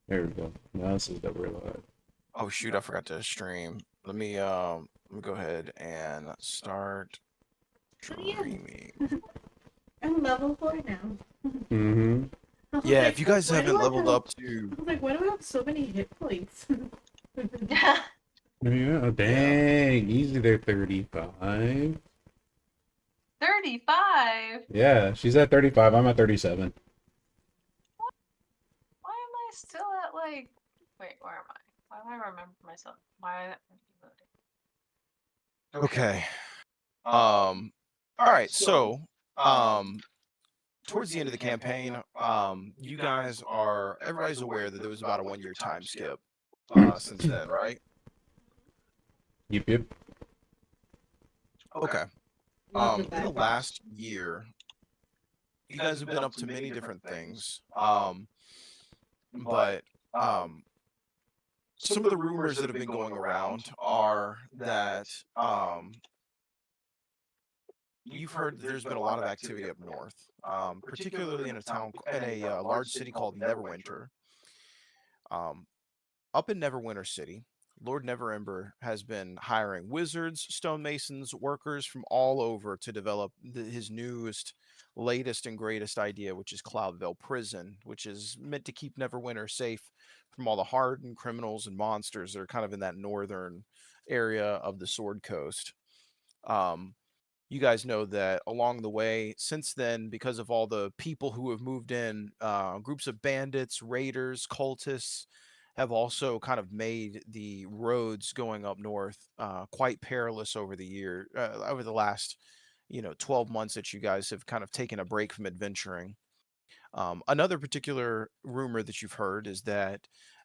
There we go. Now this is the real life. Oh shoot, I forgot to stream. Let me go ahead and start Oh yeah, streaming. I'm level 4 now. Mm-hmm. I was Yeah, like, if you guys why do haven't I leveled have? up to I was like, why do I have so many hit points? Yeah, oh, yeah. dang. Easy there, 35. 35? Yeah, she's at 35. I'm at 37. Why am I still at like... Wait, where am I? Why do I remember myself? Why... Okay. All right, so um towards the end of the campaign, you guys are everybody's aware that there was about a 1 year time skip since then, right? Yep, yep. Okay. Love In the that. last year, you guys have been up to many different things. But some of the rumors that have been going around are that you've heard that there's been a lot of activity up north, particularly in a large city called Neverwinter. Um, Up in Neverwinter City, Lord Neverember has been hiring wizards, stonemasons, workers from all over to develop his newest, latest, and greatest idea, which is Cloudvale Prison, which is meant to keep Neverwinter safe from all the hardened criminals and monsters that are kind of in that northern area of the Sword Coast. Um, you guys know that along the way, since then, because of all the people who have moved in, groups of bandits, raiders, cultists have also kind of made the roads going up north quite perilous over the last 12 months that you guys have kind of taken a break from adventuring. Another particular rumor that you've heard is that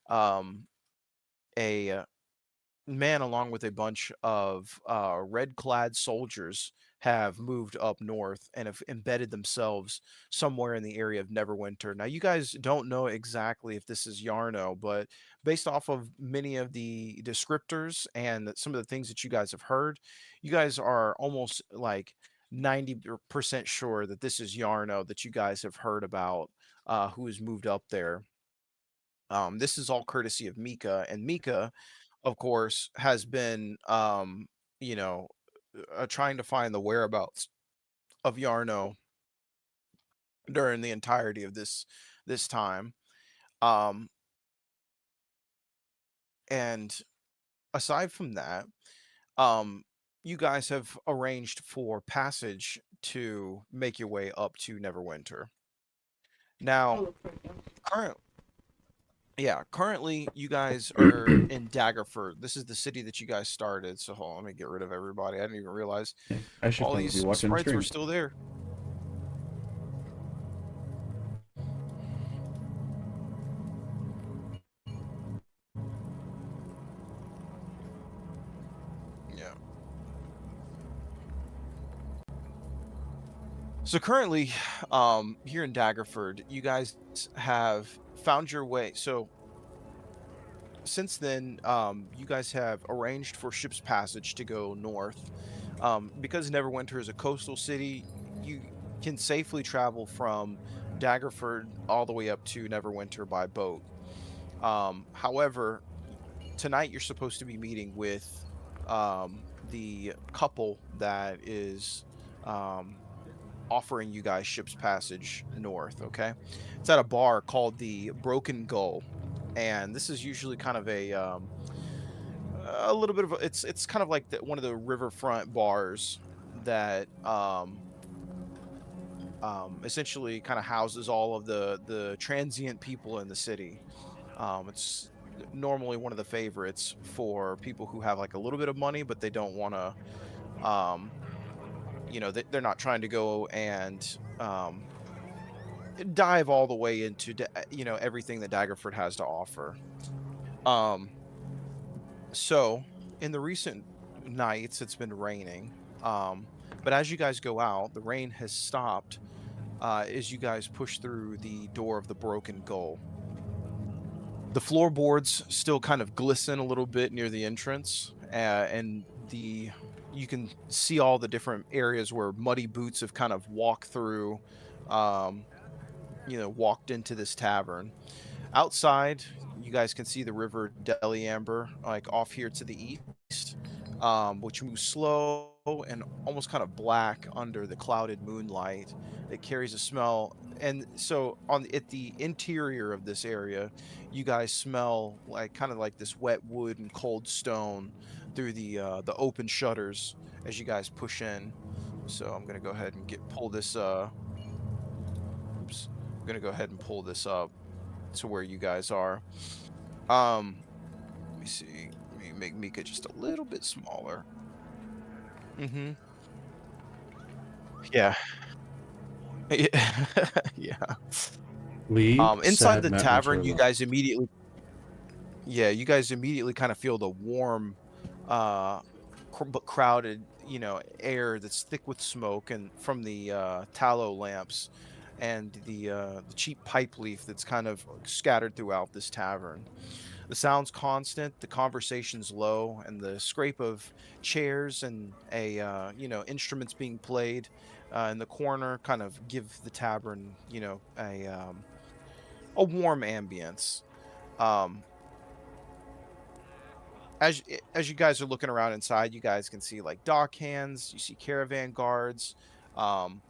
um, a man, along with a bunch of red clad soldiers, have moved up north and have embedded themselves somewhere in the area of Neverwinter. Now, you guys don't know exactly if this is Yarno, but based off of many of the descriptors and some of the things that you guys have heard, you guys are almost like 90% sure that this is Yarno that you guys have heard about, who has moved up there. This is all courtesy of Mika, and Mika, of course, has been, you know, trying to find the whereabouts of Yarno during the entirety of this time. Um, and aside from that, um, you guys have arranged for passage to make your way up to Neverwinter. I'll Now, look for it. current currently you guys are in Daggerford. This is the city that you guys started. So hold on, let me get rid of everybody. I didn't even realize Yeah, I should all probably be these watching the sprites were stream. still there. Yeah. So currently, here in Daggerford, you guys have found your way. So since then, you guys have arranged for ship's passage to go north. Because Neverwinter is a coastal city, you can safely travel from Daggerford all the way up to Neverwinter by boat. However, tonight you're supposed to be meeting with the couple that is um, offering you guys ship's passage north. Okay, it's at a bar called the Broken Gull, and this is usually kind of a little bit of it's kind of like one of the riverfront bars that essentially kind of houses all of the transient people in the city. It's normally one of the favorites for people who have like a little bit of money, but they don't want to, they're not trying to go and dive all the way into, everything that Daggerford has to offer. Um, so in the recent nights, it's been raining. But as you guys go out, the rain has stopped as you guys push through the door of the Broken Gull. The floorboards still kind of glisten a little bit near the entrance, and you can see all the different areas where muddy boots have kind of walked through, walked into this tavern. Outside, you guys can see the river Deliamber, like off here to the east, which moves slow and almost kind of black under the clouded moonlight. It carries a smell, and so at the interior of this area, you guys smell like kind of like this wet wood and cold stone through the open shutters as you guys push in. So I'm gonna go ahead and pull this. Oops, I'm gonna go ahead and pull this up to where you guys are. Let me see. Let me make Mika just a little bit smaller. Mm-hmm. Yeah. Yeah. Yeah. Leave. Inside Sad the Matt tavern, you Machola. guys immediately. Yeah, you guys immediately kind of feel the warm, but crowded, air that's thick with smoke and from the tallow lamps, and the cheap pipe leaf that's kind of scattered throughout this tavern. The sound's constant, the conversation's low, and the scrape of chairs and instruments being played in the corner kind of give the tavern, a warm ambience. Um, as you guys are looking around inside, you guys can see like dock hands, you see caravan guards. Um,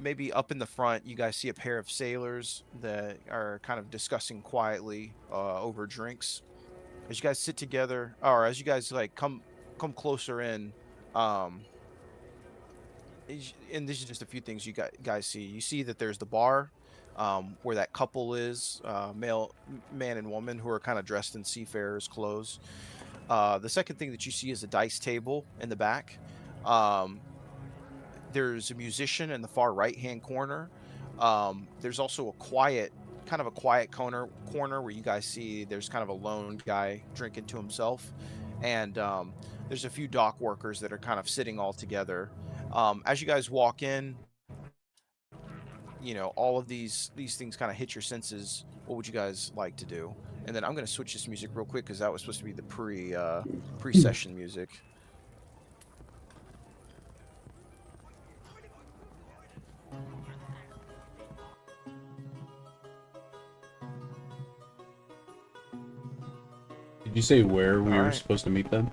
Maybe up in the front, you guys see a pair of sailors that are kind of discussing quietly over drinks. As you guys sit together, or as you guys like come closer in, um, and this is just a few things you guys see. You see that there's the bar, where that couple is, man and woman, who are kind of dressed in seafarers' clothes. The second thing that you see is a dice table in the back. Um, there's a musician in the far right hand corner. There's also kind of a quiet corner where you guys see there's kind of a lone guy drinking to himself, and there's a few dock workers that are kind of sitting all together. As you guys walk in, all of these things kind of hit your senses. What would you guys like to do? And then I'm going to switch this music real quick because that was supposed to be the pre-session music. Did you say where we were Alright. supposed to meet them?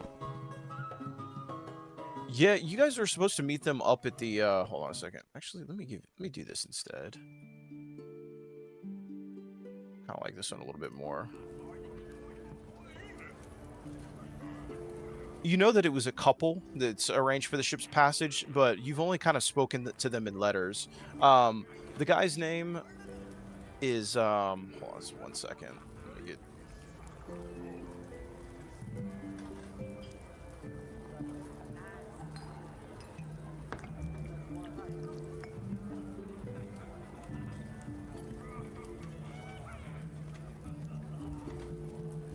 Yeah, you guys are supposed to meet them up at the hold on a second. Actually, let me do this instead. Kind of like this one a little bit more. You know that it was a couple that's arranged for the ship's passage, but you've only kind of spoken to them in letters. The guy's name is hold on 1 second. Let me get.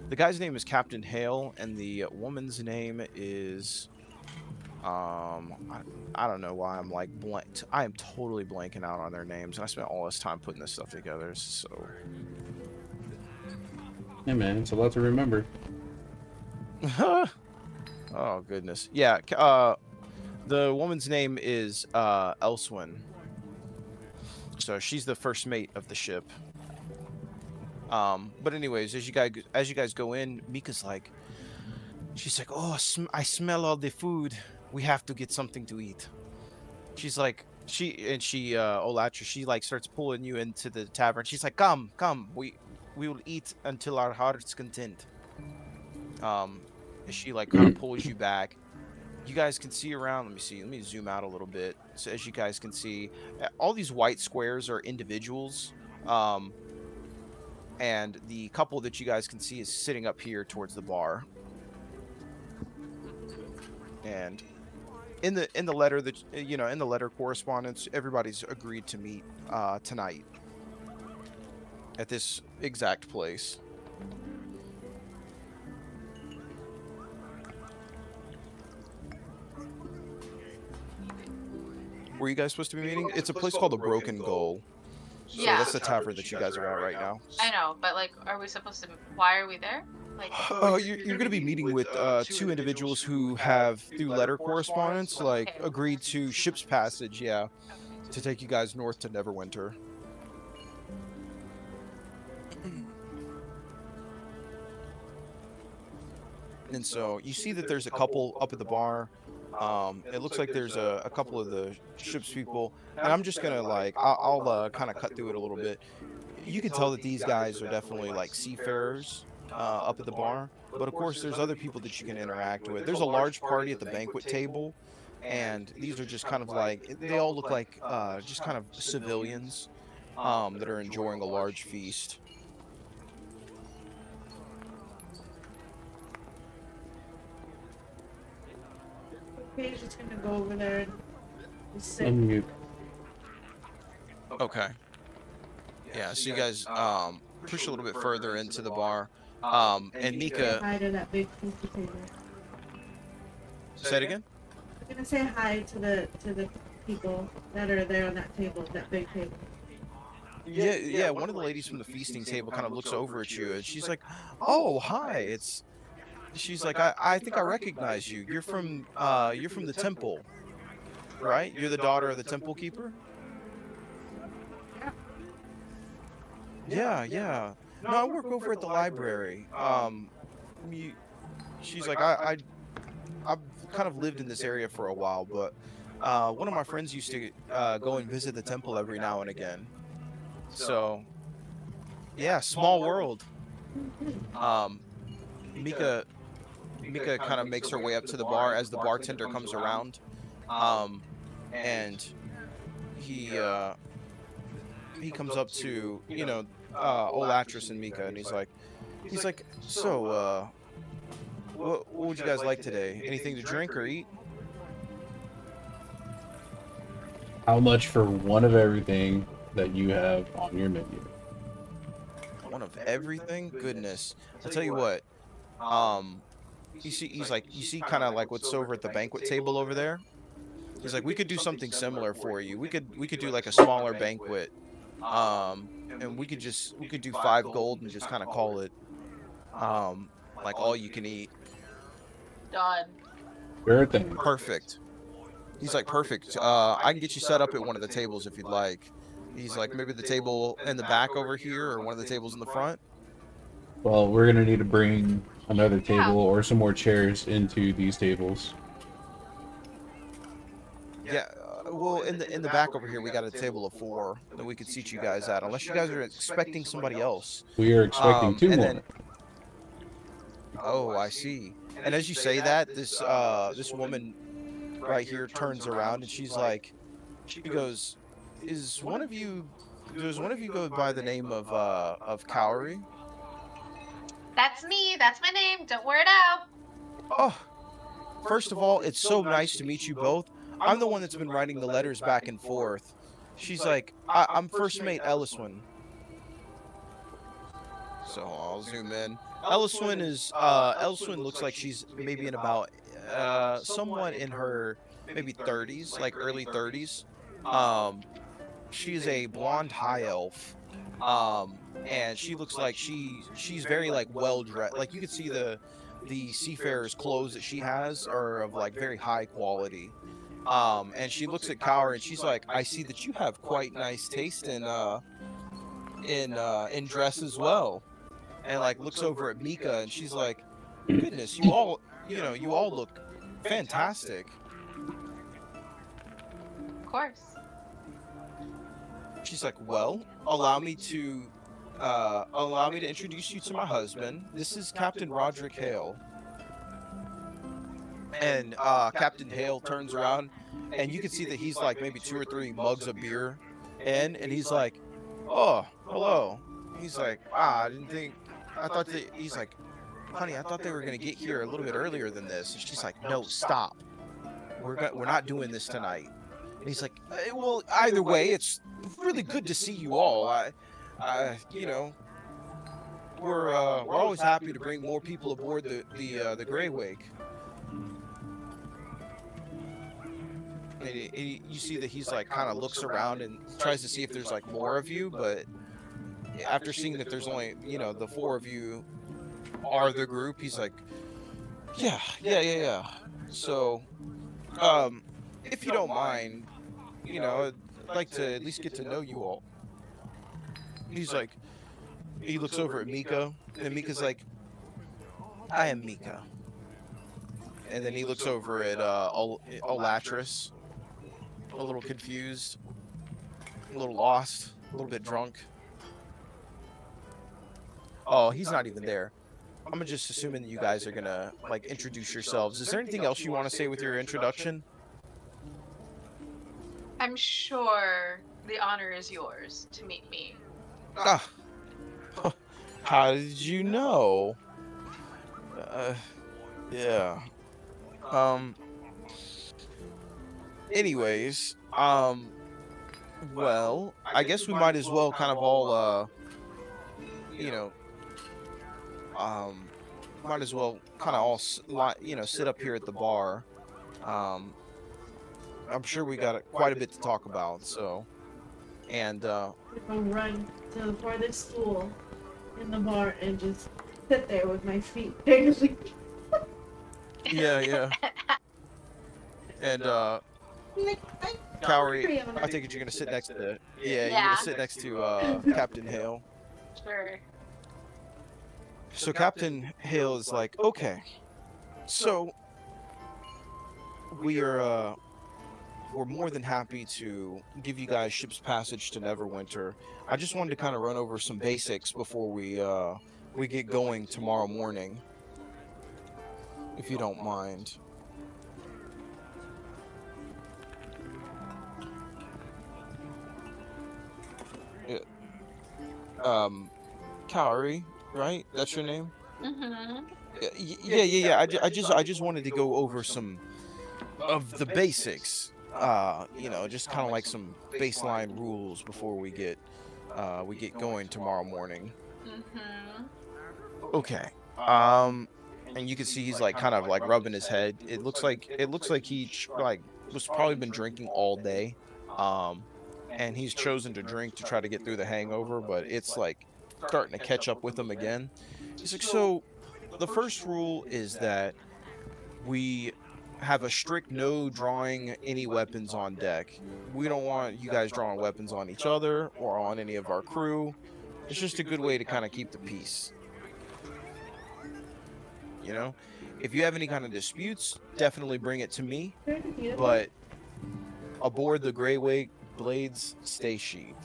The guy's name is Captain Hale, and the woman's name is I don't know why I'm like blank. I am totally blanking out on their names, and I spent all this time putting this stuff together. So, Hey man, it's a lot to remember. oh goodness, yeah. The woman's name is Elswyn. So she's the first mate of the ship. But anyways, as you guys go in, Mika's like, she's like, oh, I smell all the food. We have to get something to eat. She's like, Olatra, she like starts pulling you into the tavern. She's like, come, we will eat until our heart's content. As she like kind of pulls you back. You guys can see around. Let me zoom out a little bit. So as you guys can see, all these white squares are individuals. And the couple that you guys can see is sitting up here towards the bar. And in the letter that in the letter correspondence, everybody's agreed to meet tonight at this exact place. Were you guys supposed to be meeting? It's a place called the Broken Goal. So Yeah. that's the tavern that you guys are at right now. I know, but like, are we supposed to? Why are we there? Like, Oh, you're going to be meeting with two individuals who have, through letter correspondence, like Okay. agreed to ship's passage, yeah, to take you guys north to Neverwinter. And so you see that there's a couple up at the bar. It looks like there's a couple of the ship's people, and I'm just gonna like I'll kind of cut through it a little bit. You can tell that these guys are definitely like seafarers up at the bar, but of course there's other people that you can interact with. There's a large party at the banquet table, and these are just kind of like they all look like just kind of civilians that are enjoying a large feast. Okay, he's just gonna go over there and just sit. Unmute. Okay. Yeah, so you guys push a little bit further into the bar. And Say Mika, hi to that big pizza table. say it again? I'm gonna say hi to the people that are there on that table, that big table. Yeah, one of the ladies from the feasting table kind of looks over at you and she's like, "Oh, hi." She's like, I think I recognize you. You're from the temple, right? You're the daughter of the temple keeper? Yeah. No, I work over at the library. She's like, I've kind of lived in this area for a while, but one of my friends used to go and visit the temple every now and again. So, yeah, small world. Mika kind of makes her way up to the bar as the bartender comes around, and he comes up to old actress and Mika, and he's like, so what would you guys like today? Anything to drink or eat? How much for one of everything that you have on your menu? One of everything? Goodness, I'll tell you what. You see kind of like what's over at the banquet table over there. He's like, we could do something similar for you. We could do like a smaller banquet, and we could do 5 gold and just kind of call it, like all you can eat. Done. Sure thing. Perfect. He's like, perfect. I can get you set up at one of the tables if you'd like. He's like, maybe the table in the back over here, or one of the tables in the front. Well, we're gonna need to bring another table or some more chairs into these tables. Yeah. Well, in the back over here, we got a table of 4 that we could seat you guys at, unless you guys are expecting somebody else. We are expecting 2 and more. then- Oh, I see. And as you say that, this woman right here turns around and she goes, does one of you go by the name of Cowrie? That's me. That's my name. Don't wear it out. Oh, first of all, it's so nice to meet you both. I'm the one that's been writing the letters back and forth. She's like, I'm first mate Elliswin. So I'll zoom in. Elliswin looks like she's maybe in about somewhat in her maybe 30s, like early 30s. She's a blonde high elf. And she looks like she's very like well dressed. Like you can see the seafarer's clothes that she has are of like very high quality. And she looks at Cower and she's like, I see that you have quite nice taste in dress as well. And like looks over at Mika and she's like, goodness, you all look fantastic. Of course. She's like, well, allow me to introduce you to my husband. This is Captain Roderick Hale. And Captain Hale turns around, and you can see that he's like maybe 2 or 3 mugs of beer in, and he's like, oh, hello. He's like, he's like, honey, I thought they were gonna get here a little bit earlier than this. And she's like, no, stop. We're not doing this tonight. And he's like, well, either way, it's really good to see you all. We're always happy to bring more people aboard the Grey Wake. And you see that he's like kind of looks around and tries to see if there's like more of you, but after seeing that there's only the 4 of you are the group, he's like, yeah. So, if you don't mind, I'd like to at least get to know you all. He's like, he looks over at Mika, and Mika's like, I am Mika. and then he looks over at Olatris, a little confused, a little lost, a little bit drunk. Oh, he's not even there. I'm just assuming that you guys are gonna like introduce yourselves. Is there anything else you want to say with your introduction? I'm sure the honor is yours to meet me. Ah, how did you know? Yeah. Anyways, well, I guess we might as well kind of all, you know, might as well kind of all, sit up here at the bar. I'm sure we got quite a bit to talk about, so, and, I'll run to the farthest stool in the bar and just sit there with my feet dangling. yeah. And, Like, Cowrie, I take it you're gonna sit next to, you're gonna sit next to, Captain Hale. Sure. So Captain Hale is like, okay, so we're more than happy to give you guys ship's passage to Neverwinter. I just wanted to kind of run over some basics before we get going tomorrow morning, if you don't mind. Cowrie, right? That's your name? Mm-hmm. Yeah. I just wanted to go over some of the basics. Just kind of like some baseline rules before we get going tomorrow morning. Mm-hmm. Okay. And you can see he's like kind of like rubbing his head. It looks like he was probably been drinking all day. And he's chosen to drink to try to get through the hangover, but it's like starting to catch up with him again. He's like, so the first rule is that we have a strict no drawing any weapons on deck. We don't want you guys drawing weapons on each other or on any of our crew. It's just a good way to kind of keep the peace. You know, if you have any kind of disputes, definitely bring it to me. But aboard the Greywake blades stay sheathed,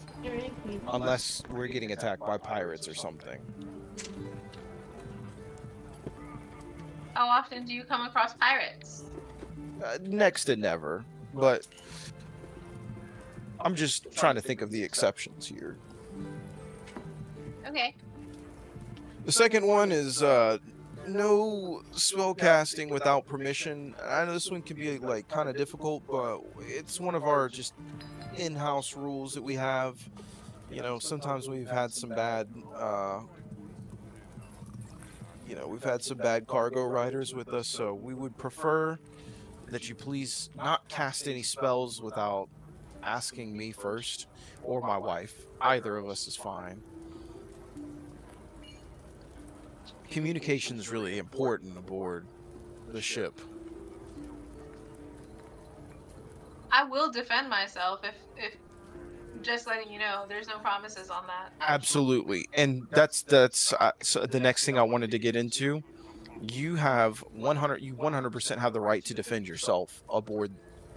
unless we're getting attacked by pirates or something. How often do you come across pirates? Next to never, but I'm just trying to think of the exceptions here. Okay. The second one is no spell casting without permission. I know this one can be like kind of difficult, but it's one of our just in-house rules that we have. You know, sometimes we've had some bad cargo riders with us, so we would prefer that you please not cast any spells without asking me first, or my wife. Either of us is fine. Communication is really important aboard the ship. I will defend myself if just letting you know, there's no promises on that. Absolutely, and that's so the next thing I wanted to get into. You have 100% have the right to defend yourself aboard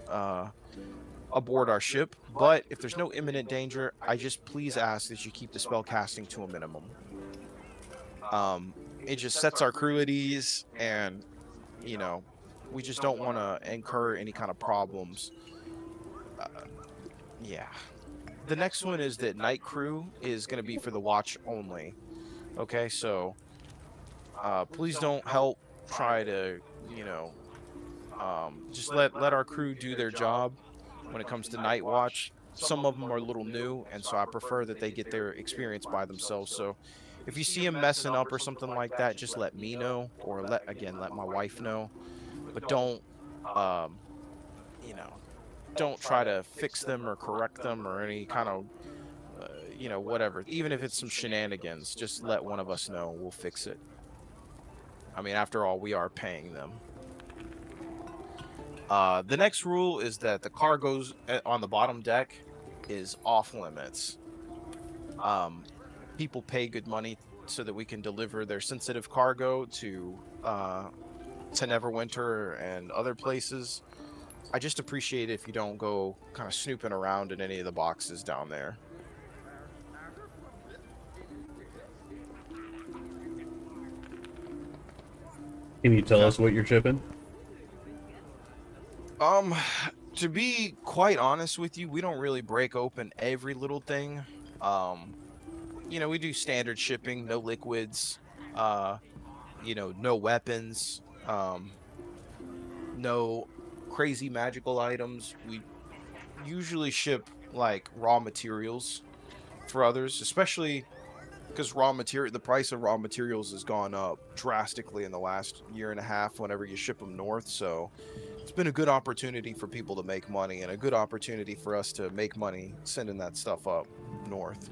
our ship. But if there's no imminent danger, I just please ask that you keep the spell casting to a minimum. It just sets our crew at ease, and we just don't want to incur any kind of problems. Yeah. The next one is that night crew is going to be for the watch only. Okay, so please don't help try to, just let our crew do their job when it comes to night watch. Some of them are a little new, and so I prefer that they get their experience by themselves. So if you see them messing up or something like that, just let me know, or let my wife know. But don't, don't try to fix them or correct them or any kind of, whatever. Even if it's some shenanigans, just let one of us know. We'll fix it. I mean, after all, we are paying them. The next rule is that the cargoes on the bottom deck is off limits. People pay good money so that we can deliver their sensitive cargo to to Neverwinter and other places, I just appreciate it if you don't go kind of snooping around in any of the boxes down there. Can you tell us what you're shipping? To be quite honest with you, we don't really break open every little thing. You know, we do standard shipping, no liquids, you know, no weapons, no crazy magical items. We usually ship like raw materials for others, especially because the price of raw materials has gone up drastically in the last year and a half whenever you ship them north. So it's been a good opportunity for people to make money and a good opportunity for us to make money sending that stuff up north.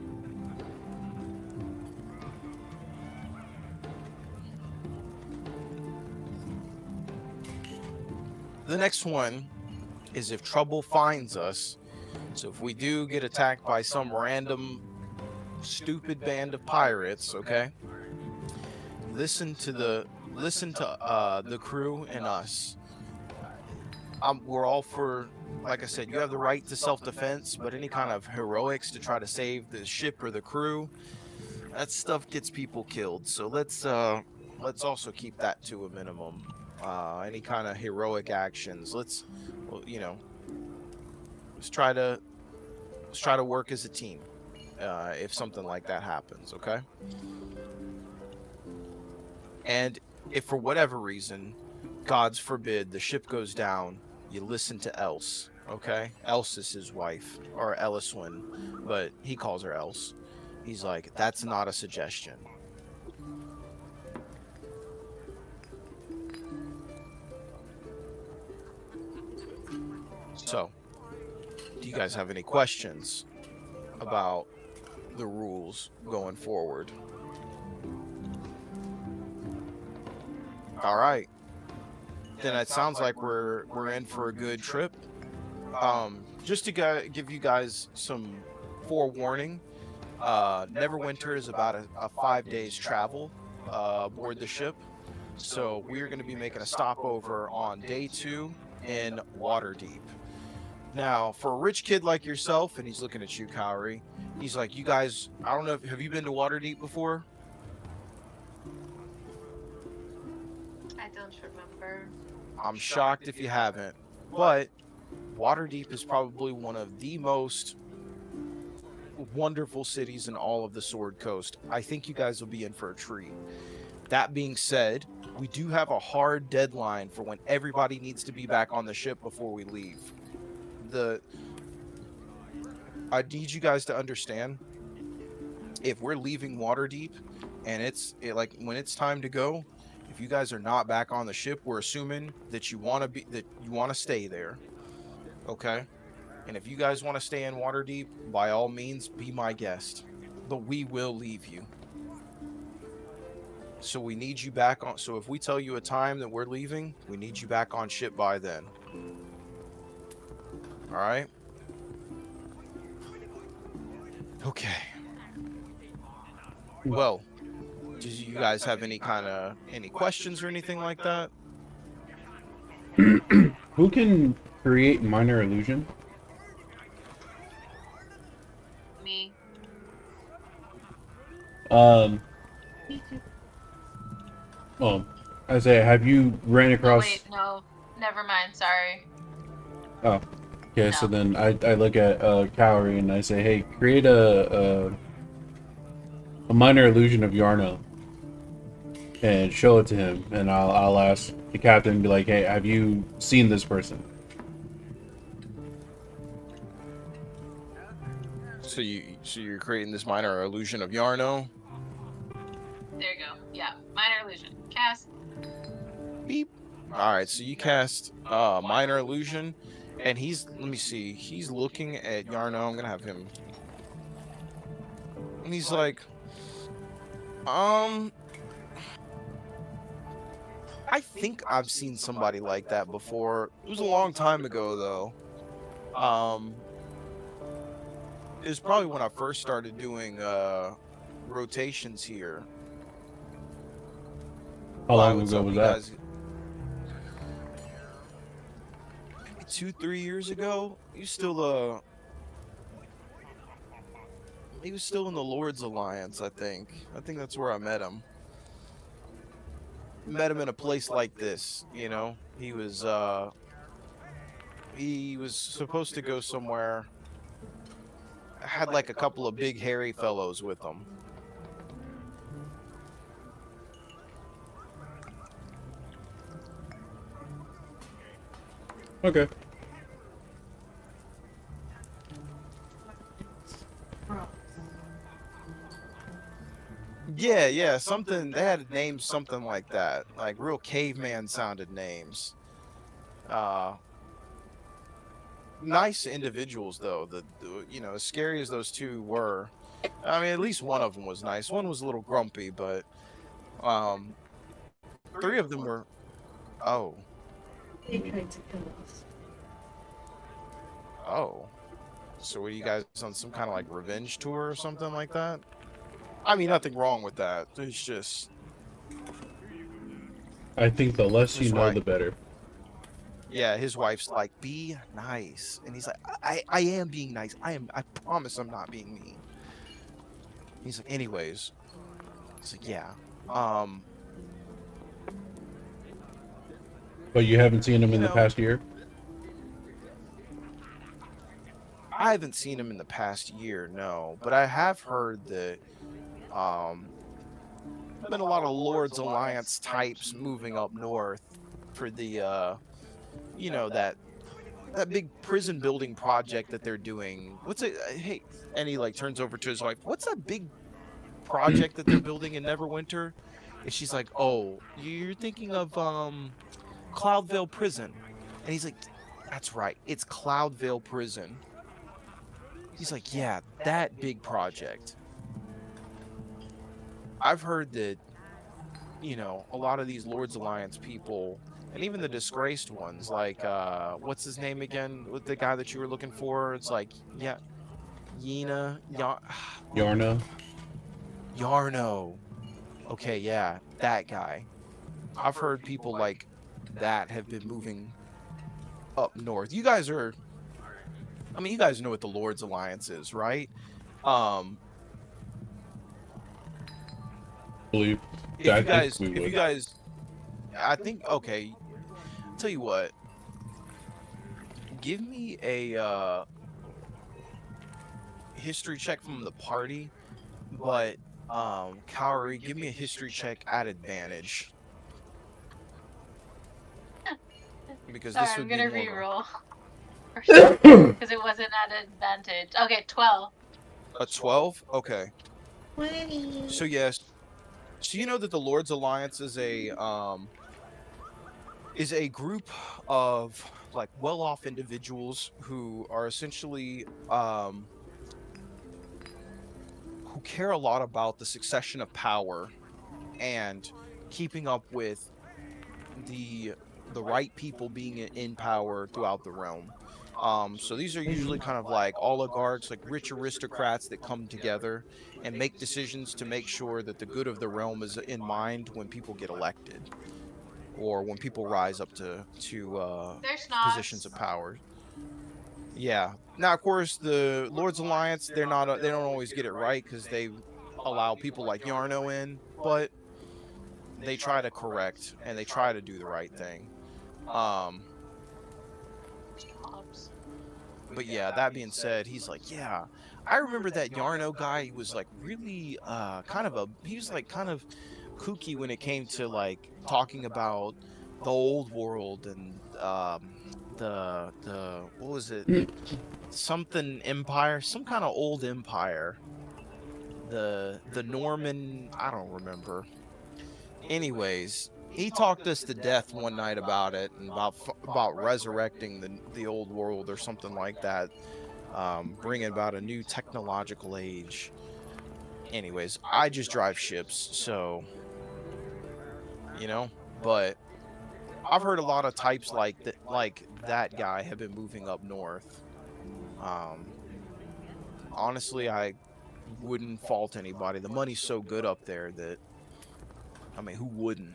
The next one is if trouble finds us. So if we do get attacked by some random stupid band of pirates, okay? Listen to the crew and us. We're all for, like I said, you have the right to self-defense, but any kind of heroics to try to save the ship or the crew, that stuff gets people killed. So let's also keep that to a minimum. Any kind of heroic actions, let's try to work as a team. If something like that happens, okay? And if for whatever reason, God's forbid, the ship goes down, you listen to Else, okay? Else is his wife, or Elliswin, but he calls her Else. He's like, that's not a suggestion. So, do you guys have any questions about the rules going forward? All right, then it sounds like we're in for a good trip. Just to give you guys some forewarning, Neverwinter is about a 5 days travel aboard the ship, so we're going to be making a stopover on day 2 in Waterdeep. Now, for a rich kid like yourself, and he's looking at you, Kaori, he's like, you guys, I don't know, have you been to Waterdeep before? I don't remember. I'm shocked if you haven't, but Waterdeep is probably one of the most wonderful cities in all of the Sword Coast. I think you guys will be in for a treat. That being said, we do have a hard deadline for when everybody needs to be back on the ship before we leave. I need you guys to understand, if we're leaving Waterdeep and when it's time to go, if you guys are not back on the ship, we're assuming that you want to stay there, okay? And if you guys want to stay in Waterdeep, by all means, be my guest, but we will leave you. So we need you back on. So if we tell you a time that we're leaving, we need you back on ship by then. All right. Okay. Well, do you guys have any questions or anything like that? Who can create minor illusion? Me. Well, I say, have you ran Oh, across? wait, no. Never mind, sorry. Oh, okay. No. So then I look at Kaori and I say, hey, create a minor illusion of Yarno and show it to him, and I'll ask the captain and be like, hey, have you seen this person? So you're creating this minor illusion of Yarno? There you go. Yeah, minor illusion. Cast. Beep. All right, so you cast minor illusion, and let me see, he's looking at Yarno. I'm gonna have him, and he's like, I think I've seen somebody like that before. It was a long time ago, though. It was probably when I first started doing rotations here. How long What's ago up, was you that? guys? 2-3 years ago. He was still in the Lord's Alliance, I think. I think that's where I met him. Met him in a place like this, you know. He was supposed to go somewhere. Had like a couple of big hairy fellows with him. Okay. Yeah, something. They had names something like that, like real caveman sounded names. Nice individuals though. As scary as those two were, I mean, at least one of them was nice. One was a little grumpy, but um, three of them were. Oh, They tried to kill us. oh. So were you guys on some kind of like revenge tour or something like that? I mean, nothing wrong with that. It's just. I think the less you That's know, right. the better. Yeah, his wife's like, be nice. And he's like, I am being nice. I promise I'm not being mean. He's like, anyways. He's like, yeah. But you haven't seen him in the past year? I haven't seen him in the past year, no. But I have heard that been a lot of Lord's Alliance types moving up north for the that big prison building project that they're doing. What's it? Hey, and he like turns over to his wife. What's that big project that they're building in Neverwinter? And she's like, "Oh, you're thinking of Cloudvale Prison." And he's like, "That's right. It's Cloudvale Prison." He's like, "Yeah, that big project." I've heard that a lot of these Lord's Alliance people, and even the disgraced ones, like what's his name again? With the guy that you were looking for? It's like, yeah, Yarno? Yarno. Okay, yeah, that guy. I've heard people like that have been moving up north. You guys know what the Lord's Alliance is, right? Believe. If you guys, I think, okay, tell you what, give me a history check from the party, but Kaori, give me a history check at advantage. Because Sorry, this would I'm be gonna more reroll. Because it wasn't at advantage. Okay, 12. a 12? Okay. 20. So yes. So you know that the Lord's Alliance is a group of like well-off individuals who are essentially who care a lot about the succession of power and keeping up with the right people being in power throughout the realm. So these are usually kind of like oligarchs, like rich aristocrats that come together and make decisions to make sure that the good of the realm is in mind when people get elected or when people rise up to They're snobs. positions of power. Yeah. Now, of course, the Lord's Alliance, they don't always get it right because they allow people like Yarno in, but they try to correct and they try to do the right thing. But yeah, that being said, he's like, yeah, I remember that Yarno guy. He was like really he was like kind of kooky when it came to like talking about the old world and the what was it? Something empire, some kind of old empire. The Norman, I don't remember. Anyways, he talked us to death one night about it and about resurrecting the old world or something like that, bringing about a new technological age. Anyways, I just drive ships, so but I've heard a lot of types like that guy have been moving up north. Honestly, I wouldn't fault anybody. The money's so good up there that, I mean, who wouldn't?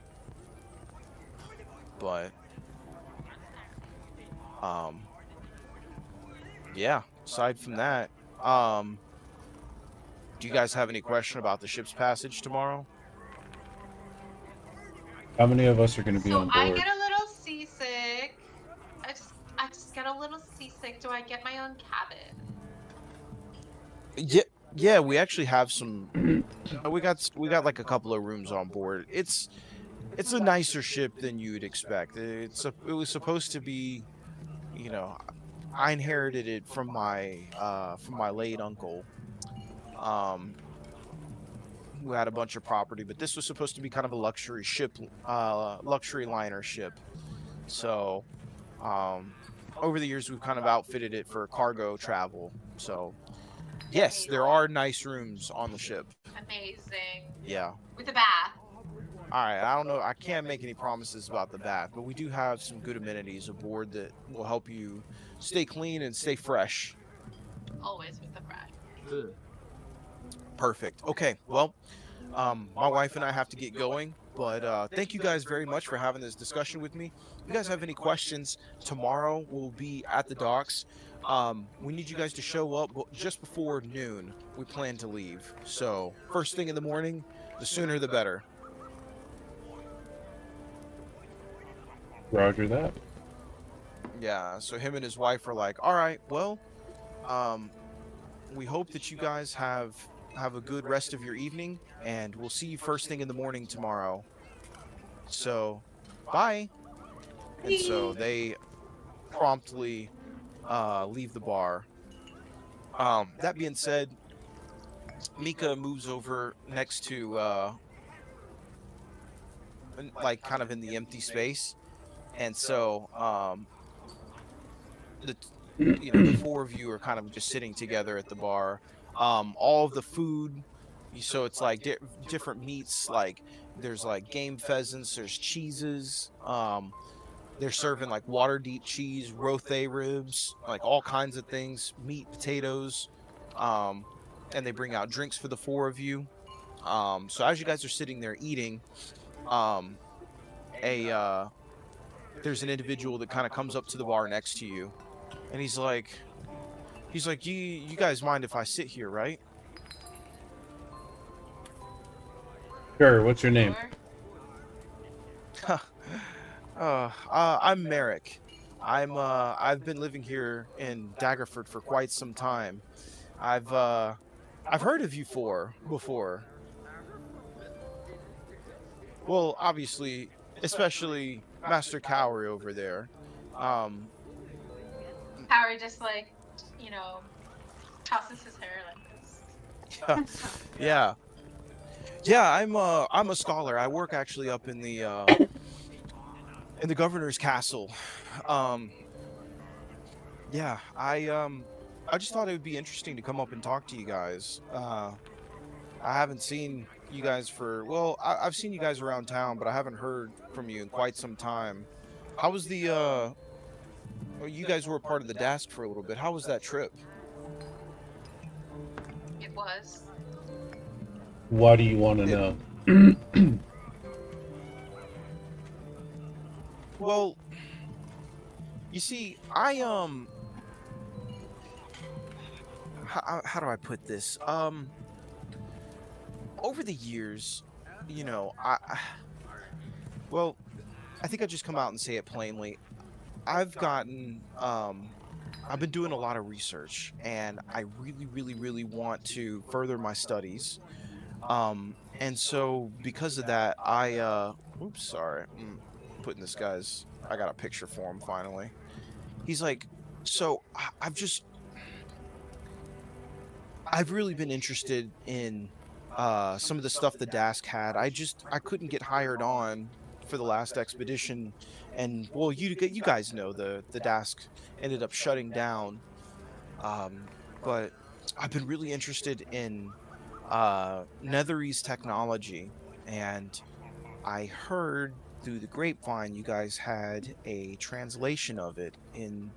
But Um, yeah. Aside from that, um, do you guys have any question about the ship's passage tomorrow? How many of us are going to be So on I board? get a little seasick. I just get a little seasick. Do I get my own cabin? Yeah, yeah. We actually have some. We got like a couple of rooms on board. It's a nicer ship than you'd expect. It was supposed to be, you know, I inherited it from my late uncle, um, who had a bunch of property, but this was supposed to be kind of a luxury ship, luxury liner ship. So, um, over the years, we've kind of outfitted it for cargo travel. So, yes, there are nice rooms on the ship. Amazing. Yeah. With a bath. All right. I don't know. I can't make any promises about the bath, but we do have some good amenities aboard that will help you stay clean and stay fresh. Always with the fresh. Perfect. Okay. Well, my wife and I have to get going, but thank you guys very much for having this discussion with me. If you guys have any questions, tomorrow we'll be at the docks. We need you guys to show up just before noon. We plan to leave. So, first thing in the morning, the sooner the better. Roger that. Yeah, so him and his wife are like, all right, well, um, we hope that you guys have a good rest of your evening, and we'll see you first thing in the morning tomorrow. So, bye. And so they promptly leave the bar. That being said, Mika moves over next to like kind of in the empty space, and so the the four of you are kind of just sitting together at the bar. All of the food, so it's like different meats. Like there's like game pheasants, there's cheeses. They're serving like water deep cheese, rothe ribs, like all kinds of things, meat, potatoes. Um, and they bring out drinks for the four of you. So as you guys are sitting there eating, um, a there's an individual that kind of comes up to the bar next to you, and he's like, you guys mind if I sit here, right? Sure, what's your name? Sure. I'm Merrick. I've been living here in Daggerford for quite some time. I've heard of you before. Well, obviously, especially Master Cowrie over there. Um, Harry just like, tosses his hair like this. yeah, yeah. I'm a scholar. I work actually up in the governor's castle. Um, yeah, I just thought it would be interesting to come up and talk to you guys. I haven't seen you guys I've seen you guys around town, but I haven't heard from you in quite some time. How was well, you guys were a part of the Dask for a little bit. How was that trip? It was. Why do you want to know? Well, you see, how do I put this? Over the years, well, I think I just come out and say it plainly. I've been doing a lot of research, and I really, really, really want to further my studies. And so because of that, oops, sorry, I'm putting this guy's, I got a picture for him finally. He's like, so I've really been interested in some of the stuff the Dask had. I couldn't get hired on for the last expedition, and well, you guys know the Dask ended up shutting down. But I've been really interested in Netherese technology, and I heard through the grapevine you guys had a translation of it in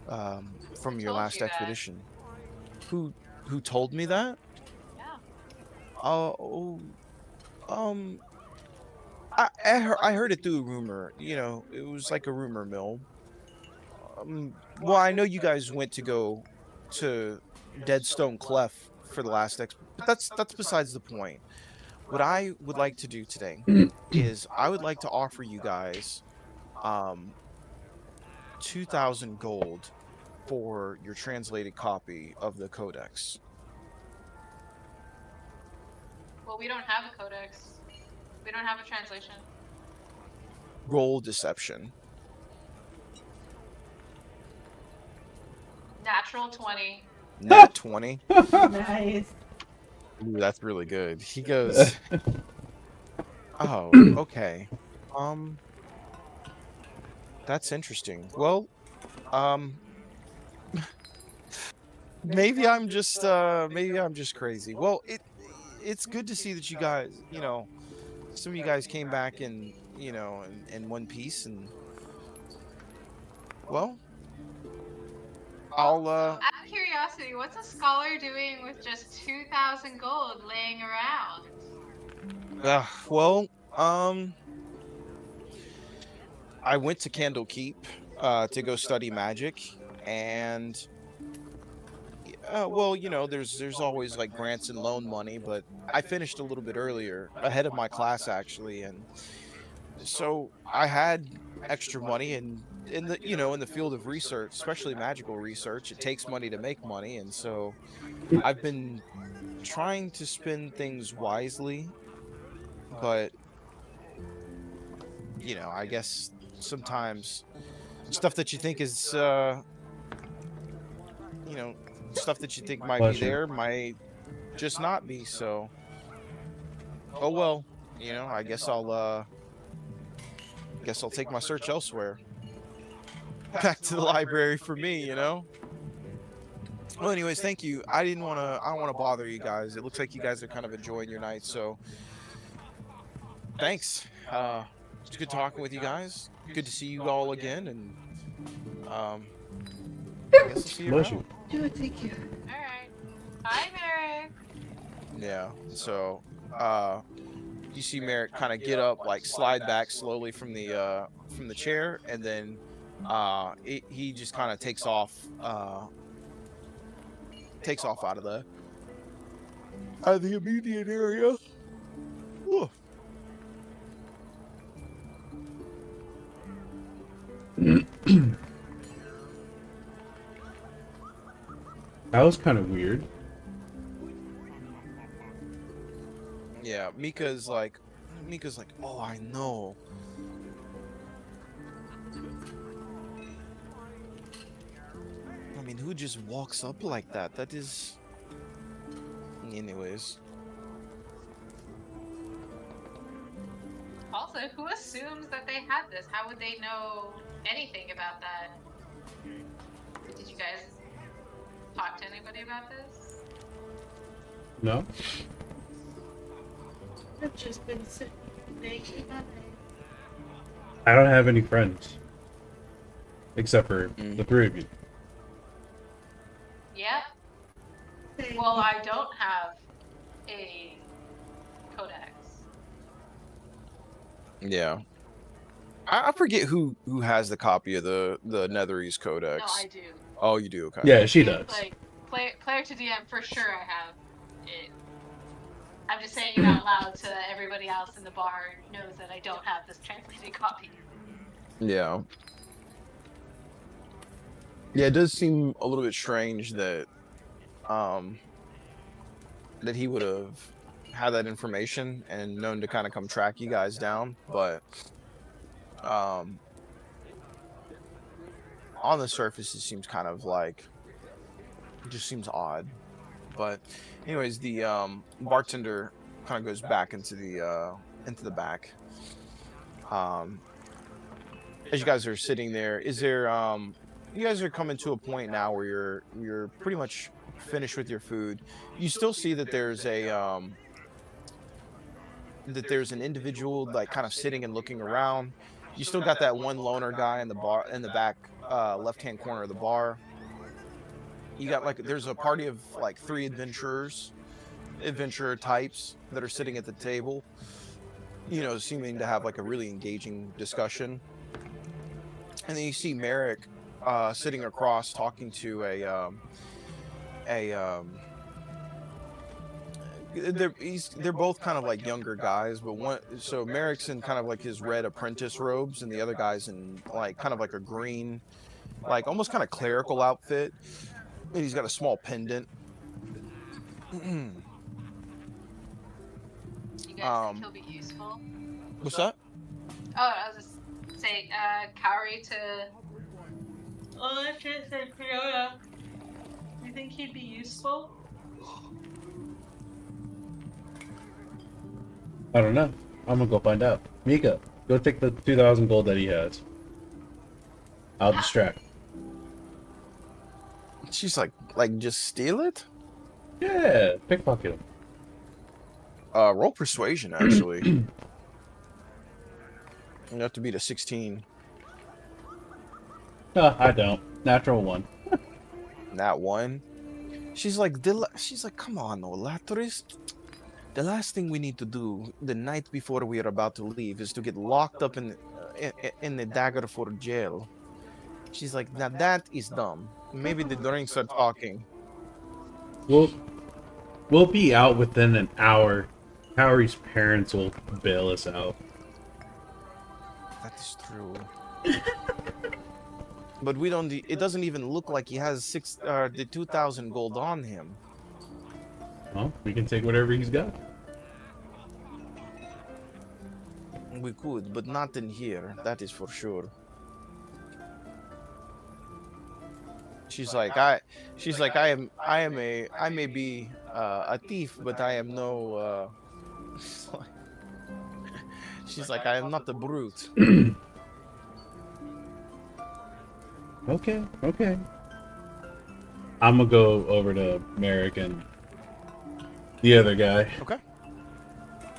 from your told last you that. expedition. Who told me that? Yeah. Oh, um, I heard it through a rumor. It was like a rumor mill. Well, I know you guys went to go to Deadstone Clef for the last but that's besides the point. What I would like to do today is I would like to offer you guys um 2,000 gold for your translated copy of the codex. Well, we don't have a codex. We don't have a translation. Roll deception. Natural 20. Nat 20. Nice. Ooh, that's really good. He goes, "Oh, okay. Um, that's interesting. Well, um, maybe I'm just crazy. Well, it's good to see that you guys, some of you guys came back in one piece, and well, I'll Out of curiosity, what's a scholar doing with just 2,000 gold laying around? well, I went to Candlekeep to go study magic, and well, there's always like grants and loan money, but I finished a little bit earlier, ahead of my class actually, and so I had extra money, and in the field of research, especially magical research, it takes money to make money, and so I've been trying to spend things wisely, but I guess sometimes stuff that you think is stuff that you think might be Pleasure. there might just not be. So oh well, I guess I'll take my search elsewhere. Back to the library for me. Well, anyways, thank you. I don't want to bother you guys. It looks like you guys are kind of enjoying your night, so thanks. It's good talking with you guys. Good to see you all again, and I guess I'll see you Bless around. you. Do it, thank you. Alright. Bye, Merrick. Yeah. So you see Merrick kind of get up, like slide back slowly from the chair, and then he just kind of takes off out of the immediate area. Whew. That was kind of weird. Yeah, Mika's like, oh, I know. I mean, who just walks up like that? That is... Anyways. Also, who assumes that they had this? How would they know anything about that? Did you guys talk to anybody about this? No? I've just been sitting here thinking about it. I don't have any friends. Except for the three of you. Yep. Thank Well, you. I don't have a codex. Yeah. I forget who has the copy of the Netherese Codex. No, I do. Oh, you do? Okay. Yeah, she does. Like, player to DM, for sure I have it. I'm just saying it out loud so that everybody else in the bar knows that I don't have this translated copy. Yeah. Yeah, it does seem a little bit strange that that he would have had that information and known to kind of come track you guys down, but on the surface it seems kind of like, it just seems odd. But anyways, the bartender kind of goes back into the back. As you guys are sitting there, is there you guys are coming to a point now where you're pretty much finished with your food. You still see that there's an individual like kind of sitting and looking around. You still got that one loner guy in the back left-hand corner of the bar. You got there's a party of like 3 adventurer types that are sitting at the table, seeming to have like a really engaging discussion. And then you see Merrick sitting across talking to a they're both kind of like younger guys, but Merrick's in kind of like his red apprentice robes, and the other guy's in like kind of like a green, like almost kind of clerical outfit. And he's got a small pendant. You guys think he'll be useful? What's that? Oh, I was just saying, Kaori to. Oh, that's it, said Fiona. You think he'd be useful? I don't know. I'm gonna go find out. Mika, go take the 2,000 gold that he has. I'll distract. She's like just steal it? Yeah, pickpocket him. Roll persuasion, actually. You have to beat a 16. No, I don't. Natural 1. That one. She's like, come on, Olatris. The last thing we need to do the night before we are about to leave is to get locked up in the Daggerford jail. She's like, now that is dumb. Maybe the drinks are talking. We'll be out within an hour. Kaori's parents will bail us out. That is true. But we don't. It doesn't even look like he has the 2,000 gold on him. Well, we can take whatever he's got. We could, but not in here. That is for sure. She's like, I may be a thief, but I am no. She's like, I am not a brute. Okay. I'm gonna go over to Merrick and the other guy. Okay.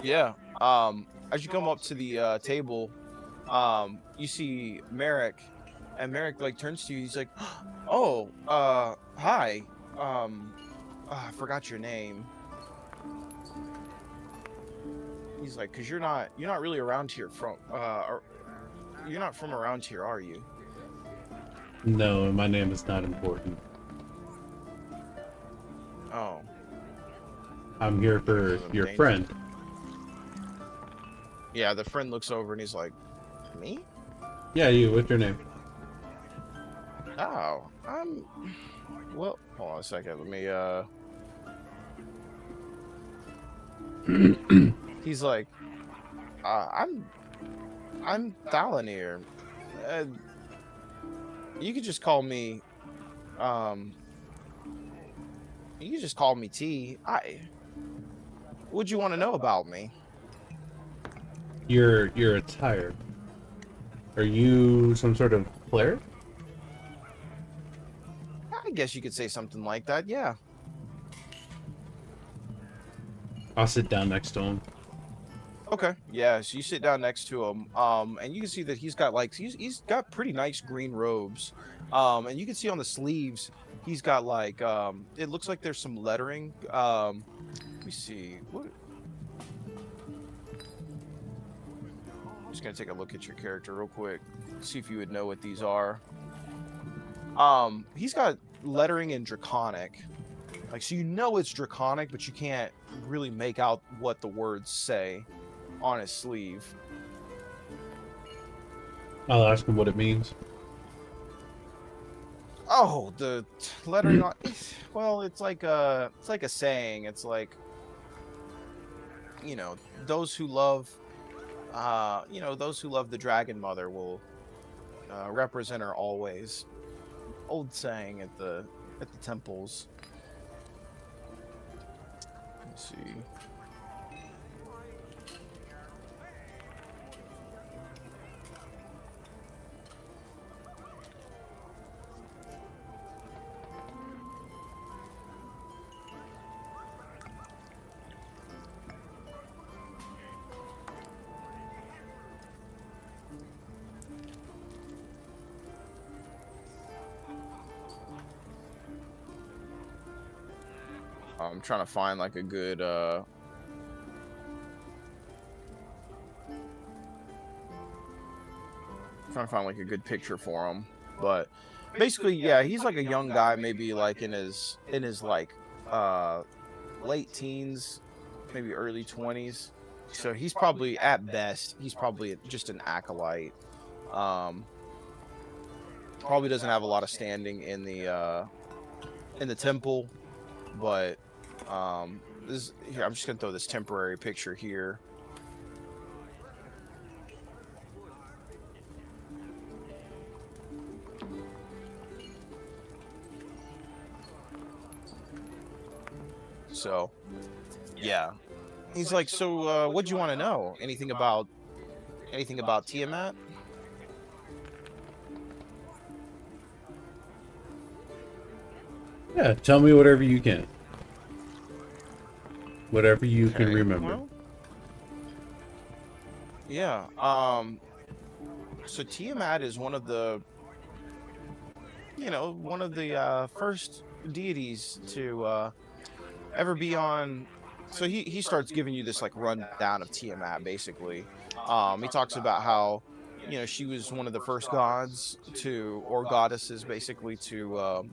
Yeah. As you come up to the table, you see Merrick, and Merrick like turns to you. He's like, "Oh, hi. I forgot your name." He's like, "Cause you're not really around here you're not from around here, are you?" No, my name is not important. Oh. I'm here for your friend. Yeah, the friend looks over and he's like, "Me? Yeah, you. What's your name?" Oh, well, hold on a second. Let me, he's like, I'm Thalanir. You could just call me, T. What'd you want to know about me? Your attire. Are you some sort of cleric? I guess you could say something like that, yeah. I'll sit down next to him. Okay, yeah, so you sit down next to him, and you can see that he's got pretty nice green robes, and you can see on the sleeves, he's got like, it looks like there's some lettering, let me see, what? I'm just gonna take a look at your character real quick, see if you would know what these are. He's got lettering in Draconic, like, so you know it's Draconic, but you can't really make out what the words say on his sleeve. I'll ask him what it means. Oh, the lettering on, well, it's like a saying. It's like, those who love the Dragon Mother will represent her always. Old saying at the temples. Let's see. I'm trying to find like a good picture for him, but basically, yeah, he's like a young guy, maybe like in his like late teens, maybe early 20s. So he's probably at best, he's probably just an acolyte. Probably doesn't have a lot of standing in the temple, but this here, I'm just gonna throw this temporary picture here. So, yeah, he's like, so what do you want to know? Anything about Tiamat? Yeah, tell me whatever you can. Whatever you can Okay, remember. well, yeah. So Tiamat is one of the, first deities to ever be on. So he starts giving you this like rundown of Tiamat, basically. He talks about how, she was one of the first gods to, or goddesses, basically, to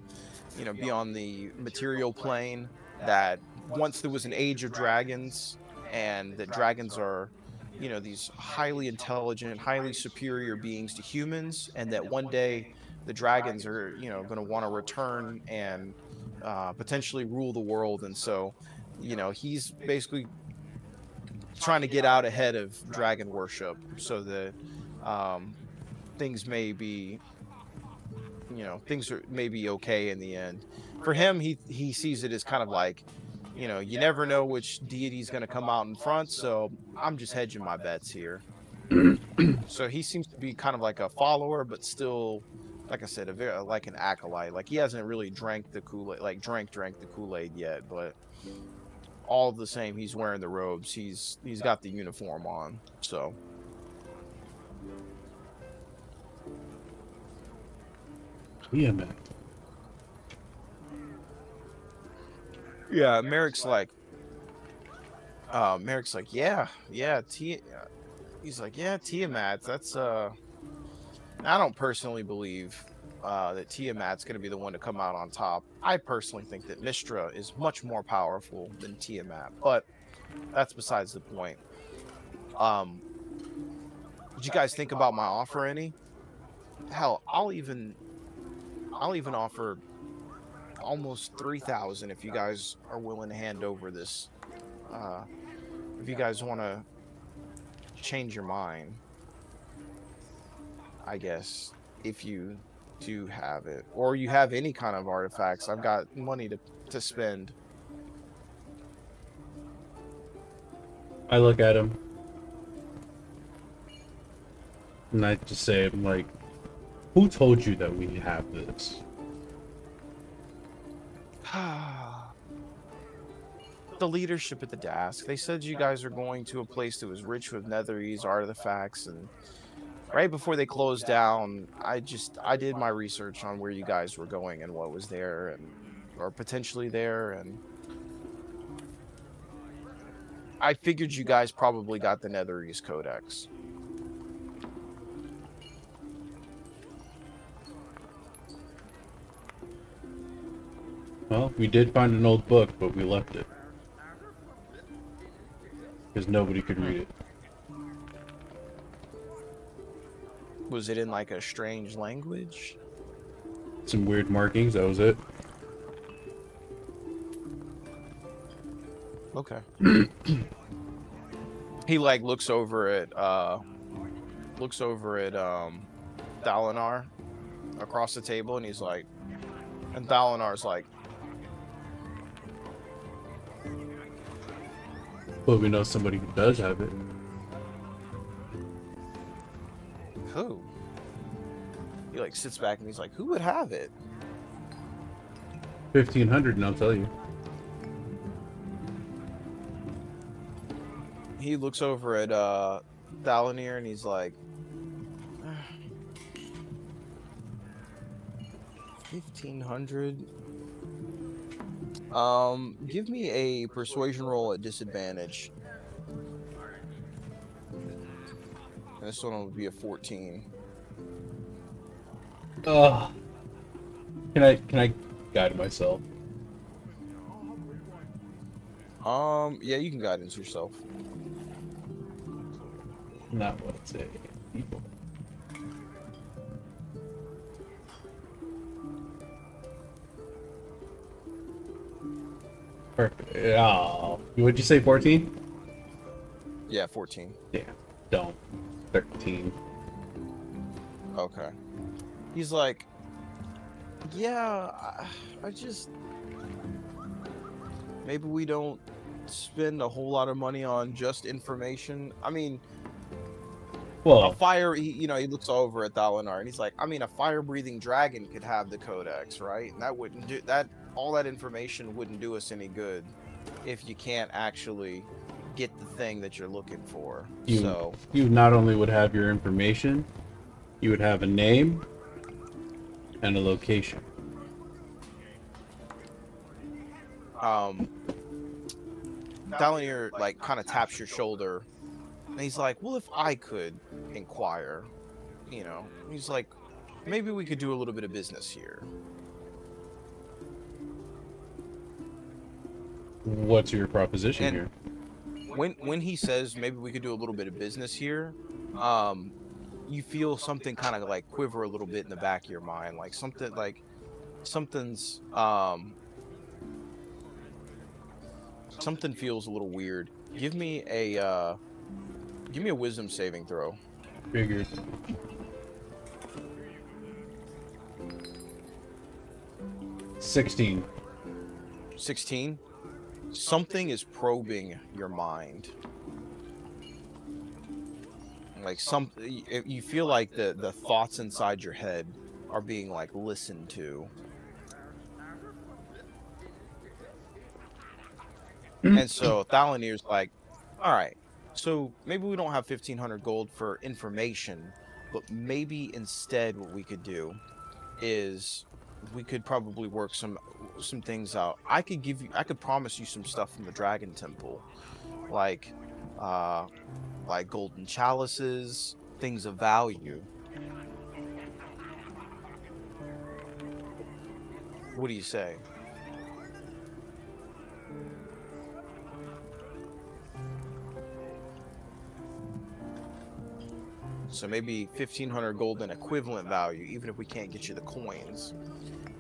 be on the material plane. That once there was an age of dragons, and that dragons are, these highly intelligent, highly superior beings to humans, and that one day the dragons are, going to want to return and potentially rule the world. And so, he's basically trying to get out ahead of dragon worship so that things may be, things may be okay in the end. For him, he sees it as kind of like, you never know which deity is going to come out in front, so I'm just hedging my bets here. So he seems to be kind of like a follower, but still, like I said, like an acolyte. Like he hasn't really drank the Kool-Aid, like drank the Kool-Aid yet, but all the same, he's wearing the robes. He's got the uniform on. So Yeah, man. yeah, Merrick's like, yeah, he's like, yeah, Tiamat. That's I don't personally believe that Tiamat's going to be the one to come out on top. I personally think that Mistra is much more powerful than Tiamat, but that's besides the point. Did you guys think about my offer any? Hell, I'll even offer almost 3,000 if you guys are willing to hand over this. If you guys want to change your mind, I guess, if you do have it, or you have any kind of artifacts. I've got money to spend. I look at him. And I just say, I'm like, who told you that we have this? The leadership at the desk. They said you guys are going to a place that was rich with netherese artifacts, and right before they closed down, I did my research on where you guys were going and what was there, and or potentially there, and I figured you guys probably got the netherese codex. Well, we did find an old book, but we left it. Because nobody could read it. Was it in like a strange language? Some weird markings, that was it. Okay. He like looks over at Dalinar across the table, and he's like, and Dalinar's like, But we know somebody who does have it. who? He like sits back and he's like, who would have it? 1,500, and I'll tell you. He looks over at Dalinir and he's like, 1,500. Give me a persuasion roll at disadvantage. And this one would be a 14. Ugh. Can I guide myself? Yeah, you can guidance yourself. Not what it's a people. Perfect. Oh, would you say 14? Yeah, 14. Yeah, don't. 13. Okay. He's like, yeah, I just maybe we don't spend a whole lot of money on just information. I mean, a Well, fire. He looks over at Dalinar and he's like, I mean, a fire-breathing dragon could have the codex, right? And that wouldn't do that. All that information wouldn't do us any good if you can't actually get the thing that you're looking for. you not only would have your information, you would have a name and a location. Dalinar like kind of taps your shoulder, and he's like, well, if I could inquire, he's like, maybe we could do a little bit of business here. What's your proposition And here? when he says maybe we could do a little bit of business here, you feel something kind of like quiver a little bit in the back of your mind, like something's something feels a little weird. Give me a wisdom saving throw. Figured. 16. 16. Something is probing your mind. Like you feel like the thoughts inside your head are being like listened to. And so Thalanir's like, all right, so maybe we don't have 1,500 gold for information, but maybe instead what we could do is we could probably work some things out. I could promise you some stuff from the Dragon Temple, like golden chalices, things of value. What do you say? So maybe 1,500 gold in equivalent value, even if we can't get you the coins.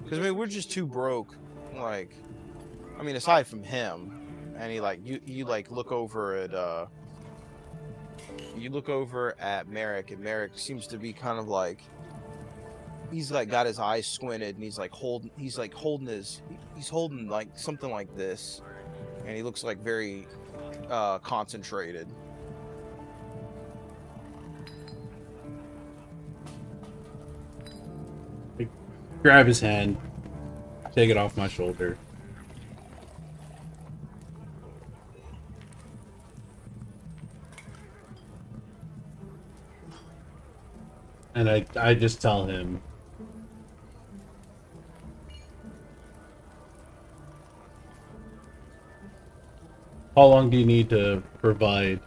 Because I mean, we're just too broke. Like, I mean, aside from him, and he like you like look over at Merrick, and Merrick seems to be kind of like he's like got his eyes squinted, and he's holding like something like this, and he looks like very concentrated. Grab his hand, take it off my shoulder. And I just tell him, how long do you need to provide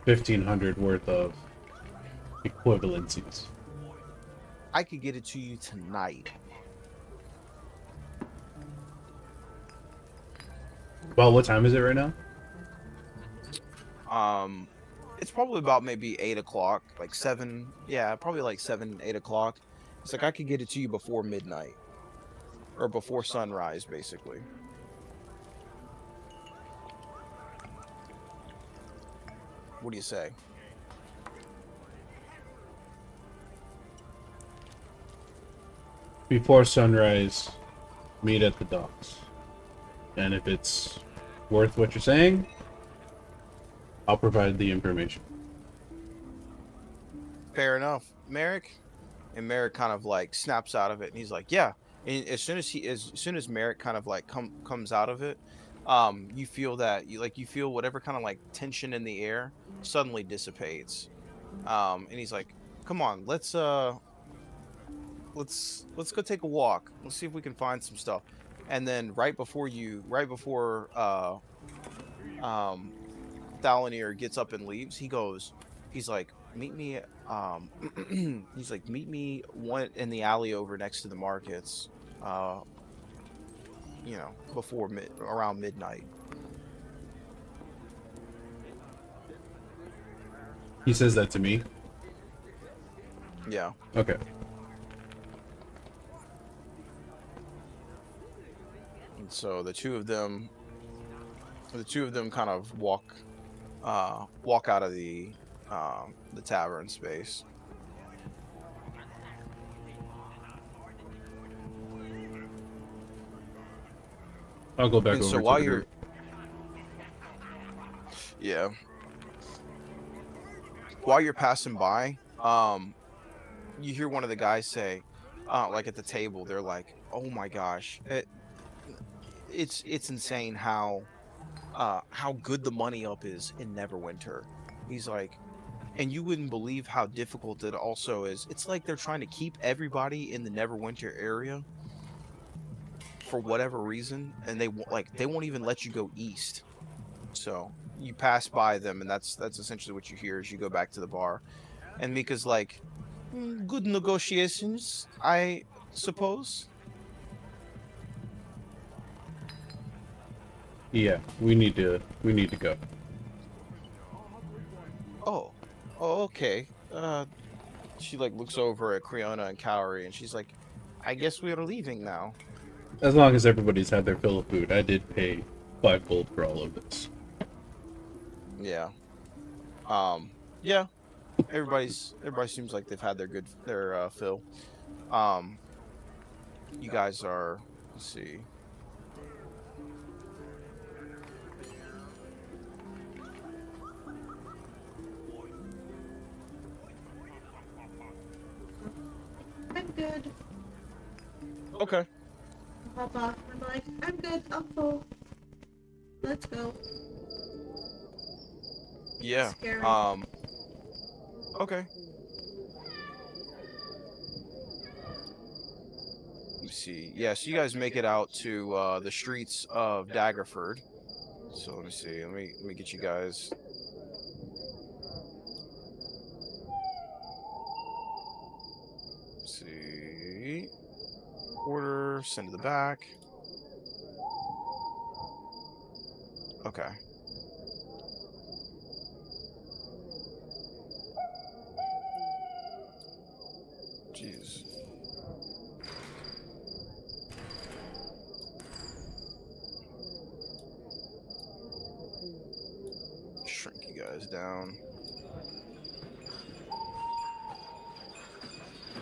1,500 worth of equivalencies? I could get it to you tonight. Well, what time is it right now? It's probably about maybe 8 o'clock, like 7. Yeah, probably like 7, 8 o'clock. It's like I could get it to you before midnight, or before sunrise, basically. What do you say? Before sunrise, meet at the docks. And if it's worth what you're saying, I'll provide the information. Fair enough, Merrick. And Merrick kind of like snaps out of it, and he's like, "Yeah." And as soon as Merrick kind of like comes out of it, you feel whatever kind of like tension in the air suddenly dissipates. And he's like, "Come on, let's go take a walk. Let's see if we can find some stuff." And then right before Thalanir gets up and leaves, he's like, meet me. He's like, meet me one in the alley over next to the markets. Uh, before around midnight. He says that to me. Yeah. Okay. And so the two of them kind of walk out of the tavern space. I'll go back And over so to while the you're group. yeah, while you're passing by, you hear one of the guys say, like at the table, they're like, "Oh my gosh, it's insane how good the money up is in Neverwinter." He's like, and you wouldn't believe how difficult it also is. It's like they're trying to keep everybody in the Neverwinter area for whatever reason, and they won't even let you go east. So you pass by them, and that's essentially what you hear as you go back to the bar. And Mika's like, good negotiations, I suppose." Yeah, we need to go. Oh, okay. She like looks over at Creona and Cowrie, and she's like, "I guess we are leaving now." As long as everybody's had their fill of food. I did pay 5 gold for all of this. Yeah. Yeah. Everybody seems like they've had their fill. Um, you guys are. Let's see. I'm good. Okay. Hop off. I'm like, I'm good. I'm full. Let's go. Yeah. Scary. Okay. Let me see. Yeah, so you guys make it out to the streets of Daggerford. So let me see. Let me get you guys. Let's see. Order, send to the back. Okay. Jeez. Shrink you guys down.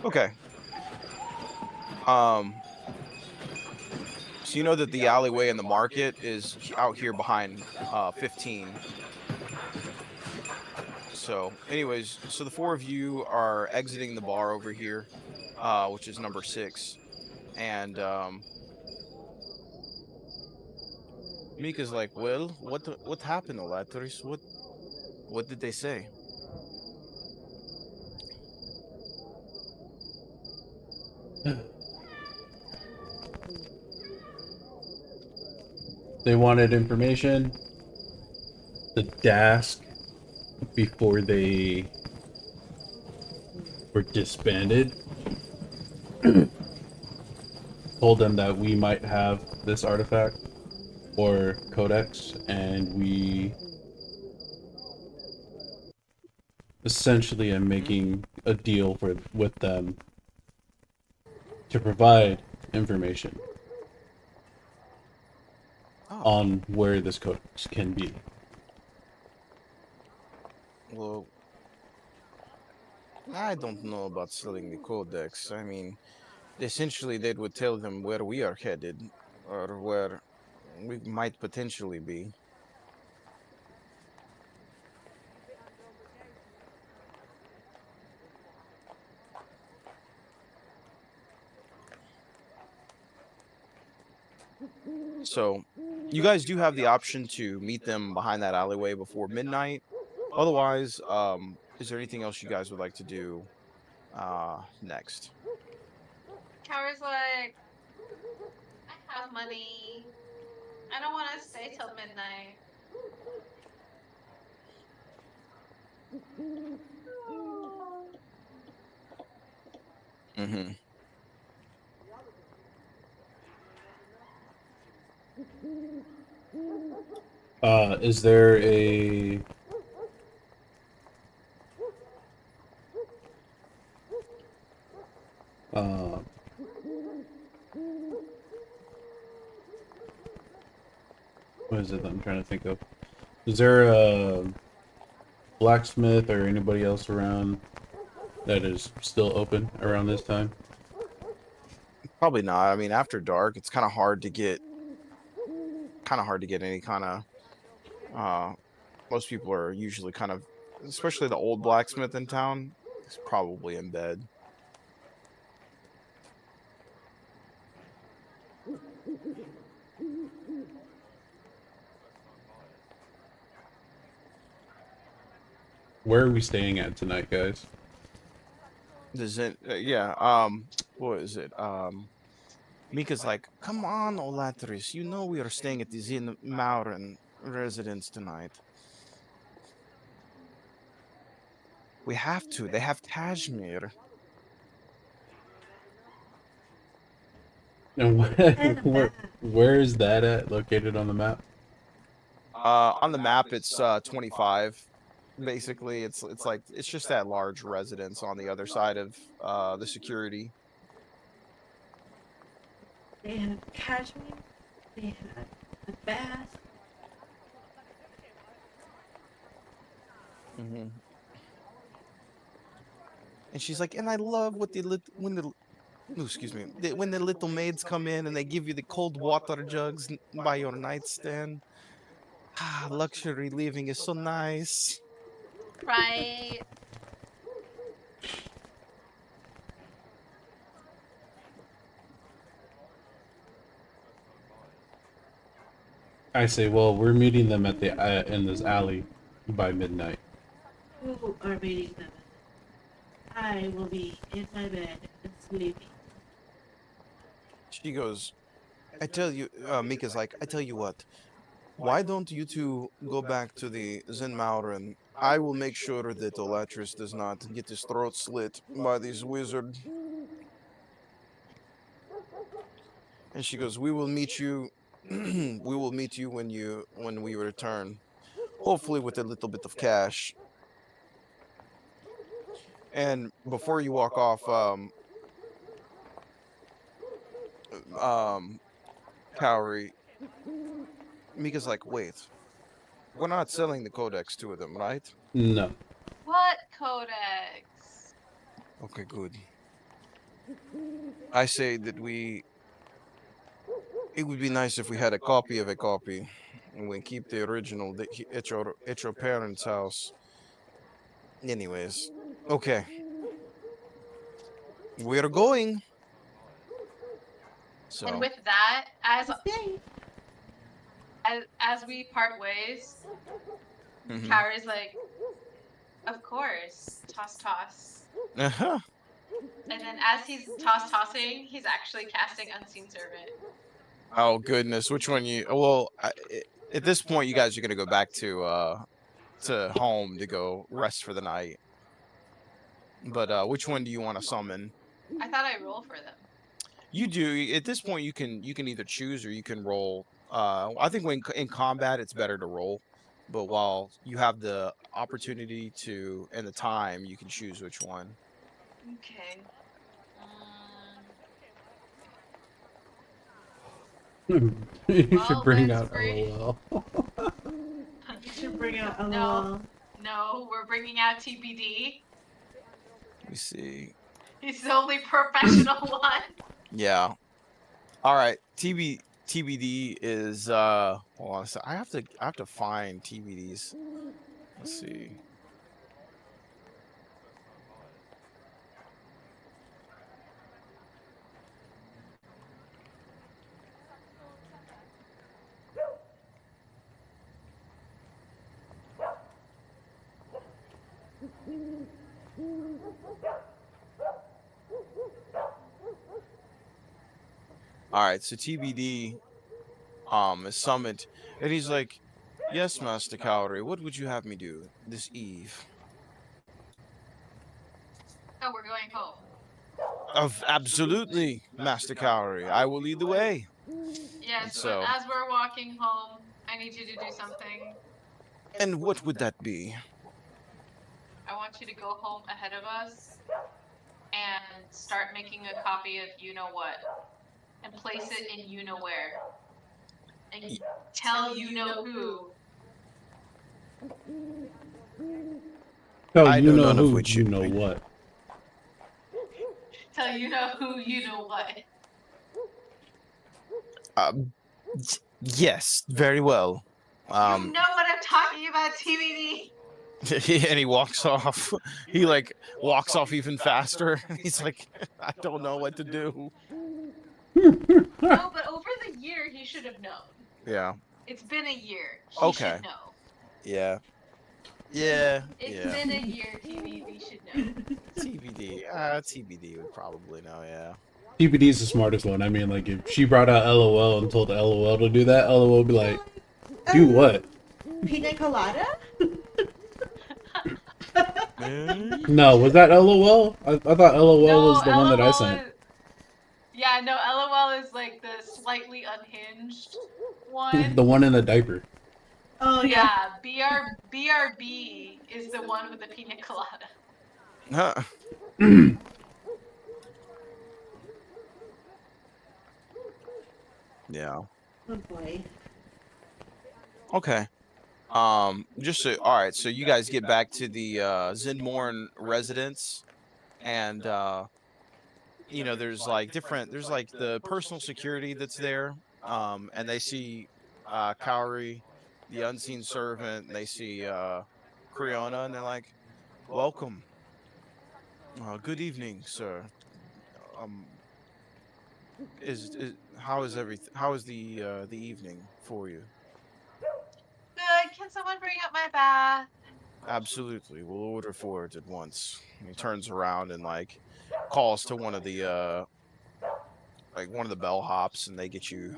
Okay. So you know that the alleyway in the market is out here behind 15. So, anyways, so the four of you are exiting the bar over here, which is number 6, and Mika's like, "Well, what happened, Olatris? What did they say?" They wanted information. The Dask, before they were disbanded, told them that we might have this artifact or codex, and we essentially am making a deal with them to provide information Oh, on where this codex can be. well, I don't know about selling the codex. I mean, essentially, they would tell them where we are headed, or where we might potentially be. So, you guys do have the option to meet them behind that alleyway before midnight. Otherwise, is there anything else you guys would like to do next? Tower's like, I have money. I don't want to stay till midnight. Mm-hmm. Is there a uh, what is it that I'm trying to think of? Is there a blacksmith or anybody else around that is still open around this time? Probably not. I mean, after dark, it's kind of hard to get any kind of. Uh, most people are usually kind of, especially the old blacksmith in town, is probably in bed. Where are we staying at tonight, guys? Does it? Yeah. What is it? Mika's like, come on, Olatris. You know we are staying at the Zin Mauren residence tonight. We have to. They have Kashmir. And And a where, map. where is that at located on the map? On the map, it's 25. Basically, it's like it's just that large residence on the other side of the security. They had cashmere. They had a bath. Mm-hmm. And she's like, and I love what when the oh, excuse me, when the little maids come in and they give you the cold water jugs by your nightstand. Ah, luxury living is so nice. Right. I say, well, we're meeting them at the in this alley by midnight. Who are meeting them? I will be in my bed and sleeping. She goes, I tell you, Mika's like, I tell you what, why don't you two go back to the Zen Maurer and I will make sure that Olatris does not get his throat slit by this wizard. And she goes, we will meet you, we will meet you when we return, hopefully with a little bit of cash. And before you walk off, Cowrie, Mika's like, wait, we're not selling the codex to them, right? No. What codex? Okay, good. I say that it would be nice if we had a copy of a copy, and we keep the original at your parents' house. Anyways, okay, we're going. So, And with that, Stay. as we part ways, mhm. Kara's like, of course, toss. Uh-huh. And then as he's tossing, he's actually casting Unseen Servant. Oh goodness, which one you? Well, at this point, you guys are gonna go back to home to go rest for the night. But which one do you want to summon? I thought I roll for them. You do. At this point, you can either choose or you can roll. I think when in combat, it's better to roll. But while you have the opportunity to and the time, you can choose which one. Okay. You Well, should bring let's out bring- LOL. You should bring out a No. No, we're bringing out TBD. Let me see. He's the only professional one. Yeah. All right. TBD is hold on a sec. I have to find TBDs. Let's see. All right, so TBD is summoned, and he's like, "Yes, Master Cowrie, what would you have me do this eve?" Oh, we're going home. Of absolutely, Master Cowrie. I will lead the way. Yes, And but so- as we're walking home, I need you to do something. And what would that be? I want you to go home ahead of us and start making a copy of you know what and place it in you know where. And tell you know who. Tell I you know know none of who, which you you know mean. what. Tell you know who you know what. Yes, very well. You know what I'm talking about, TBD. And he walks off. He like walks off even faster. He's like, I don't know what to do. No, but over the year he should have known. Yeah. It's been a year. He Okay. should know. Yeah. Yeah. It's Yeah. been a year, TBD should know. TBD. TBD would probably know. Yeah. TBD is the smartest one. I mean, like, if she brought out LOL and told LOL to do that, LOL would be like, do what? Pina colada? No, was that LOL? I thought LOL was the one that I sent. Yeah, no, LOL is like the slightly unhinged one. The one in a diaper. Oh yeah. Yeah, BRB is the one with the pina colada. Huh. Yeah. Oh boy. Okay. Just so, all right. So you guys get back to the Zinmorn residence, and you know, there's like the personal security that's there. And they see Cowrie, the unseen servant. And they see Creona, and they're like, "Welcome. Good evening, sir. Um, is how is everything? How is the evening for you?" Good. Can someone bring up my bath? Absolutely. We'll order for it at once. And he turns around and like calls to one of the bellhops, and they get you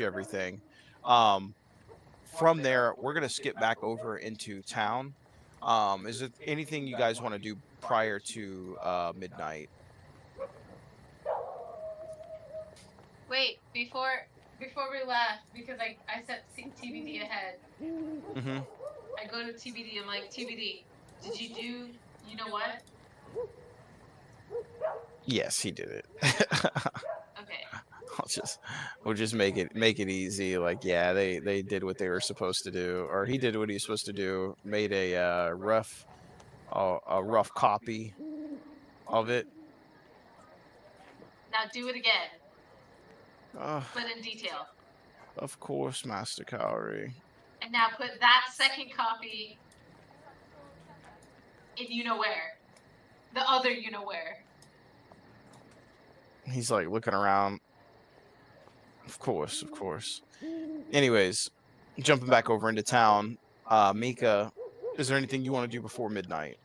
everything. From there, we're gonna skip back over into town. Is it anything you guys want to do prior to midnight? Wait, before we left, because I set TBD ahead. Mm-hmm. I go to TBD. I'm like, TBD, did you do you know what? Yes, he did it. Okay. We'll just make it easy. Like, yeah, they did what they were supposed to do, or he did what he was supposed to do. Made a rough copy of it. Now do it again, Uh, but in detail. of course, Master Cowrie. And now put that second copy in you know where. The other you know where. He's like looking around. Of course, of course. Anyways, jumping back over into town, Mika, is there anything you want to do before midnight?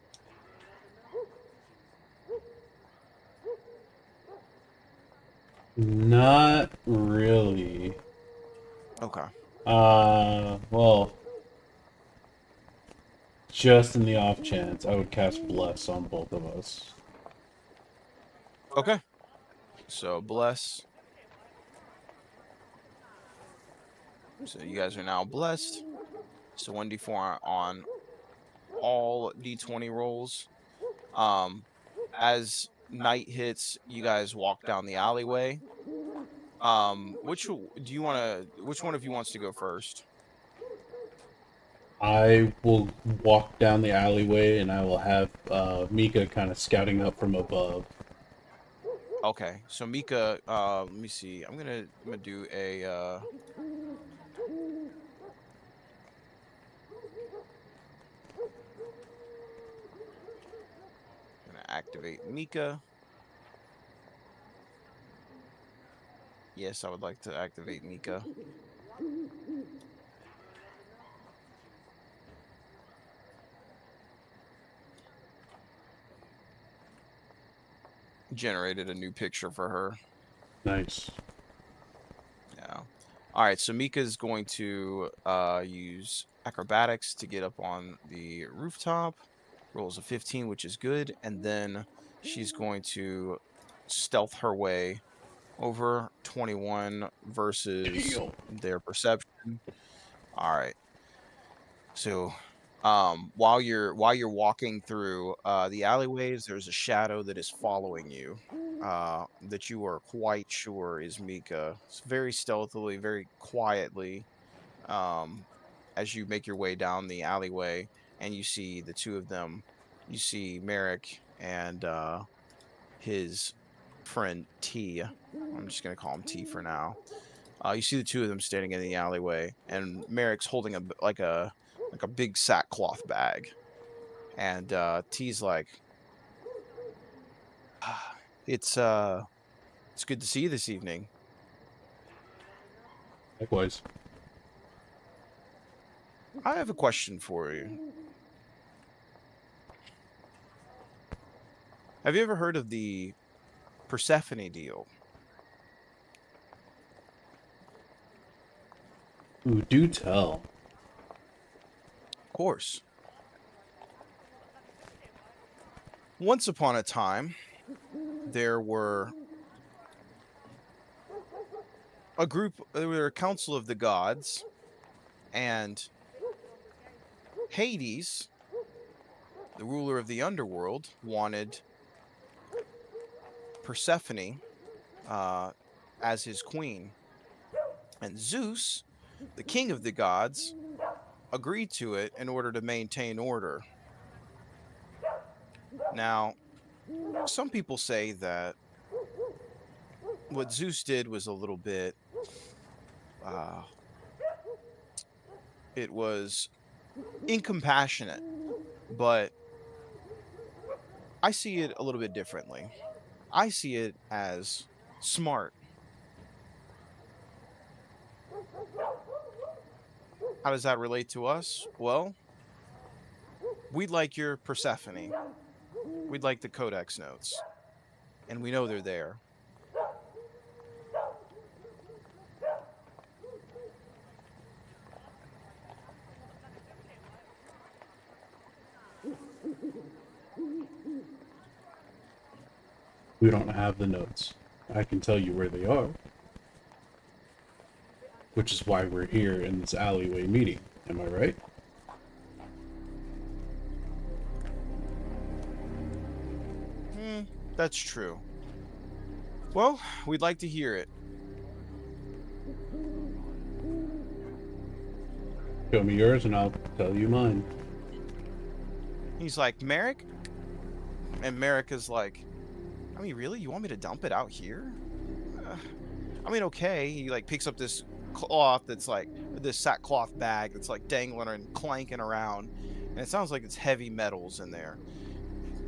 Not really. Okay. Well, just in the off chance, I would cast Bless on both of us. Okay. So bless. So you guys are now blessed. So 1d4 on all d20 rolls. As night hits, you guys walk down the alleyway. Which one of you wants to go first? I will walk down the alleyway and I will have Mika kind of scouting up from above. Okay, so Mika, let me see. I'm gonna do a gonna activate Mika. Yes, I would like to activate Mika. Generated a new picture for her. Nice. Yeah. All right, so Mika's going to use acrobatics to get up on the rooftop. Rolls a 15, which is good, and then she's going to stealth her way over. 21 versus Damn. their perception. All right. So, while you're walking through the alleyways, there's a shadow that is following you. That you are quite sure is Mika. It's very stealthily, very quietly. Um, as you make your way down the alleyway, and you see the two of them. You see Merrick and his friend T. I'm just gonna call him T for now. You see the two of them standing in the alleyway, and Merrick's holding like a big sackcloth bag, and T's like, "Ah, it's good to see you this evening." Likewise. I have a question for you. Have you ever heard of the Persephone deal? Ooh, do tell. Of course. Once upon a time, there were a council of the gods, and Hades, the ruler of the underworld, wanted Persephone as his queen. And Zeus, the king of the gods, agreed to it in order to maintain order. Now, some people say that what Zeus did was a little bit, it was incompassionate, but I see it a little bit differently. I see it as smart. How does that relate to us? Well, we'd like your Persephone. We'd like the Codex notes. And we know they're there. We don't have the notes. I can tell you where they are. Which is why we're here in this alleyway meeting. Am I right? That's true. Well, we'd like to hear it. Show me yours and I'll tell you mine. He's like, Merrick? And Merrick is like, I mean, really? You want me to dump it out here? I mean, okay. He like picks up this cloth that's like this sackcloth bag that's like dangling and clanking around, and it sounds like it's heavy metals in there.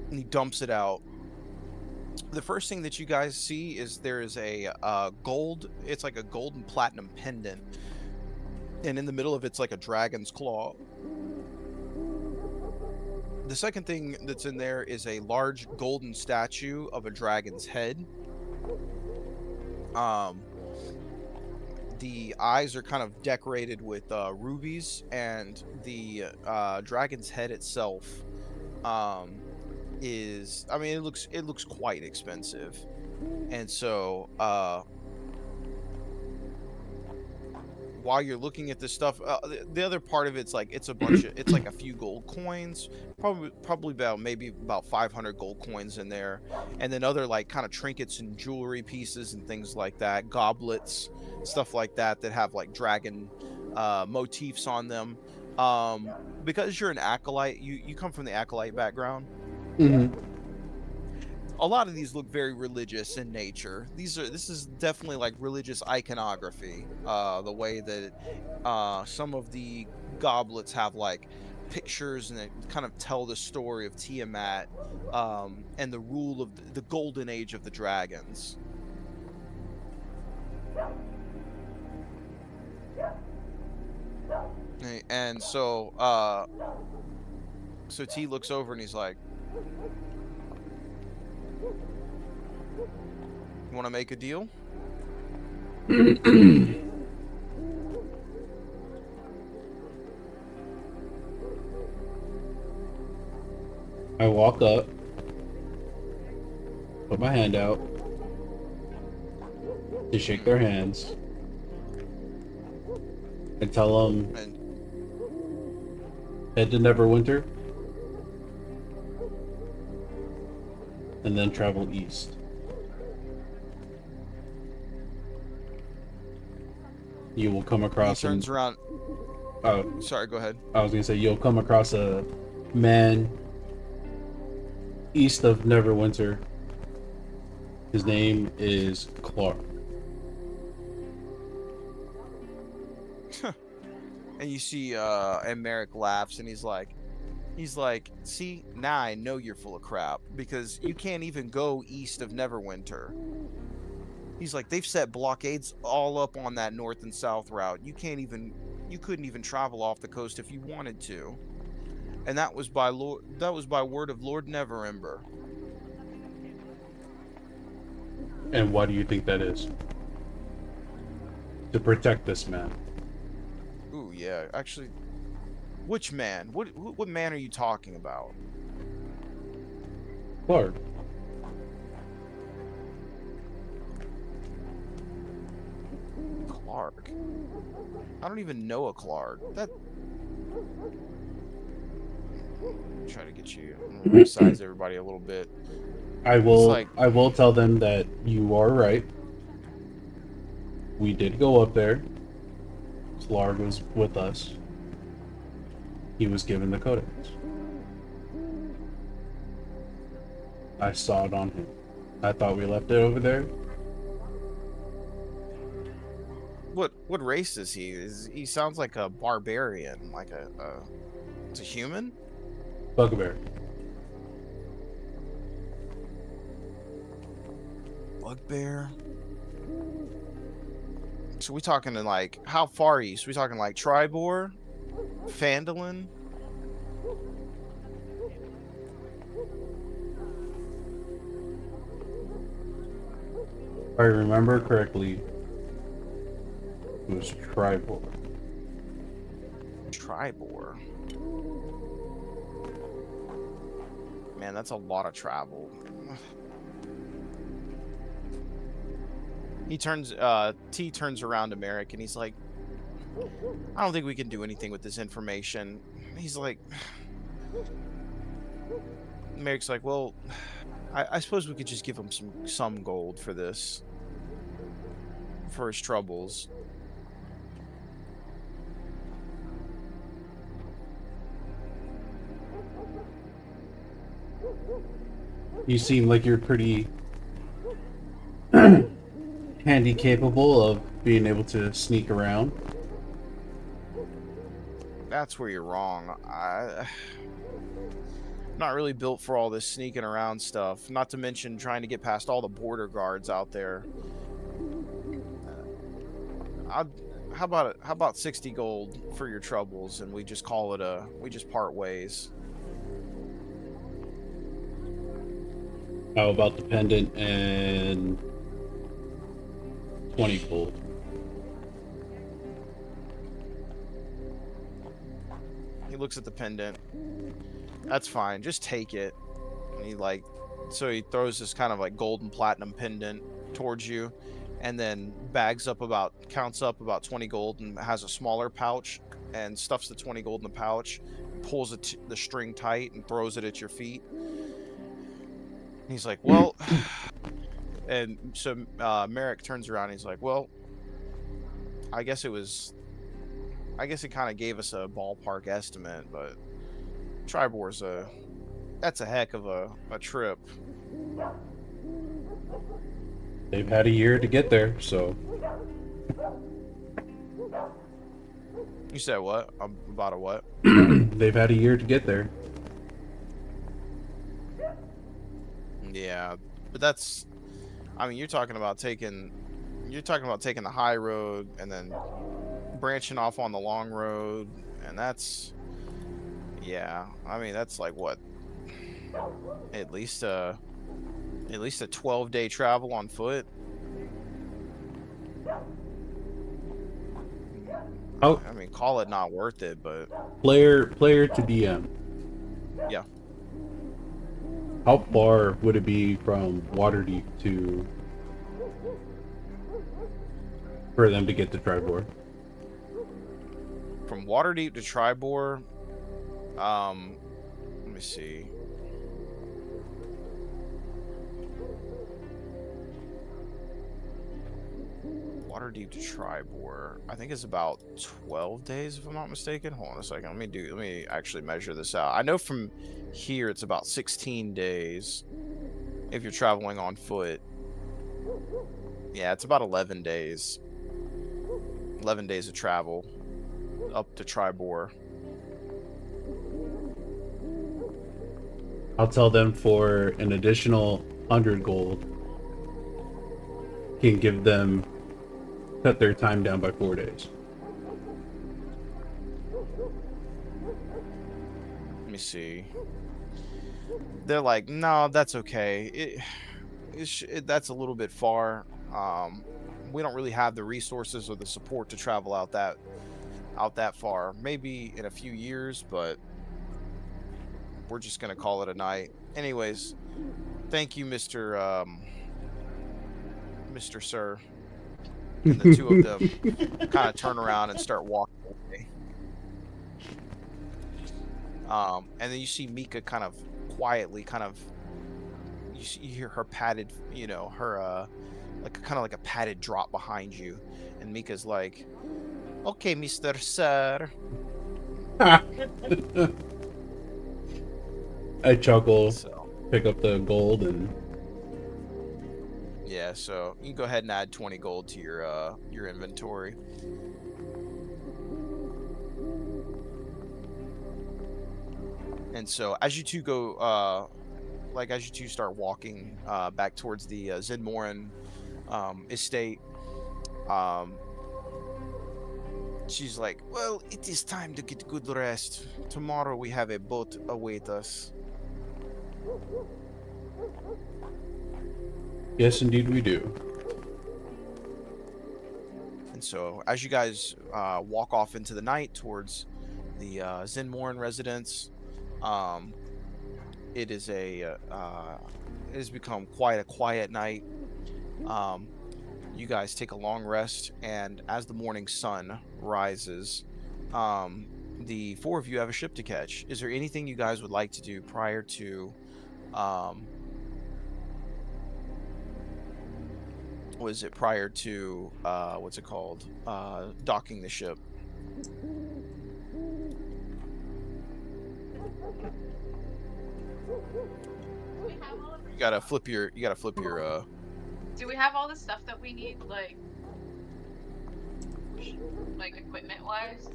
And he dumps it out. The first thing that you guys see is there is a gold. It's like a gold and platinum pendant, and in the middle of it's like a dragon's claw. The second thing that's in there is a large golden statue of a dragon's head. The eyes are kind of decorated with rubies, and the dragon's head itself is, I mean, it looks quite expensive. And so while you're looking at this stuff, the other part of it's like it's like a few gold coins, probably about 500 gold coins in there, and then other like kind of trinkets and jewelry pieces and things like that, goblets, stuff like that have like dragon motifs on them. Because you're an acolyte, you come from the acolyte background. Mm-hmm. A lot of these look very religious in nature. This is definitely like religious iconography. The way that some of the goblets have like pictures and they kind of tell the story of Tiamat and the rule of the golden age of the dragons. And so T looks over and he's like, you want to make a deal? I walk up, put my hand out, to shake their hands and tell them And head to Neverwinter and then travel east. You will come he across turns around. oh, Sorry, go ahead. I was gonna say you'll come across a man east of Neverwinter. His name is Clark. And you see, and Merrick laughs, and he's like, see, now I know you're full of crap because you can't even go east of Neverwinter. He's like, they've set blockades all up on that north and south route. You couldn't even travel off the coast if you wanted to. And that was by word of Lord Neverember. And why do you think that is? To protect this man. Ooh, yeah, actually, which man? What man are you talking about? Clark. Clark. I don't even know a Clark. That. Try to get you. I'm gonna resize everybody a little bit. I will like- I will tell them that you are right. We did go up there. Clark was with us. He was given the codex. I saw it on him. I thought we left it over there. What race is he? He sounds like a barbarian, like it's a human? Bugbear. Bugbear. So we talking in like how far east? We talking like Tribor? Phandelver? If I remember correctly, it was Tribor. Tribor. Man, that's a lot of travel. T turns around to Merrick and he's like, I don't think we can do anything with this information. He's like, Merrick's like, well, I suppose we could just give him some gold for this, for his troubles. You seem like you're pretty handy capable of being able to sneak around. That's where you're wrong. I'm not really built for all this sneaking around stuff. Not to mention trying to get past all the border guards out there. How about 60 gold for your troubles, and we just call it we just part ways. How about the pendant and 20 gold? He looks at the pendant. That's fine. Just take it. And he throws this kind of like gold and platinum pendant towards you, and then counts up about 20 gold and has a smaller pouch and stuffs the 20 gold in the pouch, pulls the string tight and throws it at your feet. He's like, well, and so Merrick turns around and he's like, well, I guess it kind of gave us a ballpark estimate, but Tribor's that's a heck of a trip. They've had a year to get there, so You said what? About a what? they've had a year to get there. Yeah, but that's, I mean, you're talking about taking the high road and then branching off on the long road, and that's, yeah, I mean, that's like what, at least a 12-day travel on foot. Oh. I mean, call it not worth it, but Player to DM. yeah. How far would it be from Waterdeep to for them to get to Tribor. From Waterdeep to Tribor, let me see. Waterdeep to Tribor, I think it's about 12 days, if I'm not mistaken. Hold on a second. Let me actually measure this out. I know from here it's about 16 days if you're traveling on foot. Yeah, it's about 11 days. 11 days of travel up to Tribor. I'll tell them for an additional 100 gold, can give them, cut their time down by 4 days. Let me see. They're like, no, that's okay. That's a little bit far. We don't really have the resources or the support to travel out that far. Maybe in a few years, but we're just gonna call it a night. Anyways, thank you, Mr. Sir. And the two of them kind of turn around and start walking away. And then you see Mika kind of quietly, you hear her padded, her like a padded drop behind you, and Mika's like, "Okay, Mr. Sir." I chuckle, So, pick up the gold, and yeah, so you can go ahead and add 20 gold to your inventory. And so as you two go, as you two start walking back towards the Zenmoran estate, she's like, "Well, it is time to get good rest. Tomorrow we have a boat await us." yes, indeed we do. And so as you guys walk off into the night towards the Zenmoran residence, it has become quite a quiet night. You guys take a long rest, and as the morning sun rises, the four of you have a ship to catch. Is there anything you guys would like to do prior to docking the ship? You gotta flip your Do we have all the stuff that we need, like equipment wise?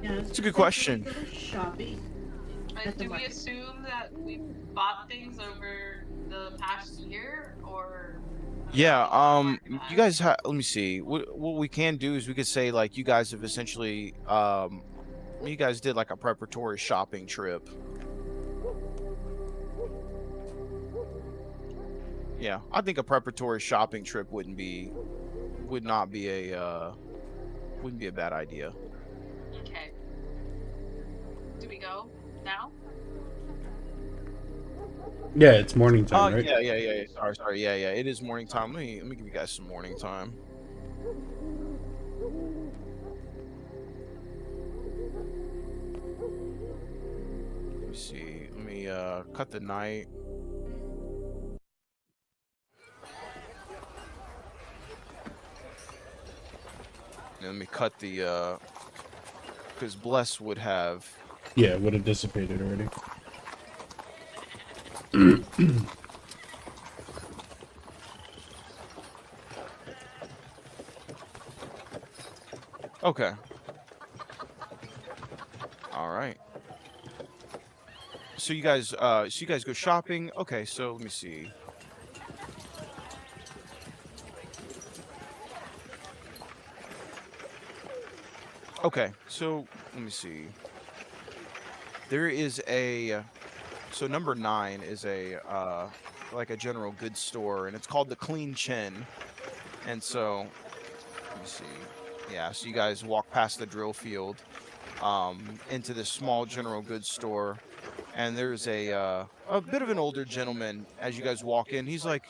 Yeah, It's a good question. Shopping. Do we assume that we bought things over the past year, or? Yeah, you guys let me see. What we can do is we could say, like, you guys have essentially you guys did like a preparatory shopping trip. Yeah, I think a preparatory shopping trip wouldn't be a bad idea. Okay. Do we go now? Yeah, it's morning time, right? Yeah. Sorry. Yeah. It is morning time. Let me give you guys some morning time. Let me see. Let me cut the night. And let me cut the because Bless would have. Yeah, it would have dissipated already. Okay. All right. So you guys go shopping. Okay, so let me see. Okay, so let me see. There is so number 9 is like a general goods store, and it's called the Clean Chin. And so let me see. Yeah, so you guys walk past the drill field into this small general goods store, and there's a bit of an older gentleman as you guys walk in. He's like,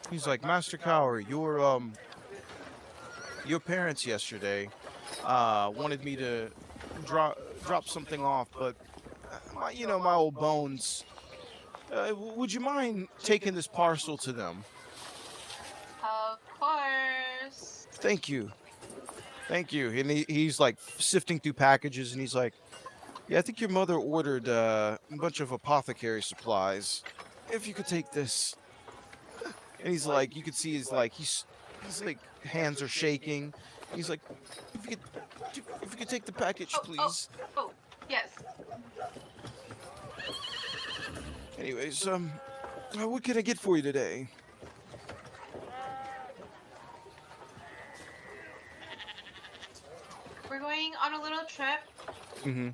He's like, Master Cowrie, your parents yesterday wanted me to drop something off, but my old bones. Would you mind taking this parcel to them? Of course. Thank you. Thank you. And he's like sifting through packages, and he's like, yeah, I think your mother ordered a bunch of apothecary supplies. If you could take this. And he's like, you could see he's like, hands are shaking. He's like, if you could take the package, please. Oh, yes. Anyways, what can I get for you today? We're going on a little trip. Mm-hmm.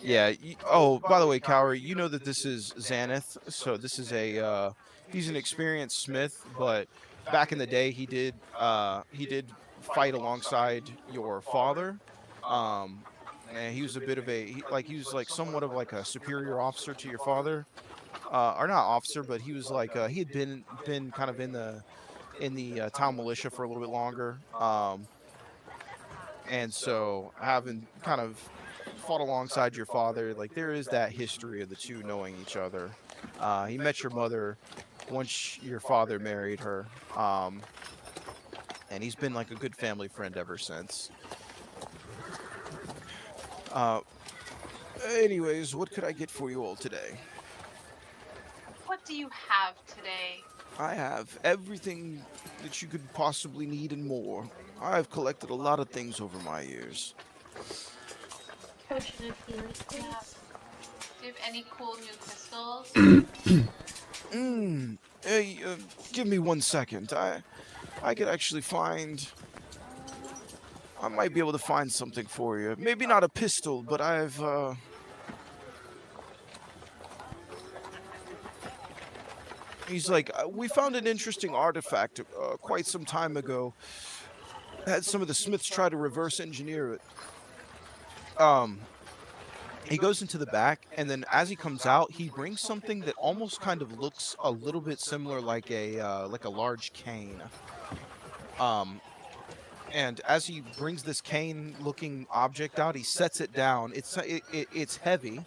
Yeah. Oh, by the way, Cowrie, you know that this is Xanath. So this is he's an experienced smith, but back in the day he did fight alongside your father. And he was a bit of he was like somewhat of like a superior officer to your father. Or not officer, but he was like he had been kind of in the town militia for a little bit longer. And so having kind of fought alongside your father, like there is that history of the two knowing each other. He met your mother once your father married her, and he's been like a good family friend ever since. Anyways, what could I get for you all today? What do you have today? I have everything that you could possibly need and more. I've collected a lot of things over my years. Potion of healing, please. Yeah. Do you have any cool new crystals? Hey, give me 1 second. I could actually find. I might be able to find something for you. Maybe not a pistol, but I've. He's like, we found an interesting artifact quite some time ago. Had some of the Smiths try to reverse engineer it. He goes into the back, and then as he comes out, he brings something that almost kind of looks a little bit similar like a large cane. And as he brings this cane-looking object out, he sets it down. It's heavy.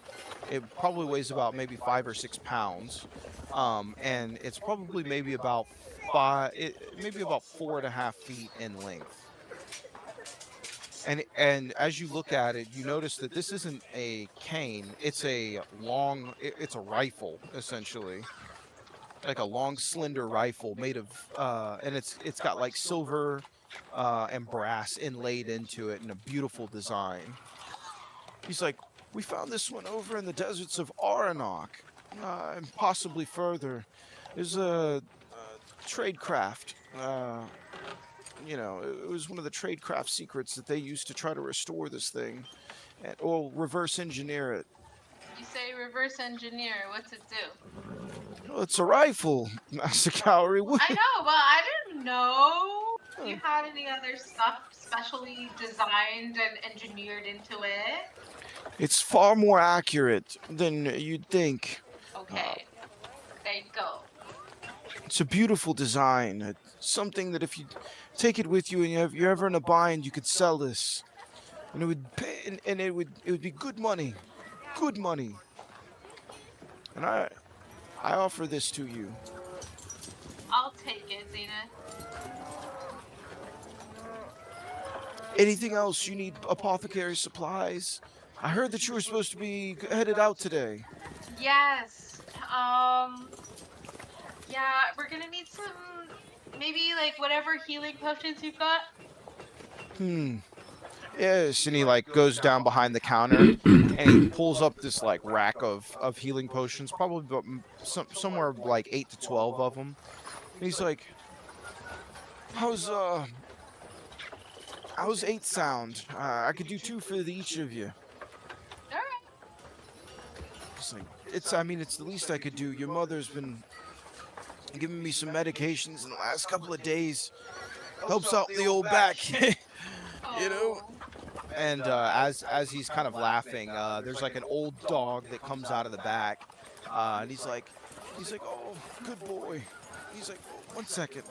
It probably weighs about maybe 5 or 6 pounds. And it's probably maybe about 4.5 feet in length. And as you look at it, you notice that this isn't a cane. It's a rifle, essentially, like a long, slender rifle made of, and it's got like silver and brass inlaid into it in a beautiful design. He's like, we found this one over in the deserts of Aranok, and possibly further. There's a trade craft. It was one of the tradecraft secrets that they used to try to restore this thing, or reverse engineer it. You say reverse engineer. What's it do? Well, it's a rifle, Master Cowrie. I know, but I didn't know you had any other stuff specially designed and engineered into it. It's far more accurate than you'd think. Okay, there you go. It's a beautiful design. It's something that if you take it with you and you're ever in a bind, you could sell this, and it would pay, and it would be good money, And I offer this to you. I'll take it, Zena. Anything else? You need apothecary supplies? I heard that you were supposed to be headed out today. Yes. Yeah, we're gonna need some, maybe like whatever healing potions you've got. Yes, and he like goes down behind the counter and he pulls up this like rack of healing potions, probably about somewhere like 8 to 12 of them. And he's like, how's 8 sound? I could do 2 for each of you. Alright. It's like, it's the least I could do. Your mother's been giving me some medications in the last couple of days. Helps out the old back. You know? And as he's kind of laughing, there's like an old dog that comes out of the back, and he's like, oh, good boy. He's like, one second.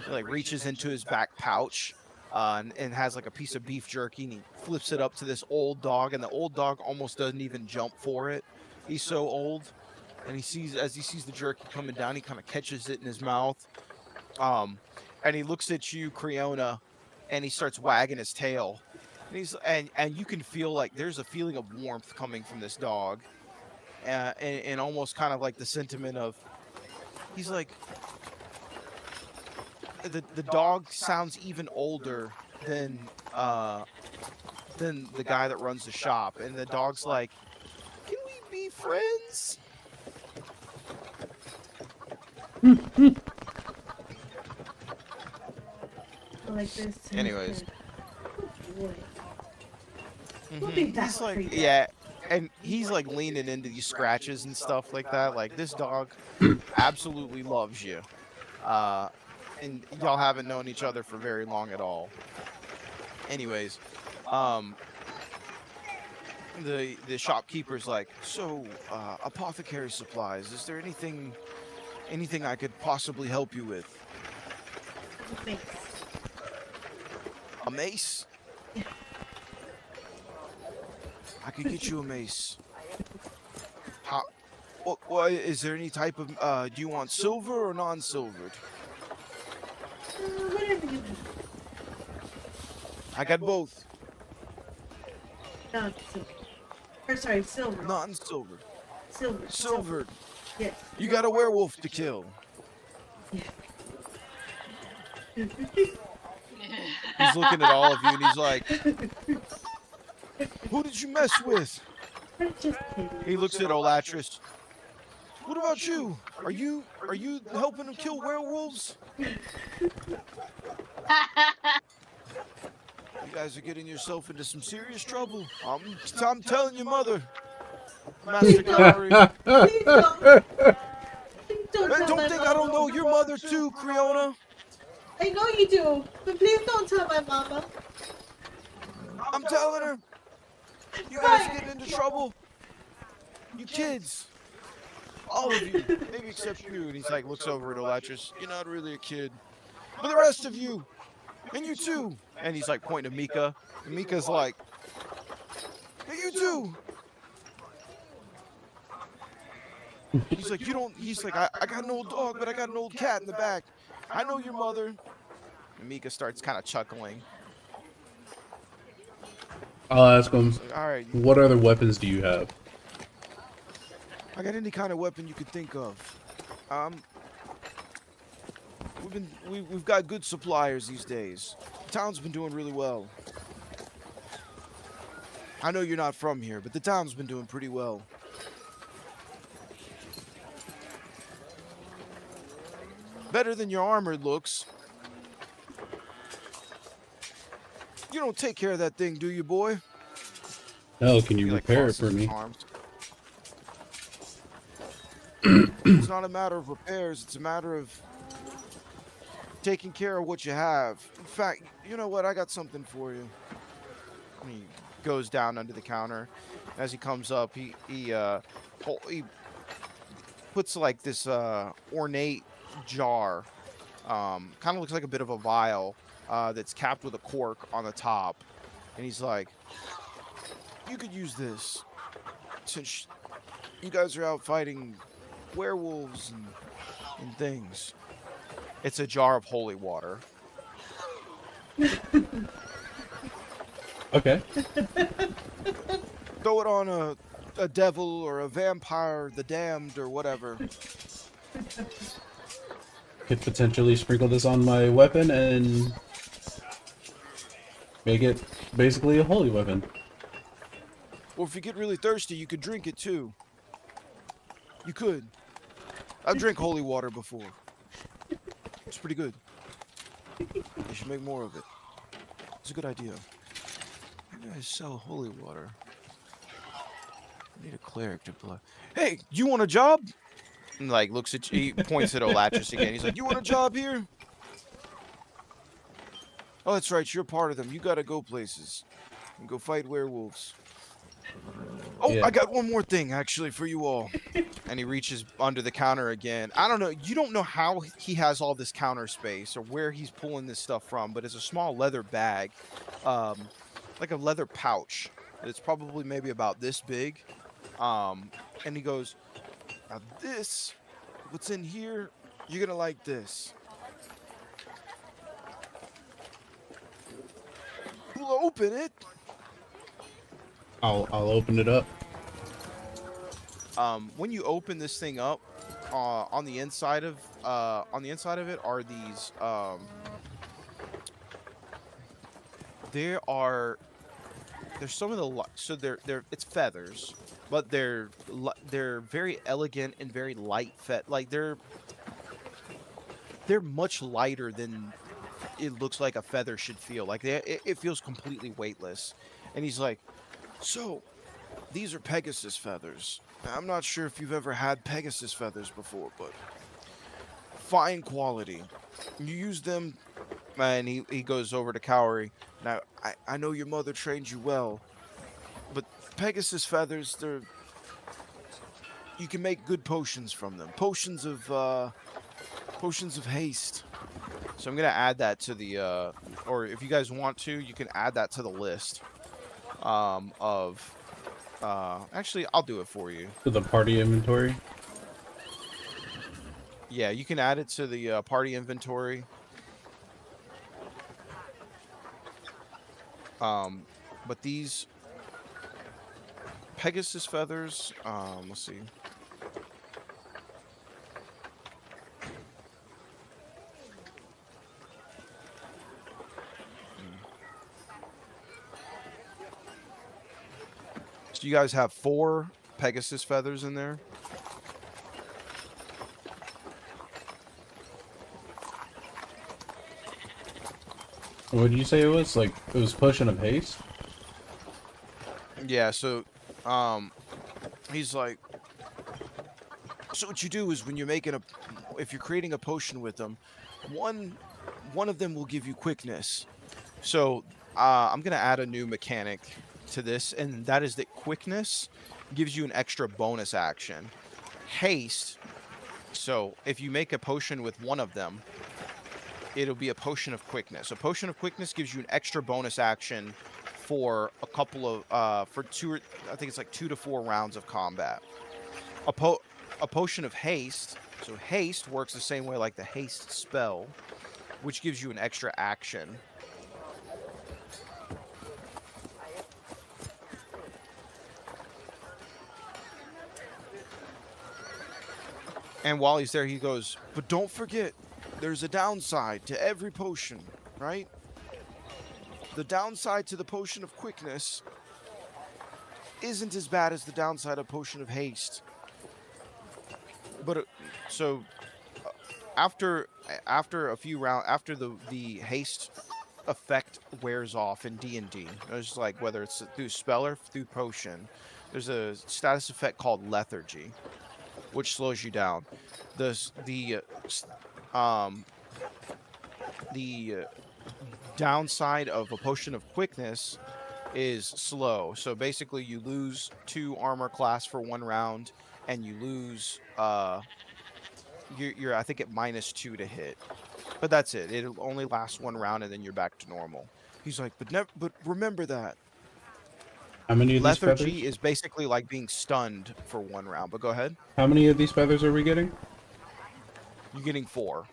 He like reaches into his back pouch, and has like a piece of beef jerky, and he flips it up to this old dog, and the old dog almost doesn't even jump for it. He's so old, and as he sees the jerky coming down, he kind of catches it in his mouth, and he looks at you, Creona, and he starts wagging his tail, and you can feel like there's a feeling of warmth coming from this dog, and almost kind of like the sentiment of, he's like, the dog sounds even older than the guy that runs the shop, and the dog's like, "Can we be friends?" Like this. Anyways. Boy. He's like, yeah, and he's like leaning into these scratches and stuff like that. Like, this dog absolutely loves you. And y'all haven't known each other for very long at all. Anyways, the shopkeeper's like, so, apothecary supplies, is there anything I could possibly help you with? Thanks. A mace? Yeah. I could get you a mace. How? What is there any type of? Do you want silver or non-silvered? Whatever you want. I got both. Non-silver. Or sorry, silver. Non-silvered. Silver. Silvered. Yes. You got a werewolf to kill. Yeah. He's looking at all of you and he's like, "Who did you mess with?" I'm just kidding. He looks at Olatris. "What about you? Are you helping him kill werewolves? You guys are getting yourself into some serious trouble. I'm telling your mother, Master Gallery. Please don't. Please don't tell Don't my think mama. I don't know your mother too, Creona. I know you do, but please don't tell my mama. I'm telling her. You guys are getting into trouble. You kids. All of you. Maybe except you." And he's like, looks over at Olatris. "You're not really a kid. But the rest of you. And you too." And he's like pointing to Mika. And Mika's like, "Hey, you too." He's like, I got an old dog, but I got an old cat in the back. I know your mother. And Mika starts kind of chuckling. I'll ask him, He's like, "All right, what other weapons do you have? I got any kind of weapon you could think of. We've got good suppliers these days. The town's been doing really well. I know you're not from here, but the town's been doing pretty well. Better than your armor looks. You don't take care of that thing, do you, boy?" No, can you He, like, repair it crosses for his me? arms. It's not a matter of repairs, it's a matter of taking care of what you have. In fact, you know what? I got something for you. And he goes down under the counter. As he comes up, he puts like this ornate jar. Kind of looks like a bit of a vial that's capped with a cork on the top. And he's like, "You could use this since you guys are out fighting werewolves and things." It's a jar of holy water. Okay. Throw it on a devil or a vampire, the damned or whatever. Could potentially sprinkle this on my weapon and make it basically a holy weapon. Or if you get really thirsty, you could drink it too. You could. I've drank holy water before. It's pretty good. You should make more of it. It's a good idea. You guys sell holy water. I need a cleric to play. "Hey, you want a job?" And like looks at you, he points at Olatris again. He's like, "You want a job here?" "Oh, that's right. You're part of them. You gotta go places and go fight werewolves." Oh, Yeah. I got one more thing actually for you all. And he reaches under the counter again. I don't know. You don't know how he has all this counter space or where he's pulling this stuff from, but it's a small leather bag, like a leather pouch. It's probably maybe about this big. And he goes, "Now this, what's in here? You're gonna like this. We'll open it." I'll open it up. When you open this thing up, on the inside of it are these there's some of the so they're it's feathers, but they're very elegant and very light like they're much lighter than it looks like a feather should feel. Like it feels completely weightless. And he's like, "So, these are Pegasus feathers. I'm not sure if you've ever had Pegasus feathers before, but fine quality. You use them." And he goes over to Cowrie. "Now, I know your mother trained you well, but Pegasus feathers, you can make good potions from them. Potions of haste." So I'm gonna add that to the or if you guys want to, you can add that to the list. Actually, I'll do it for you. To the party inventory. Yeah, you can add it to the party inventory. But these Pegasus feathers, let's see. So you guys have 4 Pegasus feathers in there. What did you say it was? Like, it was potion of haste? Yeah, so he's like, "So what you do is when you're if you're creating a potion with them, one of them will give you quickness." So I'm gonna add a new mechanic to this, and that is that quickness gives you an extra bonus action. Haste, so if you make a potion with one of them, it'll be a potion of quickness. A potion of quickness gives you an extra bonus action for a couple of for I think it's like 2 to 4 rounds of combat. A potion of haste, so haste works the same way like the haste spell, which gives you an extra action. And while he's there, he goes, "But don't forget, there's a downside to every potion, right? The downside to the potion of quickness isn't as bad as the downside of potion of haste." But so after a few rounds, after the haste effect wears off in D&D, it's like whether it's through spell or through potion, there's a status effect called lethargy, which slows you down. The downside of a potion of quickness is slow. So basically, you lose 2 armor class for 1 round, and you lose you're I think at -2 to hit. But that's it. It'll only last 1 round, and then you're back to normal. He's like, but remember that. How many of these Lethargy feathers? is basically like being stunned for 1 round. But go ahead. How many of these feathers are we getting? You're getting 4.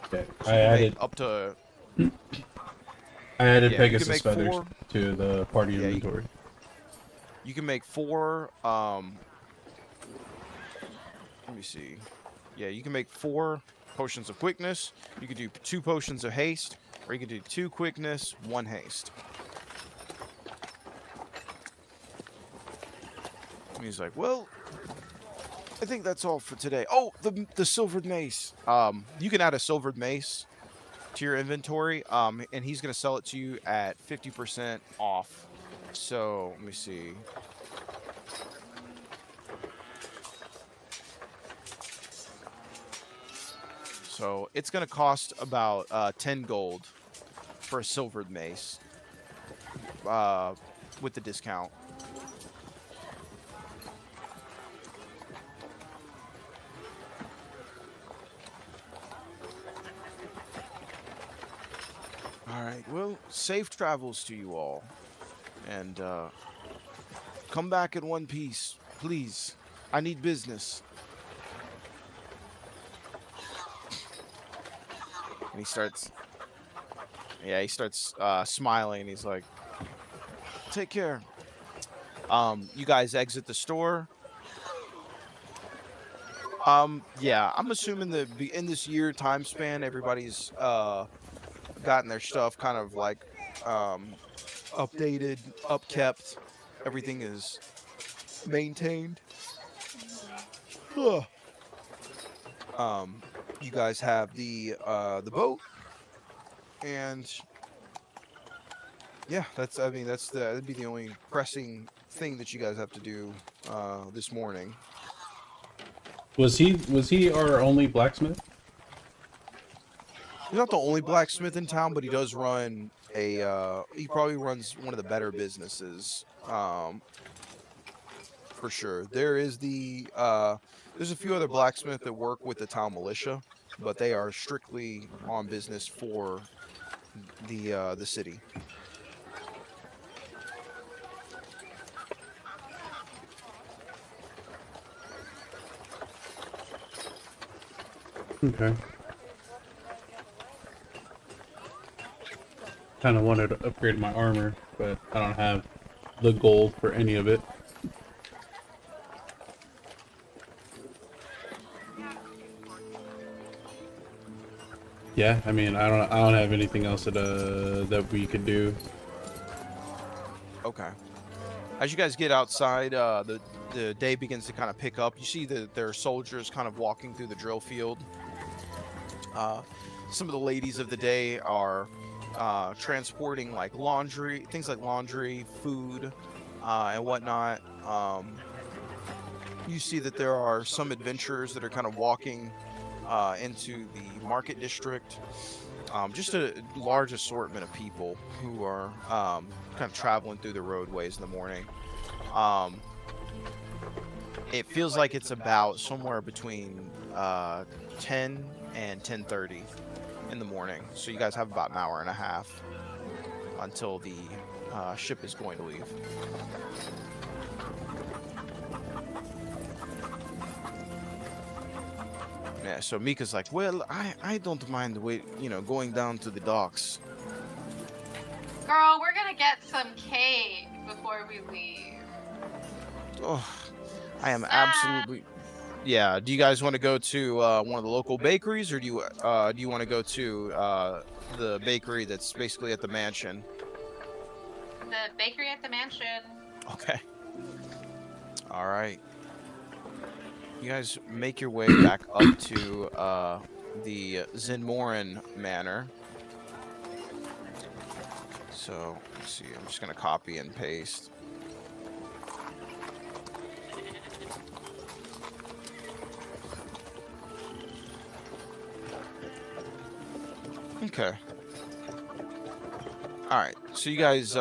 Okay. So I you can added make up to I added yeah, you can Pegasus make feathers 4. to the party Yeah, inventory. You can make 4. Let me see. Yeah, you can make 4 potions of quickness. You could do 2 potions of haste, or you could do 2 quickness, 1 haste. And he's like, "Well, I think that's all for today." Oh, the silvered mace. You can add a silvered mace to your inventory. And he's gonna sell it to you at 50% off. So let me see. So it's gonna cost about 10 gold for a silvered mace with the discount. All right. Well, safe travels to you all, and come back in one piece, please. I need business. And he starts. Yeah, he starts smiling. He's like, "Take care." You guys exit the store. Yeah, I'm assuming that in this year time span, everybody's gotten their stuff kind of like updated, upkept. Everything is maintained. Ugh. You guys have the boat, and yeah, that'd be the only pressing thing that you guys have to do this morning. Was he our only blacksmith? He's not the only blacksmith in town, but he does run he probably runs one of the better businesses, for sure. There's a few other blacksmiths that work with the town militia, but they are strictly on business for the city. Okay. Kind of wanted to upgrade my armor, but I don't have the gold for any of it. Yeah, I mean, I don't have anything else that we could do. Okay. As you guys get outside, the day begins to kind of pick up. You see that there are soldiers kind of walking through the drill field. Some of the ladies of the day are transporting like laundry, things like laundry, food, and whatnot. You see that there are some adventurers that are kind of walking into the market district. Just a large assortment of people who are kind of traveling through the roadways in the morning. It feels like it's about somewhere between 10 and 10:30 in the morning. So you guys have about an hour and a half until the ship is going to leave. Yeah, so Mika's like, well, I don't mind going down to the docks. Girl, we're gonna get some cake before we leave. Oh, I am absolutely. Yeah. Do you guys want to go to one of the local bakeries, or do you want to go to the bakery that's basically at the mansion? The bakery at the mansion. Okay. All right. You guys make your way back up to the Zinmoran Manor. So let's see. I'm just gonna copy and paste. Okay. All right. So you guys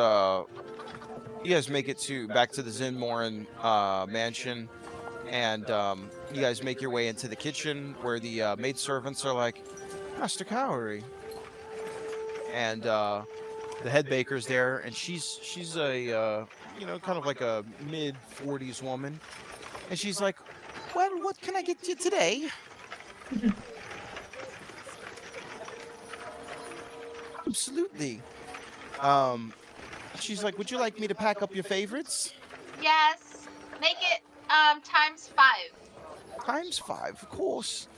make it back to the Zinmoran mansion, and you guys make your way into the kitchen where the maidservants are like, Master Cowrie, and the head baker's there, and she's a kind of like a mid-40s woman, and she's like, well, what can I get you today? Absolutely. She's like, would you like me to pack up your favorites? Yes. Make it times 5. Times 5, of course.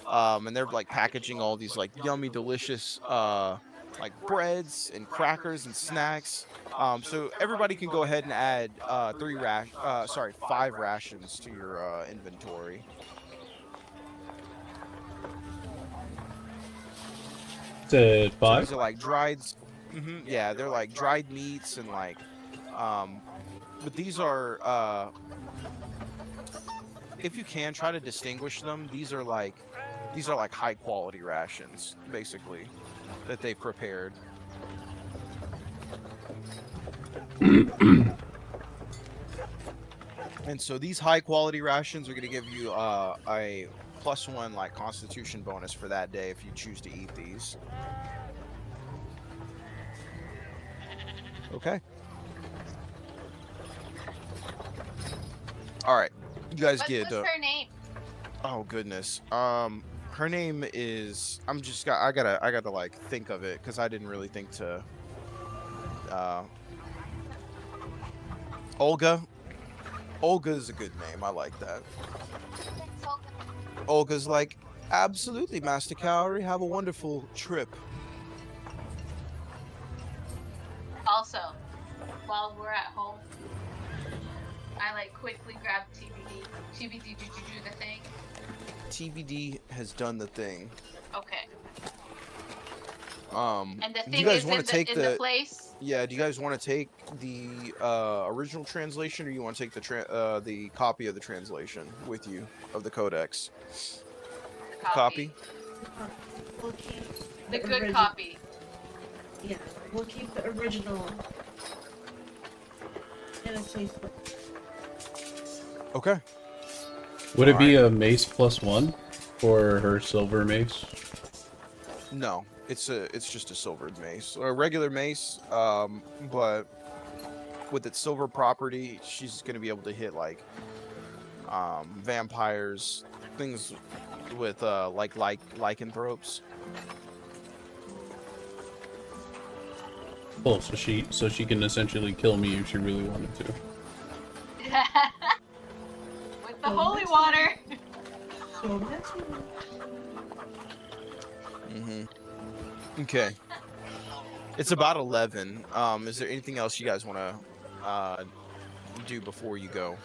And they're like packaging all these like yummy, delicious like breads and crackers and snacks. So everybody can go ahead and add 5 rations to your inventory. To 5? So these are like dried. Yeah, they're like dried meats and like, but these are if you can try to distinguish them, these are like high quality rations basically that they've prepared. And so these high quality rations are going to give you a +1 like constitution bonus for that day if you choose to eat these. Okay. All right. You guys What's get her name? oh goodness. Her name is I gotta like think of it because I didn't really think to Olga. Olga's a good name. I like that. Olga's like, absolutely, Master Cowrie. Have a wonderful trip. Also, while we're at home, I like quickly grab TBD. TBD, did you do the thing? TBD has done the thing. Okay. And the do thing you guys is want in to take the place? Yeah, do you guys want to take the original translation, or you want to take the copy of the translation with you of the codex? Copy? We'll keep The good origi- copy. Yeah, we'll keep the original in a safe place. Okay. Would it be a mace +1 for her silver mace? No, it's just a silvered mace, or a regular mace, but with its silver property, she's gonna be able to hit like vampires, things with like lycanthropes. Oh, so she can essentially kill me if she really wanted to. With the holy water. So that's Okay. It's about 11. Is there anything else you guys want to do before you go?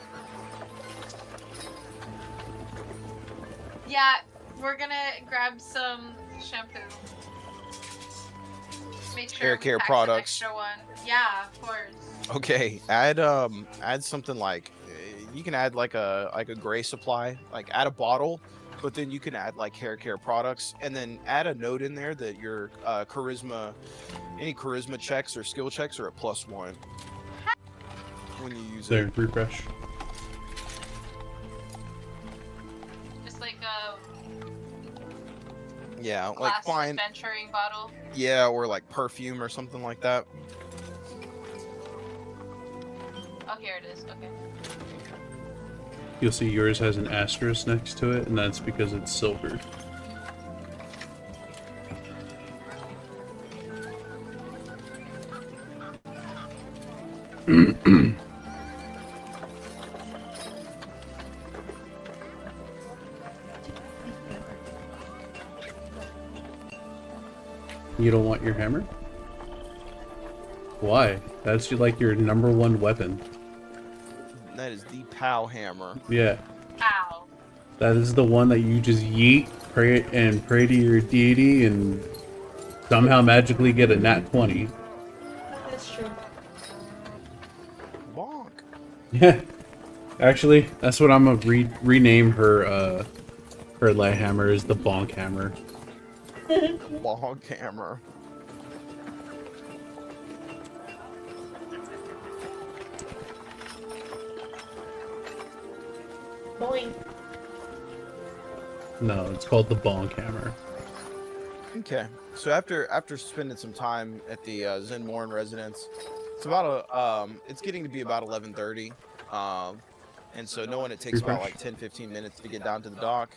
Yeah, we're gonna grab some shampoo. Make sure Hair we care pack products. Some extra one. Yeah, of course. Okay, add something like you can add like a gray supply, like add a bottle, but then you can add like hair care products, and then add a note in there that your any charisma checks or skill checks are at +1 when you use There, it. refresh. Just like a Yeah, like glass fine. adventuring bottle. Yeah, or like perfume or something like that. Oh, here it is. Okay. You'll see yours has an asterisk next to it, and that's because it's silver. You don't want your hammer? Why? That's like your #1 weapon. That is the POW hammer. Yeah. Ow. That is the one that you just yeet, pray to your deity, and somehow magically get a nat 20. That's true. Bonk. Yeah. Actually, that's what I'm gonna rename her her light hammer is the bonk hammer. Bonk hammer. Boing. No, it's called the bonk hammer. Okay, so after spending some time at the Zen Morin residence, it's about it's getting to be about 11:30, and so knowing it takes about like 10-15 minutes to get down to the dock,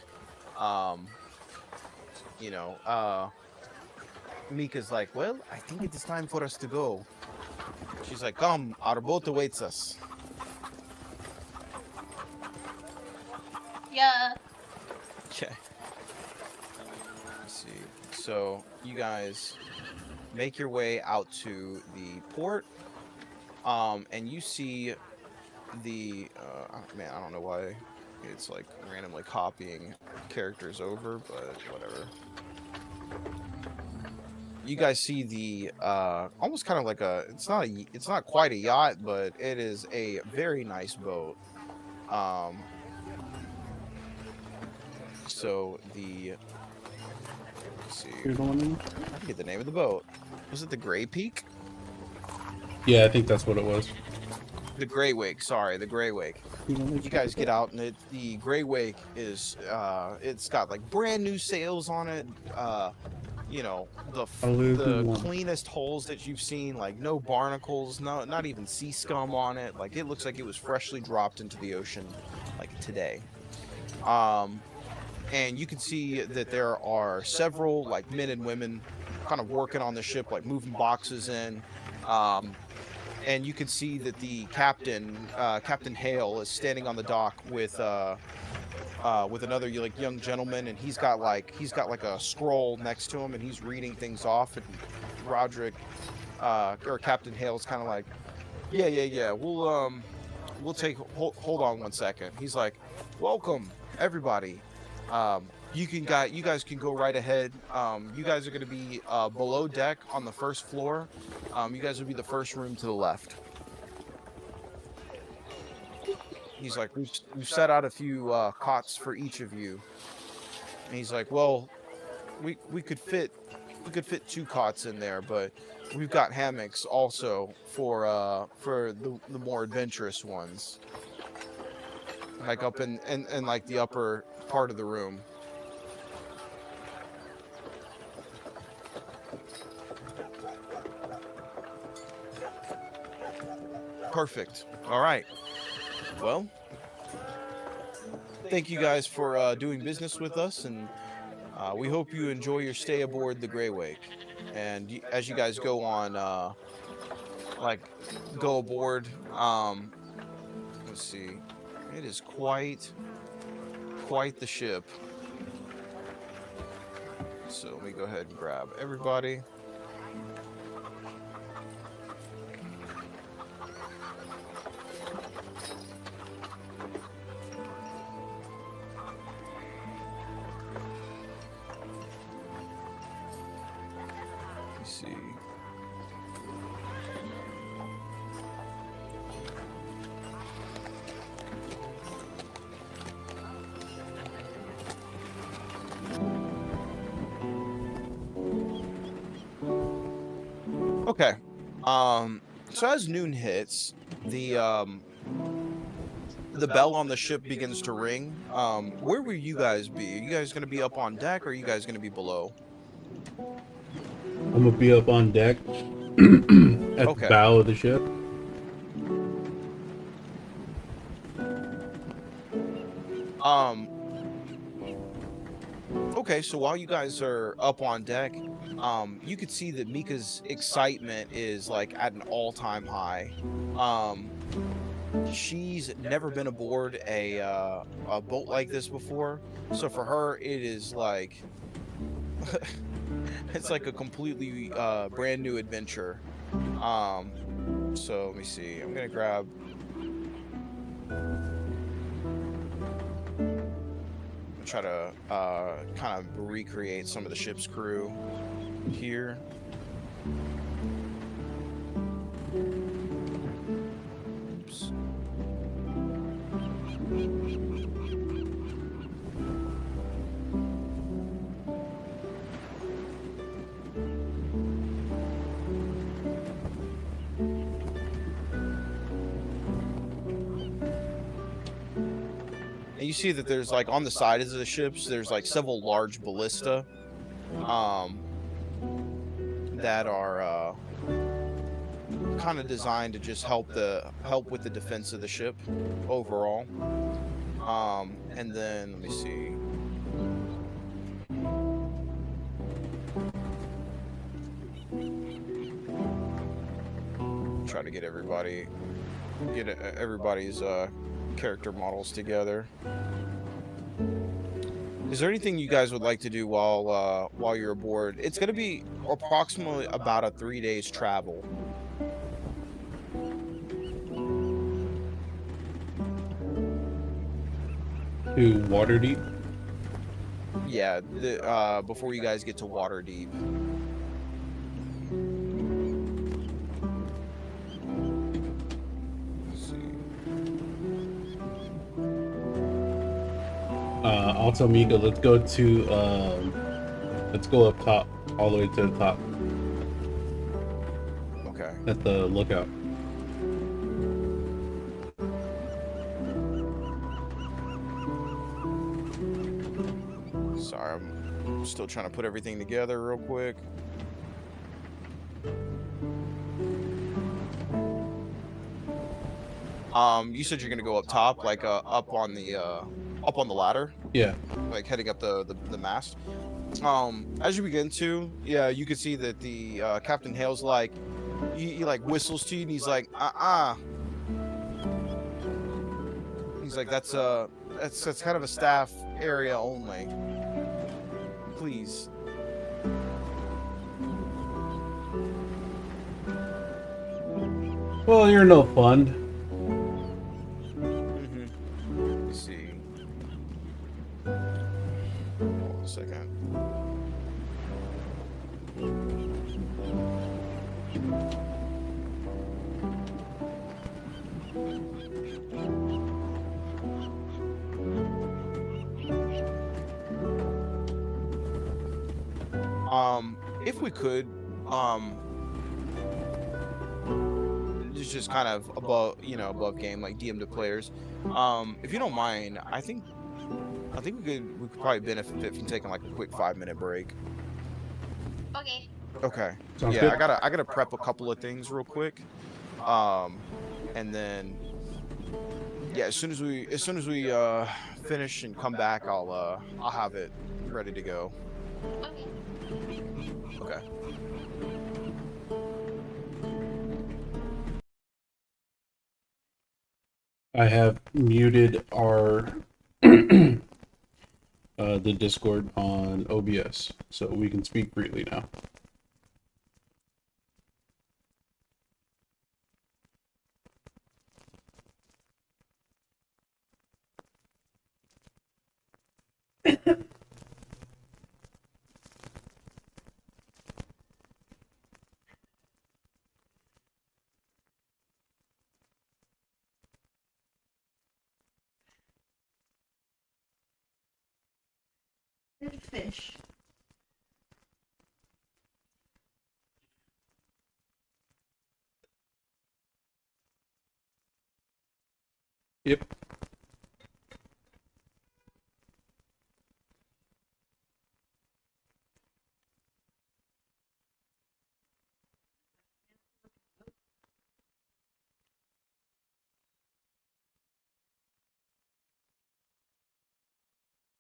Mika's like, well, I think it is time for us to go. She's like, come, our boat awaits us. Yeah. Okay. Let's see. So you guys make your way out to the port, and you see the man. I don't know why it's like randomly copying characters over, but whatever. You guys see the almost kind of like it's not quite a yacht, but it is a very nice boat. So let's see. You're the one in? I forget the name of the boat. Was it the Gray Peak? Yeah, I think that's what it was. The Grey Wake, sorry, the Grey Wake. You guys get out, and the Grey Wake is it's got like brand new sails on it. You know, the cleanest hulls that you've seen, like no barnacles, not even sea scum on it. Like it looks like it was freshly dropped into the ocean like today. And you can see that there are several like men and women kind of working on the ship, like moving boxes in. And you can see that the captain, Captain Hale, is standing on the dock with another like young gentleman, and he's got like a scroll next to him, and he's reading things off. And Roderick, or Captain Hale's kind of like, yeah, we'll take hold on one second. He's like, welcome everybody. You guys can go right ahead. You guys are going to be below deck on the first floor. You guys will be the first room to the left. He's like, we've set out a few cots for each of you. And he's like, well, we could fit 2 cots in there, but we've got hammocks also for the more adventurous ones, like up in like the upper part of the room. Perfect. All right. Well, thank you guys for doing business with us, and we hope you enjoy your stay aboard the Grey Wake. And as you guys go on, go aboard, let's see, it is quite the ship. So let me go ahead and grab everybody. See. Okay. So as noon hits, the bell on the ship begins to ring. Where will you guys be? Are you guys going to be up on deck, or are you guys going to be below? I'm gonna be up on deck at the bow of the ship. Okay, so while you guys are up on deck, you could see that Mika's excitement is like at an all-time high. She's never been aboard a boat like this before, so for her it is like it's like a completely brand new adventure. So let me see. I'm gonna grab. Try to kind of recreate some of the ship's crew here. Oops. And you see that there's like on the sides of the ships, there's like several large ballista that are kind of designed to just help with the defense of the ship overall. And then let me see. Try to get everybody's character models together. Is there anything you guys would like to do while you're aboard? It's going to be approximately about a 3 days travel. To Waterdeep? Yeah, before you guys get to Waterdeep. Also, Mika, let's go up top, all the way to the top. Okay. at the lookout. Sorry, I'm still trying to put everything together real quick. You said you're gonna go up top, like up on the ladder, Yeah. like heading up the mast. As you begin to, yeah, you can see that the Captain Hale's like, he like whistles to you, and he's like, he's like, that's kind of a staff area only. Please. Well, you're no fun. Let me see. Hold on a second. If we could, it's just kind of above game, like DM to players. If you don't mind, I think we could probably benefit from taking like a quick 5-minute break. Okay. Okay. Sounds Yeah, good. I gotta prep a couple of things real quick. And then yeah, as soon as we finish and come back, I'll have it ready to go. Okay. Okay. I have muted our the Discord on OBS, so we can speak freely now. Good fish. Yep.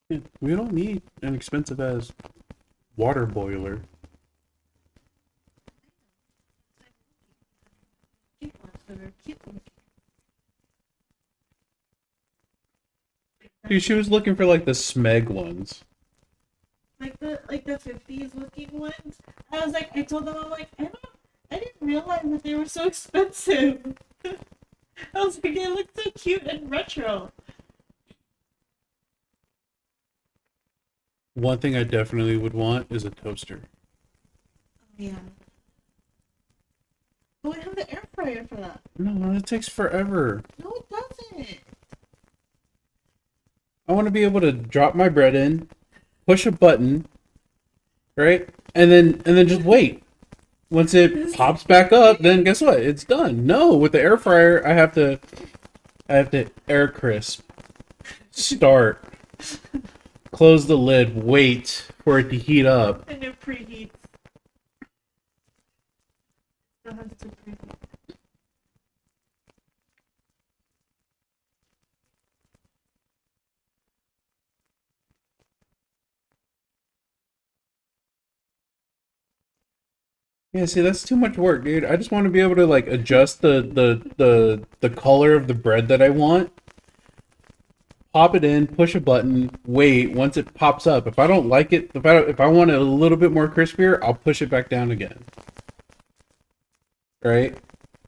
Yeah, we don't need an expensive as water boiler. Cute ones that are cute looking. Dude, she was looking for like the Smeg ones. Like the 50s looking ones. I was like, I told them, I'm like, I didn't realize that they were so expensive. I was like, they look so cute and retro. One thing I definitely would want is a toaster. Yeah. But we have the air fryer for that. No, it takes forever. No, it doesn't. I want to be able to drop my bread in, push a button, right? And then just wait. Once it pops back up, then guess what? It's done. No, with the air fryer, I have to air crisp, start, close the lid, wait for it to heat up. And it preheats. Still has to preheat. Yeah, see, that's too much work, dude. I just want to be able to like adjust the color of the bread that I want. Pop it in, push a button, wait. Once it pops up, if I don't like it, if I want it a little bit more crispier, I'll push it back down again. Right?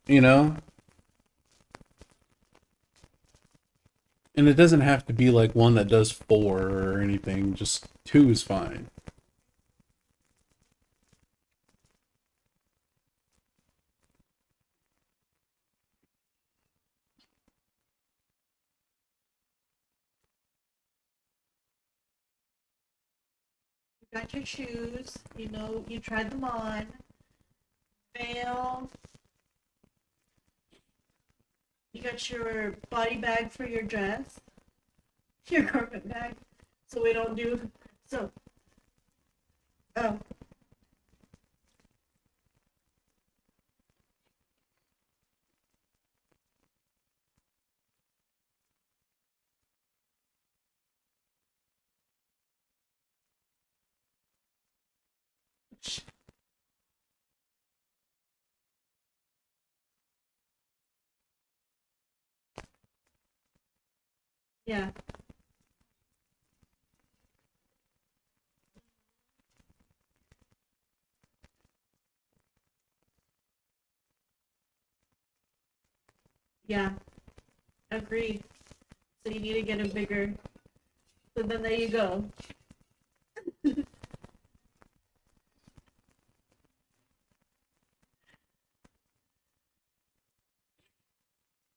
You know? And it doesn't have to be like one that does 4 or anything. Just 2 is fine. You got your shoes. You know, you tried them on. Veil. You got your body bag for your dress, your garment bag. So we don't do so. Oh, yeah, yeah. Agreed. So you need to get a bigger. So then there you go.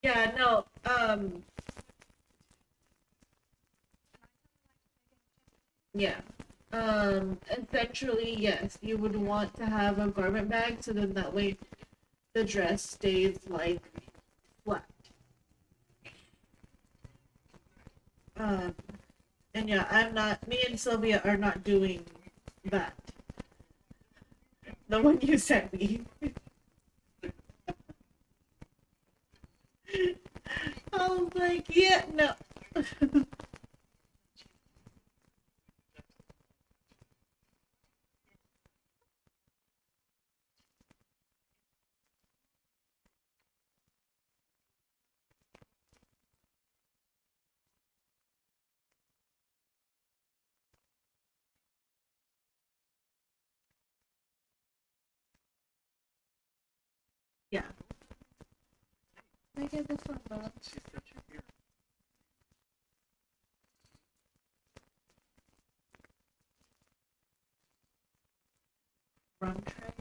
Yeah, no. Yeah. Essentially, yes, you would want to have a garment bag so then that way the dress stays like flat. Um, and yeah, I'm not. Me and Sylvia are not doing that. The one you sent me. I was like, yeah, no. Yeah. Can I get this one, Bob? Rum tray.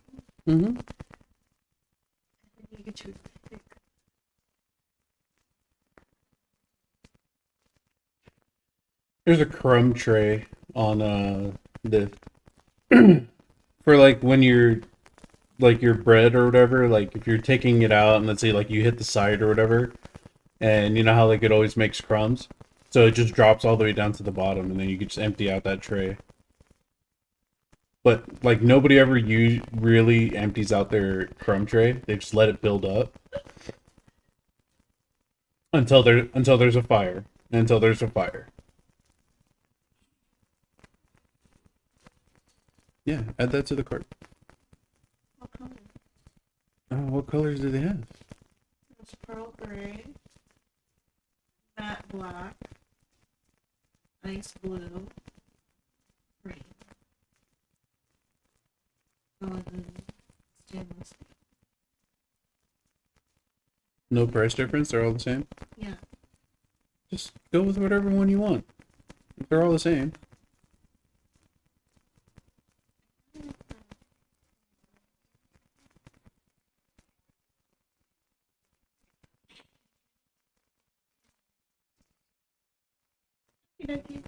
Mm-hmm. And then you get your thick. There's a crumb tray on the for like when you're like your bread or whatever, like if you're taking it out and let's say like you hit the side or whatever, and you know how like it always makes crumbs, so it just drops all the way down to the bottom, and then you can just empty out that tray. But like nobody ever really empties out their crumb tray. They just let it build up until there's a fire. Until there's a fire. Yeah, add that to the cart. What color? What colors do they have? It's pearl gray, matte black, ice blue, green. Oh, and then stainless. No price difference. They're all the same. Yeah. Just go with whatever one you want. If they're all the same. Okey-dokey.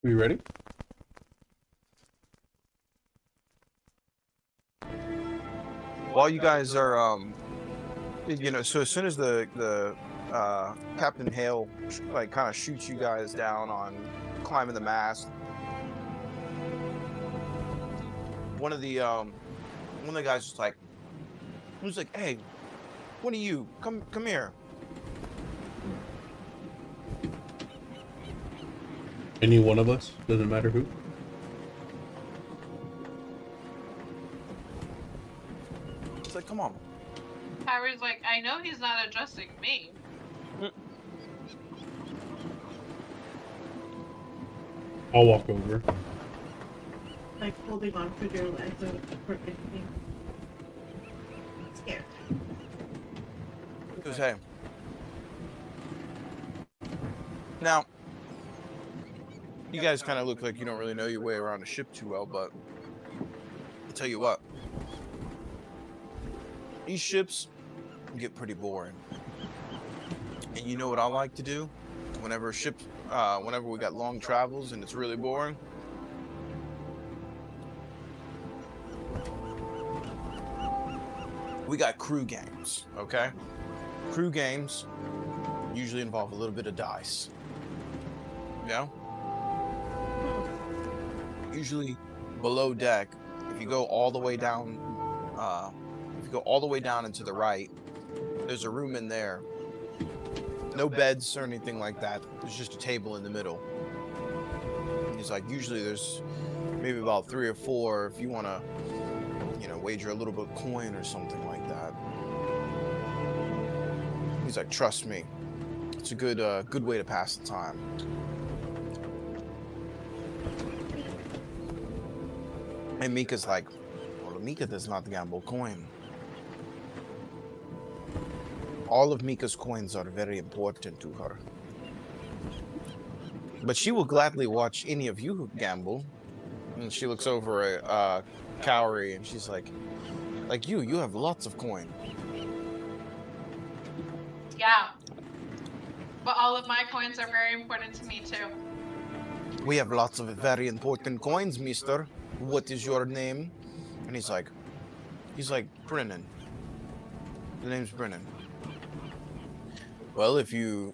We ready? While you guys are, so as soon as the Captain Hale like kind of shoots you guys down on climbing the mast, one of the guys was like, "Hey, one of you, come here." Any one of us, doesn't matter who. It's like, "Come on." Howard's like, I know he's not addressing me. I'll walk over. Like holding on for your legs or anything. Scared. He goes, "Hey. Now, you guys kind of look like you don't really know your way around the ship too well, but I'll tell you what. These ships get pretty boring. And you know what I like to do? Whenever we got long travels and it's really boring? We got crew games, okay? Crew games usually involve a little bit of dice. You know? Usually below deck, if you go all the way down, into the right, there's a room in there. No beds or anything like that. There's just a table in the middle. He's like, usually there's maybe about 3 or 4 if you want to, wager a little bit of coin or something like that. He's like, trust me, it's a good way to pass the time. And Mika's like, well, Mika does not gamble coin. All of Mika's coins are very important to her. But she will gladly watch any of you who gamble. And she looks over at Cowrie and she's like you have lots of coin. Yeah. But all of my coins are very important to me too. We have lots of very important coins, mister. What is your name? And he's like, Brennan. The name's Brennan. Well, if you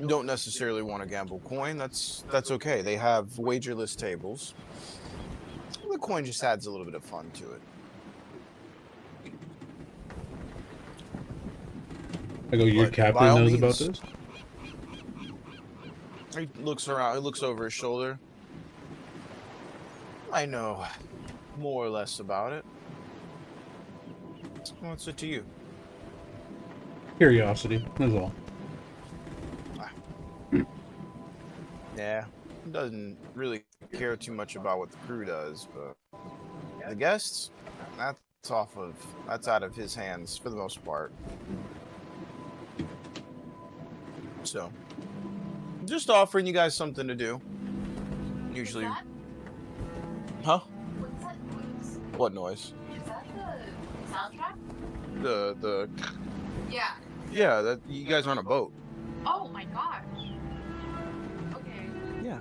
don't necessarily want to gamble coin, that's okay. They have wagerless tables. The coin just adds a little bit of fun to it. I go, your But captain by all knows about means- this? He looks around. He looks over his shoulder. I know more or less about it. What's it to you? Curiosity, that's all. Yeah, doesn't really care too much about what the crew does, but the guests, that's out of his hands for the most part. So, just offering you guys something to do. Usually, What's that? huh? What's that noise? What noise? Is that the soundtrack? The Yeah. yeah, that you guys are on a boat. Oh my gosh. Okay. Yeah,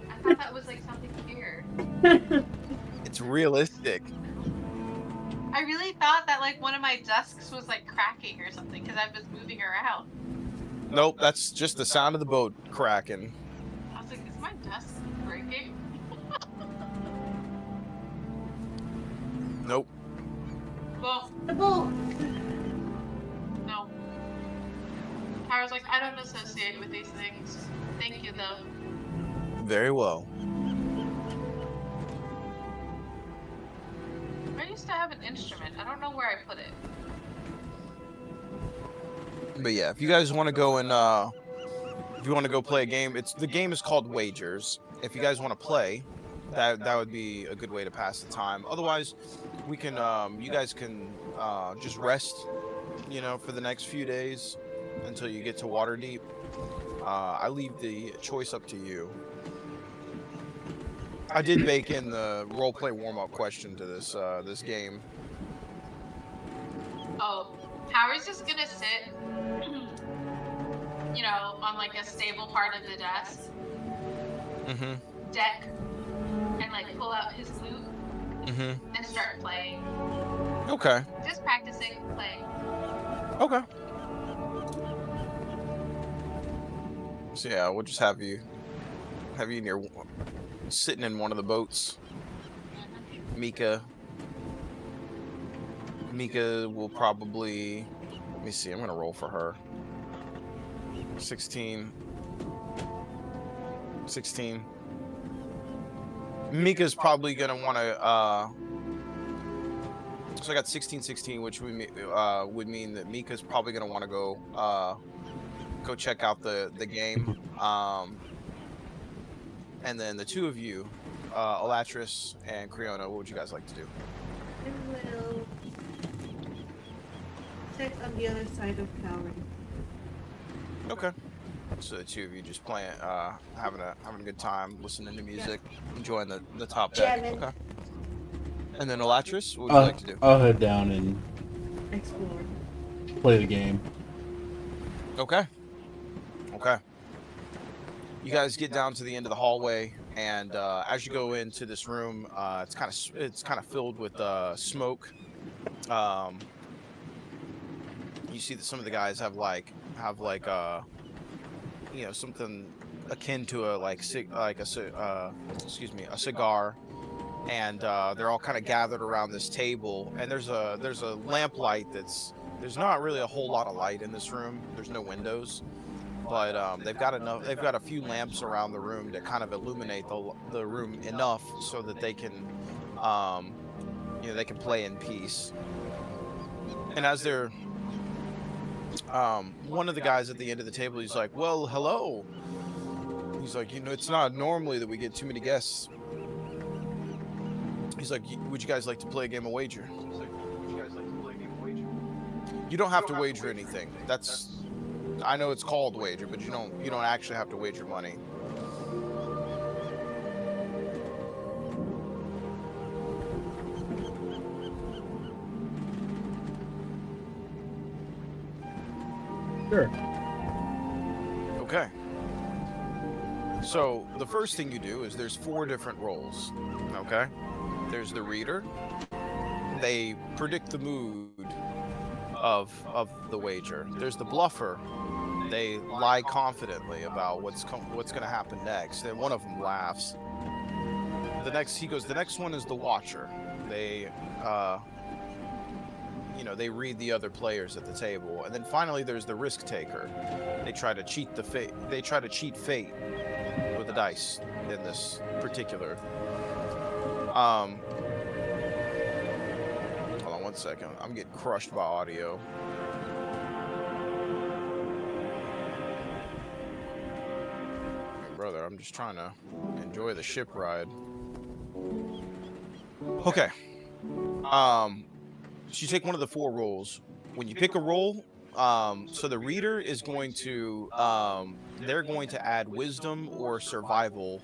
I thought that was like something weird. it's realistic. I really thought that like one of my desks was like cracking or something because I was moving around. Nope, that's just the sound of the boat cracking. I was like, is my desk breaking? Nope. Well, The boat. no. I was like, I don't associate with these things. Thank you though. Very well. I used to have an instrument. I don't know where I put it. But yeah, if you guys want to go and if you want to go play a game, the game is called Wagers. If you guys want to play, that would be a good way to pass the time. Otherwise, we can you guys can just rest, for the next few days until you get to Waterdeep. I leave the choice up to you. I did bake in the roleplay warm-up question to this game. Oh, Howard's just gonna sit, on like a stable part of the desk. Mm-hmm. deck and like pull out his lute Mm-hmm. and start playing. Okay. Just practicing playing. Okay. So yeah, we'll just have you in your sitting in one of the boats. Mika will probably, let me see, I'm gonna roll for her. 16. Mika's probably gonna want to. So I got 16, which would mean that Mika's probably gonna want to go check out the game. And then the two of you, Elatris and Creona, what would you guys like to do? I will check on the other side of Cowrie. Okay. So the two of you just playing, having a good time, listening to music, enjoying the top deck. Jamming. Okay. And then Elatris, what would you like to do? I'll head down and Explore. play the game. Okay. You guys get down to the end of the hallway, and as you go into this room, it's kind of filled with smoke. You see that some of the guys have something akin to a cigar, and they're all kind of gathered around this table. And there's a lamplight there's not really a whole lot of light in this room. There's no windows, but they've got a few lamps around the room to kind of illuminate the room enough so that they can they can play in peace. And as they're one of the guys at the end of the table, he's like, well, hello. He's like, it's not normally that we get too many guests. He's like, would you guys like to play a game of wager? You don't have to wager anything. I know it's called wager, but you don't actually have to wager money. Sure. Okay. So the first thing you do is there's 4 different roles. Okay. There's the reader. They predict the mood of the wager. There's the bluffer. They lie confidently about what's going to happen next. And one of them laughs. The next one is the watcher. They they read the other players at the table. And then finally there's the risk taker. They try to cheat fate with the dice in this particular. Hold on one second. I'm getting crushed by audio. Hey, brother, I'm just trying to enjoy the ship ride. Okay. So you take one of the 4 roles. When you pick a role, so the reader is going to, they're going to add wisdom or survival,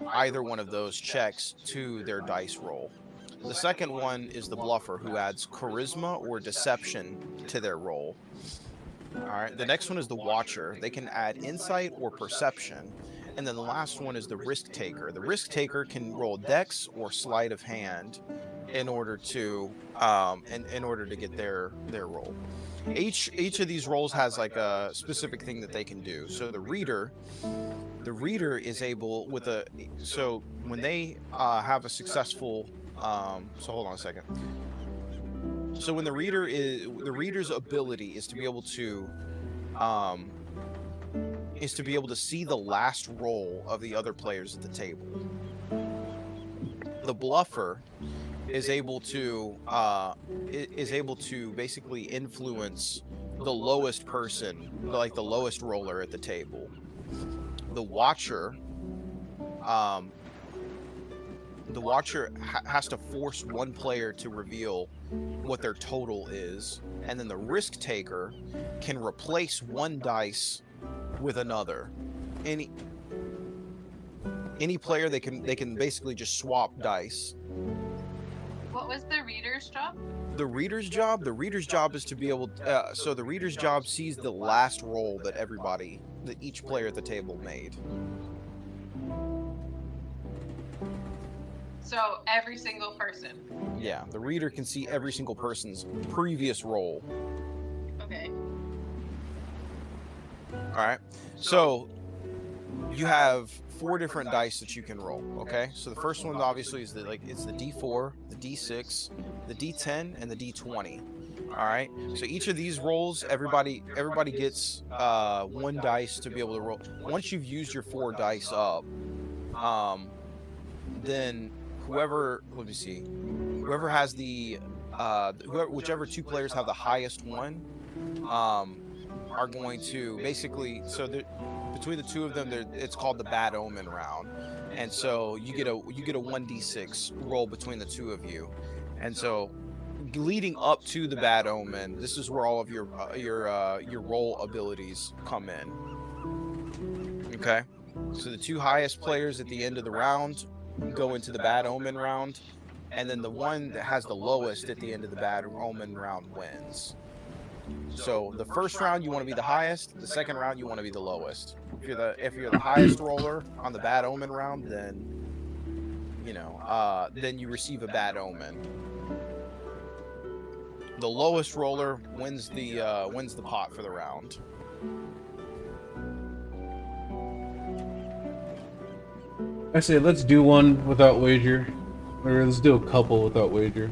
either one of those checks, to their dice roll. The second one is the bluffer, who adds charisma or deception to their roll. All right. The next one is the watcher. They can add insight or perception. And then the last one is the risk taker. The risk taker can roll dex or sleight of hand in order to get their roll. Each of these roles has like a specific thing that they can do. So the reader is able so when they have a successful so hold on a second. So when the reader's ability is to be able to see the last roll of the other players at the table. The bluffer is able to basically influence the lowest person, like the lowest roller at the table. The watcher has to force one player to reveal what their total is, and then the risk taker can replace one dice with another. Any player, they can basically just swap dice. What was the reader's job? The reader's job is to be able so the reader's job sees the last roll that each player at the table made. So every single person. Yeah, the reader can see every single person's previous roll. Okay. All right. So you have 4 different dice that you can roll. Okay. So the first one obviously is it's the D4, the D6, the D10, and the D20. All right. So each of these rolls, everybody gets 1 dice to be able to roll. Once you've used your 4 dice up, then whoever has the whichever 2 players have the highest one are going to basically, so between the 2 of them, it's called the bad omen round, and so you get a 1d6 roll between the 2 of you, and so leading up to the bad omen, this is where all of your roll abilities come in. Okay, so the 2 highest players at the end of the round go into the bad omen round, and then the one that has the lowest at the end of the bad omen round wins. So the first round you want to be the highest, the second round you want to be the lowest. If you're the highest roller on the bad omen round, then then you receive a bad omen. The lowest roller wins the pot for the round. I say let's do one without wager, or let's do a couple without wager.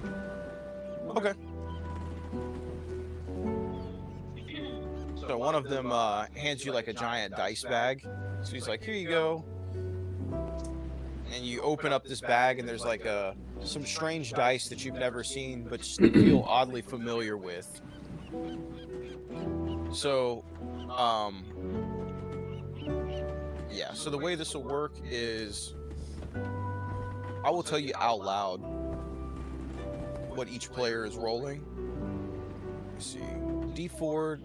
Okay. So one of them hands you like a giant dice bag. So he's like, "Here you go." And you open up this bag, and there's like some strange dice that you've never seen, but just feel oddly familiar with. So, yeah. So the way this will work is, I will tell you out loud what each player is rolling. Let's see, D4,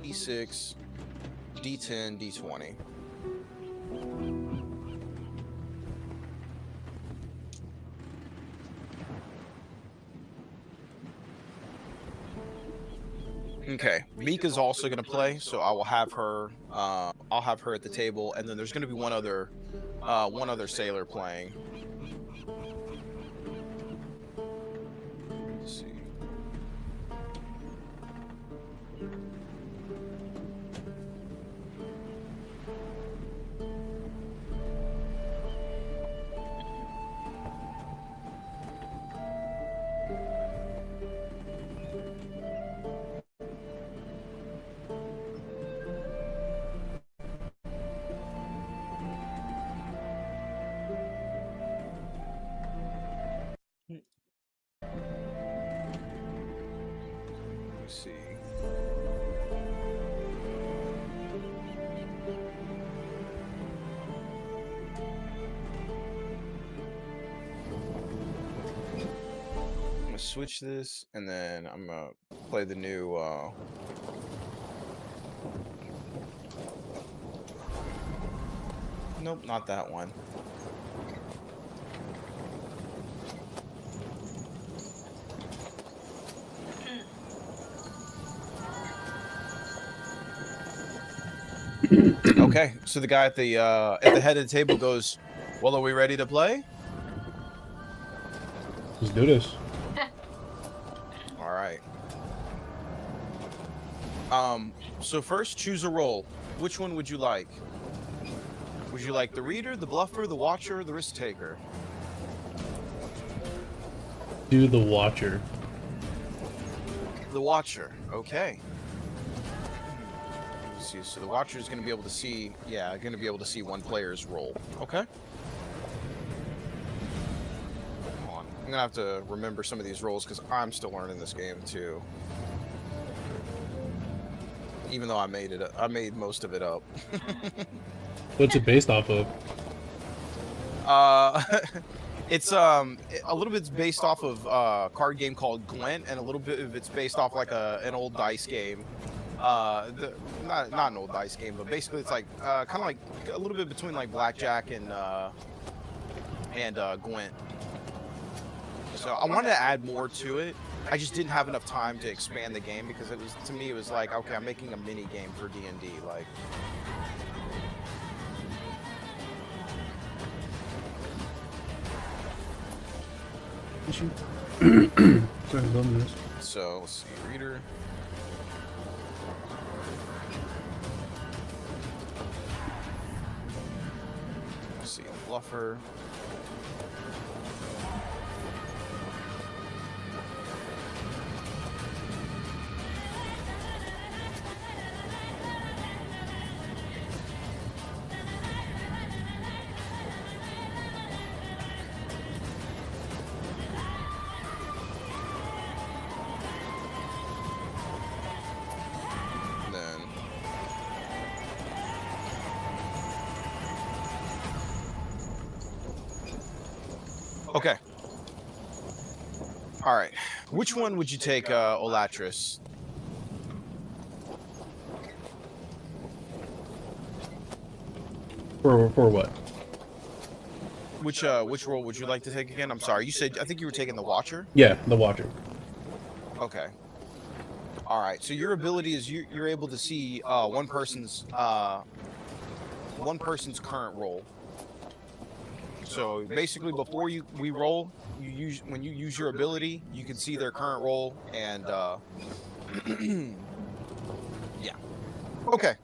D6, D10, D20. Okay, Mika's also going to play, so I will have her. I'll have her at the table, and then there's going to be one other sailor playing. Let's see. Let's see. I'm gonna switch this, and then I'm gonna play the new. Nope, not that one. Okay, so the guy at the head of the table goes, "Well, are we ready to play?" Let's do this. All right. So first, choose a role. Which one would you like? Would you like the reader, the bluffer, the watcher, or the risk taker? Do the watcher. The watcher. Okay. Let's see, so the watcher is going to be able to see, one player's role. Okay. Hold on. I'm going to have to remember some of these roles because I'm still learning this game too. Even though I made most of it up. What's it based off of? It's a little bit's based off of a card game called Gwent, and a little bit of it's based off like an old dice game. Not an old dice game, but basically it's like kind of like a little bit between like blackjack and Gwent. So I wanted to add more to it. I just didn't have enough time to expand the game because it was like, okay, I'm making a mini game for D&D, like. issue. Sorry, loneliness. So let's see, reader. Let's see, bluffer. Okay. All right. Which one would you take, Olatris? For what? Which role would you like to take again? I'm sorry. You said I think you were taking the Watcher. Yeah, the Watcher. Okay. All right. So your ability is you're able to see one person's current role. So basically, before we roll, when you use your ability, you can see their current role and yeah. Okay.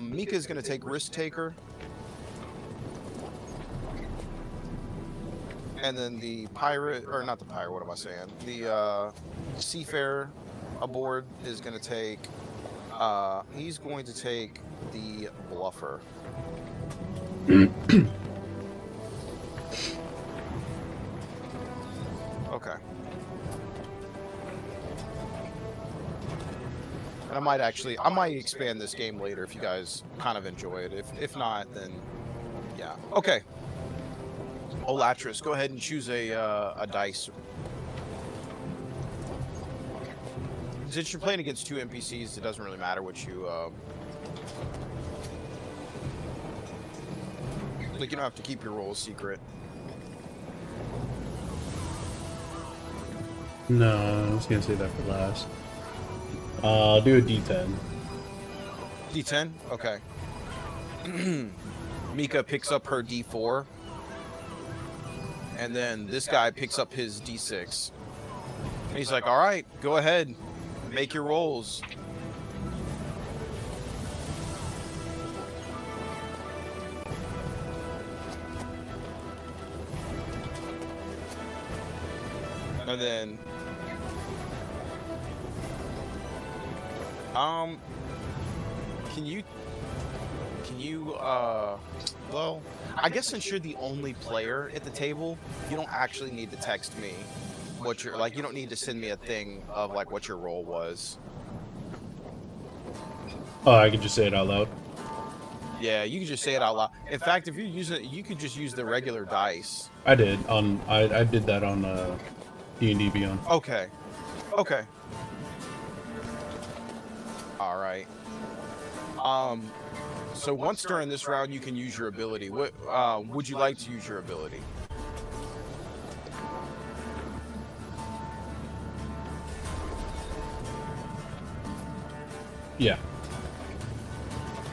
Mika's gonna take Risk Taker, and then the pirate, or not the pirate. What am I saying? The seafarer aboard is gonna take. He's going to take the Bluffer. Okay. And I might expand this game later if you guys kind of enjoy it. If not, then yeah. Okay. Olatris, go ahead and choose a dice. Since you're playing against two NPCs, it doesn't really matter what you like. You don't have to keep your rolls secret. No, I was gonna say that for last. I'll do a D10. D10? Okay. Mika picks up her D4. And then this guy picks up his D6. And he's like, alright, go ahead. Make your rolls. And then can you well, I guess since you're the only player at the table, you don't actually need to text me what you're like. You don't need to send me a thing of like what your role was. Oh, I could just say it out loud. Yeah, you can just say it out loud. In fact, if you're using it, you could just use the regular dice. I did on I did that on D&D Beyond. Okay. Okay. All right. So once during this round, you can use your ability. What would you like to use your ability? Yeah.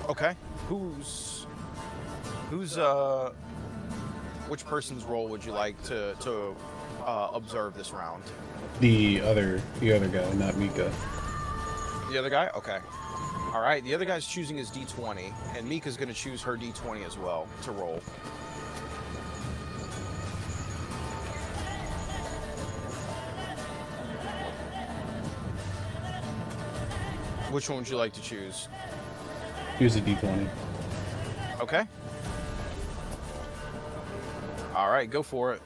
Okay. Which person's role would you like to observe this round? The other guy, not Mika. The other guy? Okay. All right. The other guy's choosing his D20, and Mika's going to choose her D20 as well to roll. Which one would you like to choose? Here's a D20. Okay. All right, go for it.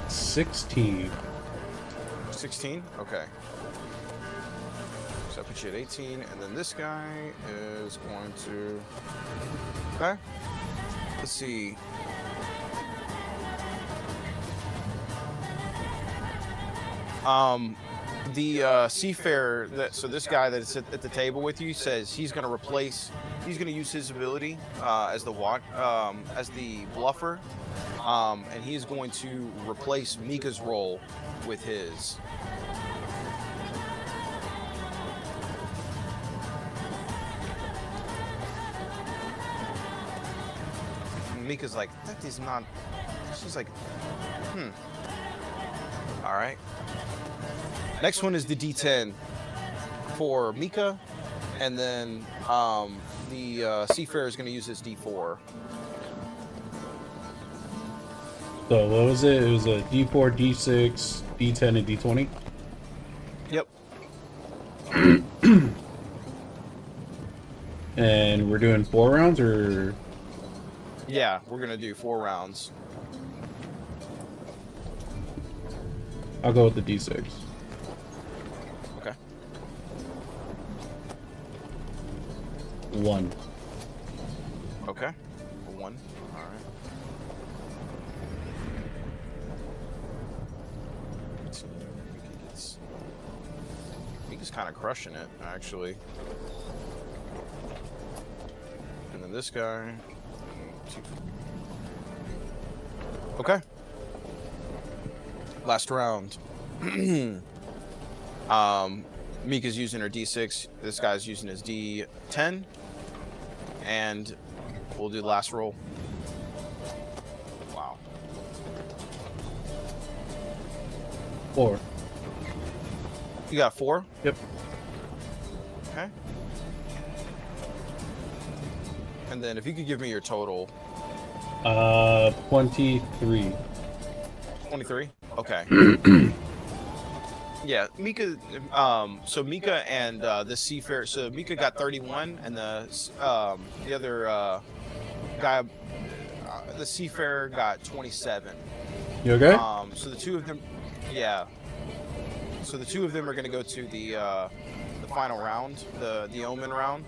$16. 16? Okay. So that puts you at 18, and then this guy is going to... Okay. Let's see. The seafarer, so this guy that's at the table with you says he's going to use his ability as the bluffer, and he's going to replace Mika's role with his. Mika's like, that is not. She's like, All right. Next one is the D10 for Mika, and then the Seafarer is going to use his D4. So what was it? It was a D4, D6, D10, and D20. Yep. And we're doing 4 rounds, or Yeah, we're going to do 4 rounds. I'll go with the D6. Okay. 1. Okay. 1. All right. Let's see. Mika's kind of crushing it, actually. And then this guy. 2. Okay. Last round. Mika's using her D6. This guy's using his D10. And we'll do the last roll. Wow. 4. You got 4? Yep. Okay. And then if you could give me your total. 23. 23? Okay. Yeah, Mika, so Mika and the Seafarer, so Mika got 31, and the other guy, the Seafarer got 27. You okay? So the two of them, yeah. So the two of them are going to go to the final round, the Omen round.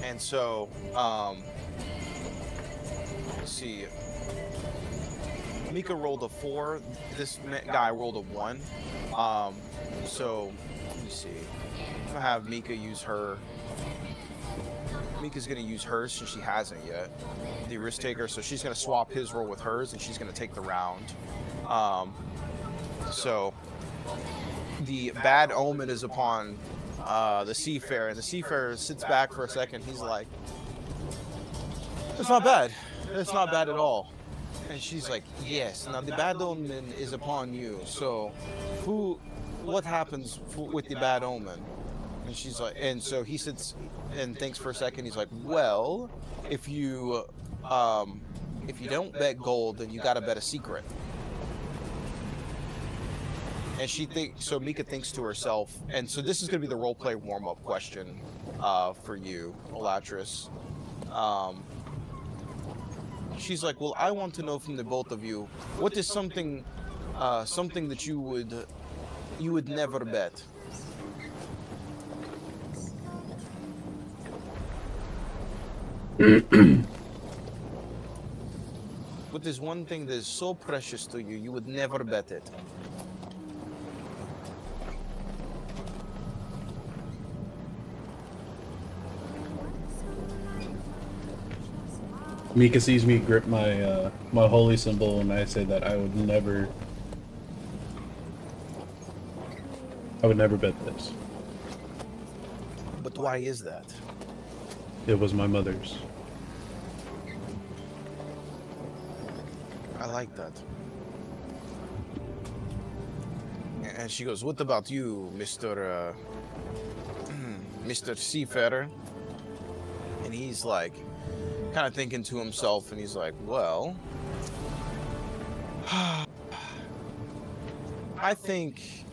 And so, let's see. Mika rolled a 4. This guy rolled a 1. So let me see. I'm gonna have Mika use her. Mika's gonna use hers since she hasn't yet. The risk taker, so she's gonna swap his roll with hers, and she's gonna take the round. So the bad omen is upon the Seafarer, and the Seafarer sits back for a second. He's like, "It's not bad. It's not bad at all." And she's like, yes, now the bad omen is upon you. So what happens with the bad omen? And she's like, and so he sits and thinks for a second. He's like, well, if you don't bet gold, then you got to bet a secret. And so Mika thinks to herself, and so this is going to be the roleplay warm-up question for you, Elatris. She's like, well, I want to know from the both of you, what is something that you would never bet? What is one thing that is so precious to you, you would never bet it? Mika sees me grip my my holy symbol, and I say that I would never bet this. But why is that? It was my mother's. I like that. And she goes, what about you, Mr. Mr. Seafarer? And he's like, kind of thinking to himself, and he's like, well, I think,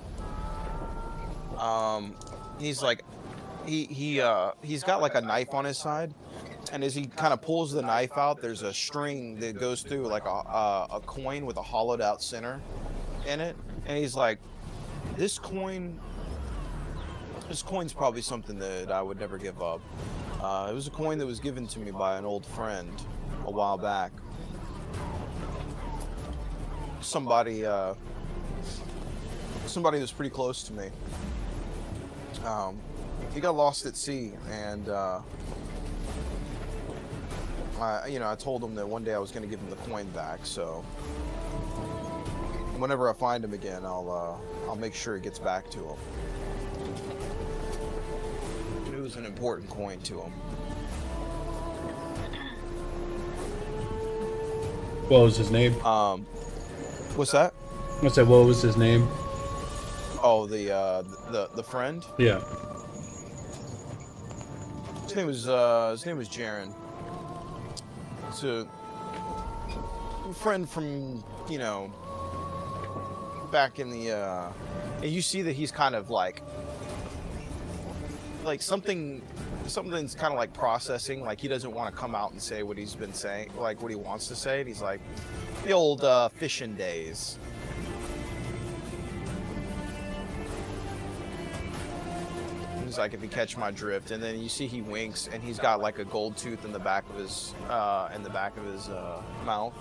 he's like, he's got like a knife on his side, and as he kind of pulls the knife out, there's a string that goes through like a coin with a hollowed out center in it, and he's like, this coin's probably something that I would never give up. It was a coin that was given to me by an old friend a while back. Somebody was pretty close to me. He got lost at sea, and I told him that one day I was going to give him the coin back. So whenever I find him again, I'll make sure it gets back to him. It was an important coin to him. What was his name? What's that? I said, what was his name? Oh, the friend. Yeah. His name was Jaren. It's a friend from, you know, back in the and you see that he's kind of like something's kind of like processing, like he doesn't want to come out and say what he's been saying, like what he wants to say, and he's like, the old fishing days. He's like, if you catch my drift. And then you see he winks, and he's got like a gold tooth in the back of his mouth.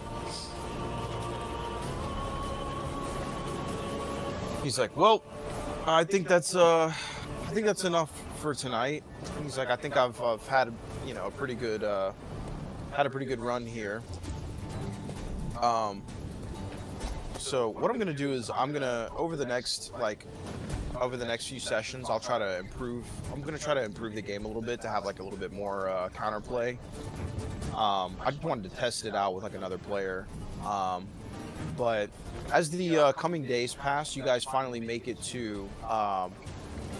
He's like, well, I think that's enough for tonight. He's like, I think I've had, you know, a pretty good run here. So what I'm gonna do is over the next few sessions, I'll try to improve. I'm gonna try to improve the game a little bit to have like a little bit more counterplay. I just wanted to test it out with like another player. But as the coming days pass, you guys finally make it to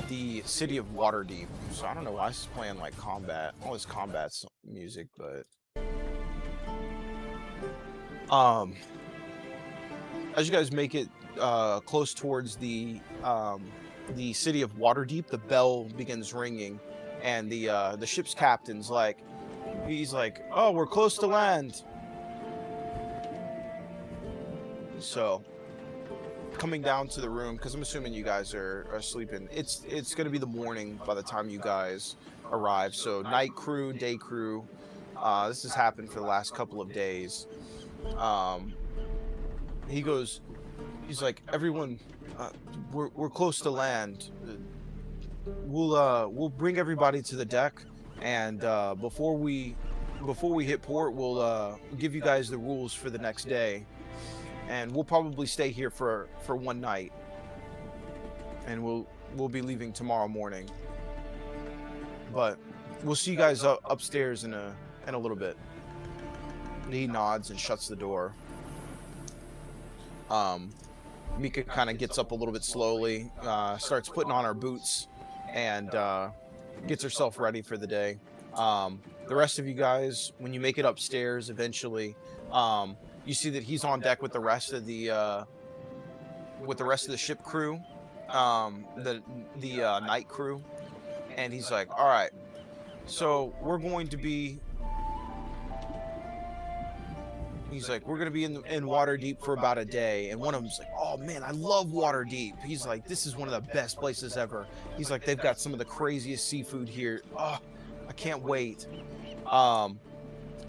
the city of Waterdeep. So I don't know why this is playing like combat, all this combat music, but as you guys make it close towards the city of Waterdeep, the bell begins ringing, and the ship's captain's like, he's like, oh, we're close to land. So coming down to the room, because I'm assuming you guys are sleeping, it's going to be the morning by the time you guys arrive. So night crew, day crew, this has happened for the last couple of days. He's like, everyone, we're close to land. We'll bring everybody to the deck, and before we hit port, we'll give you guys the rules for the next day. And we'll probably stay here for one night, and we'll be leaving tomorrow morning. But we'll see you guys upstairs in a little bit. He nods and shuts the door. Mika kind of gets up a little bit slowly, starts putting on her boots, and gets herself ready for the day. The rest of you guys, when you make it upstairs eventually, you see that he's on deck with the rest of the ship crew, the night crew, and he's like, all right, so we're going to be in Waterdeep for about a day. And one of them's like, oh man, I love Waterdeep. He's like, this is one of the best places ever. He's like, they've got some of the craziest seafood here. Oh, I can't wait.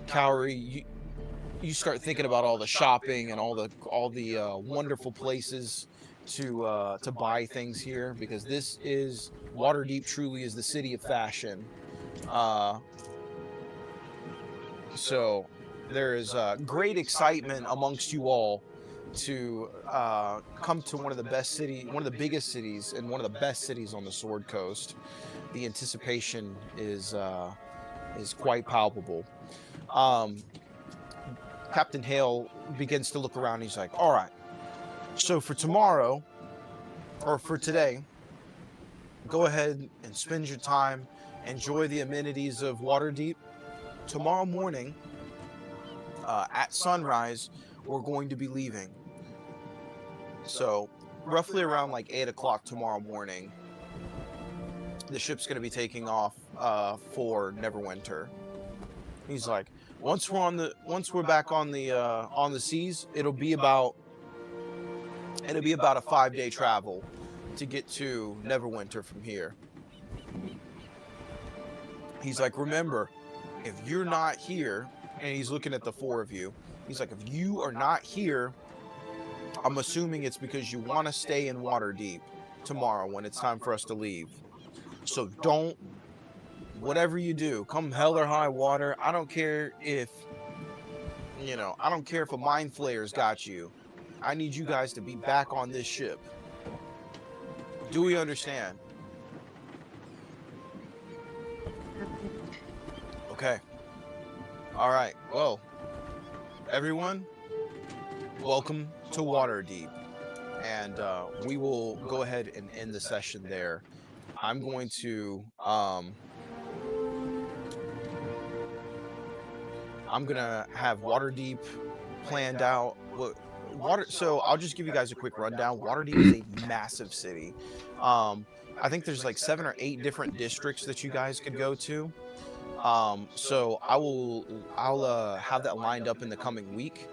Cowrie, you start thinking about all the shopping and all the wonderful places to buy things here, because this is Waterdeep. Truly is the city of fashion. So there is great excitement amongst you all to come to one of the biggest cities, and one of the best cities on the Sword Coast. The anticipation is quite palpable. Captain Hale begins to look around. He's like, all right, so for tomorrow, or for today, go ahead and spend your time, enjoy the amenities of Waterdeep. Tomorrow morning, at sunrise, we're going to be leaving. So roughly around like 8 o'clock tomorrow morning, the ship's going to be taking off for Neverwinter. He's like, once we're back on the seas, it'll be about a 5-day travel to get to Neverwinter from here. He's like, remember, if you're not here, and he's looking at the four of you, he's like, if you are not here, I'm assuming it's because you want to stay in Waterdeep tomorrow when it's time for us to leave. So whatever you do, come hell or high water, I don't care if a mind flayer's got you. I need you guys to be back on this ship. Do we understand? Okay. All right. Well, everyone, welcome to Waterdeep, and we will go ahead and end the session there. I'm going to I'm gonna have Waterdeep planned out. So I'll just give you guys a quick rundown. Waterdeep is a massive city. I think there's like 7 or 8 different districts that you guys could go to. So I'll have that lined up in the coming week.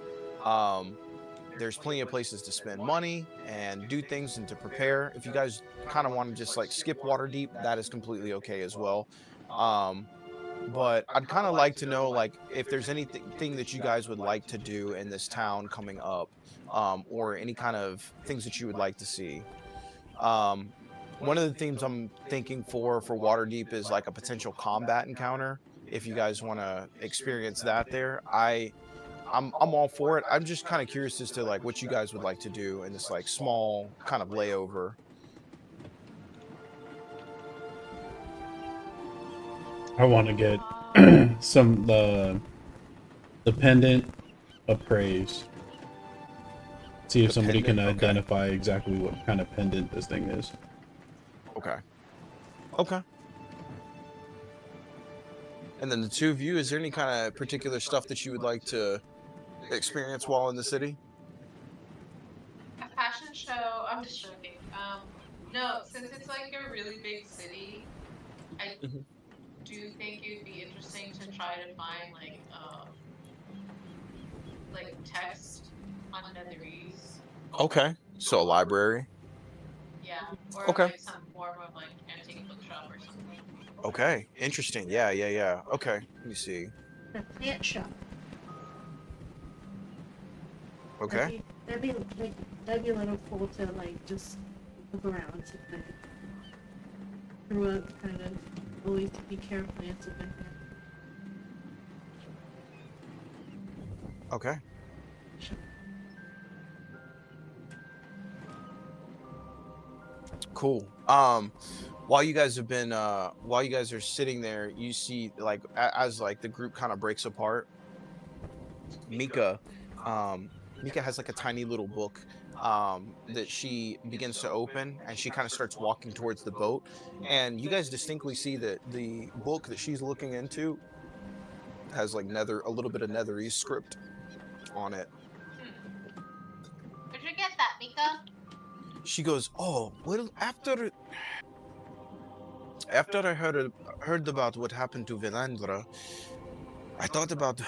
There's plenty of places to spend money and do things and to prepare. If you guys kind of want to just like skip Waterdeep, that is completely okay as well. But I'd kind of like to know like if there's anything that you guys would like to do in this town coming up, or any kind of things that you would like to see. One of the things I'm thinking for Waterdeep is like a potential combat encounter. If you guys want to experience that there, I'm all for it. I'm just kind of curious as to like what you guys would like to do in this like small kind of layover. I want to get some the pendant appraised. See if The somebody can pendant? Okay. identify exactly what kind of pendant this thing is. Okay. Okay. And then the two of you, is there any kind of particular stuff that you would like to experience while in the city? A fashion show. I'm just joking. No, since it's like a really big city, I Mhm. do think it'd be interesting to try to find like text on Netherese. Okay. So a library. Yeah, or Okay. like some form of like antique bookshop or something. Okay. Interesting. Yeah, yeah, yeah. Okay. Let me see. The plant shop. Okay. That'd be a little cool to like just look around and through a kind of always be careful plants have been here. Okay. Cool. While you guys are sitting there, you see like as like the group kind of breaks apart, Mika, Mika has like a tiny little book that she begins to open, and she kind of starts walking towards the boat, and you guys distinctly see that the book that she's looking into has like a little bit of Netherese script on it. Where'd you get that, Mika? She goes, "Oh, well, after I heard about what happened to Vilandra, I thought about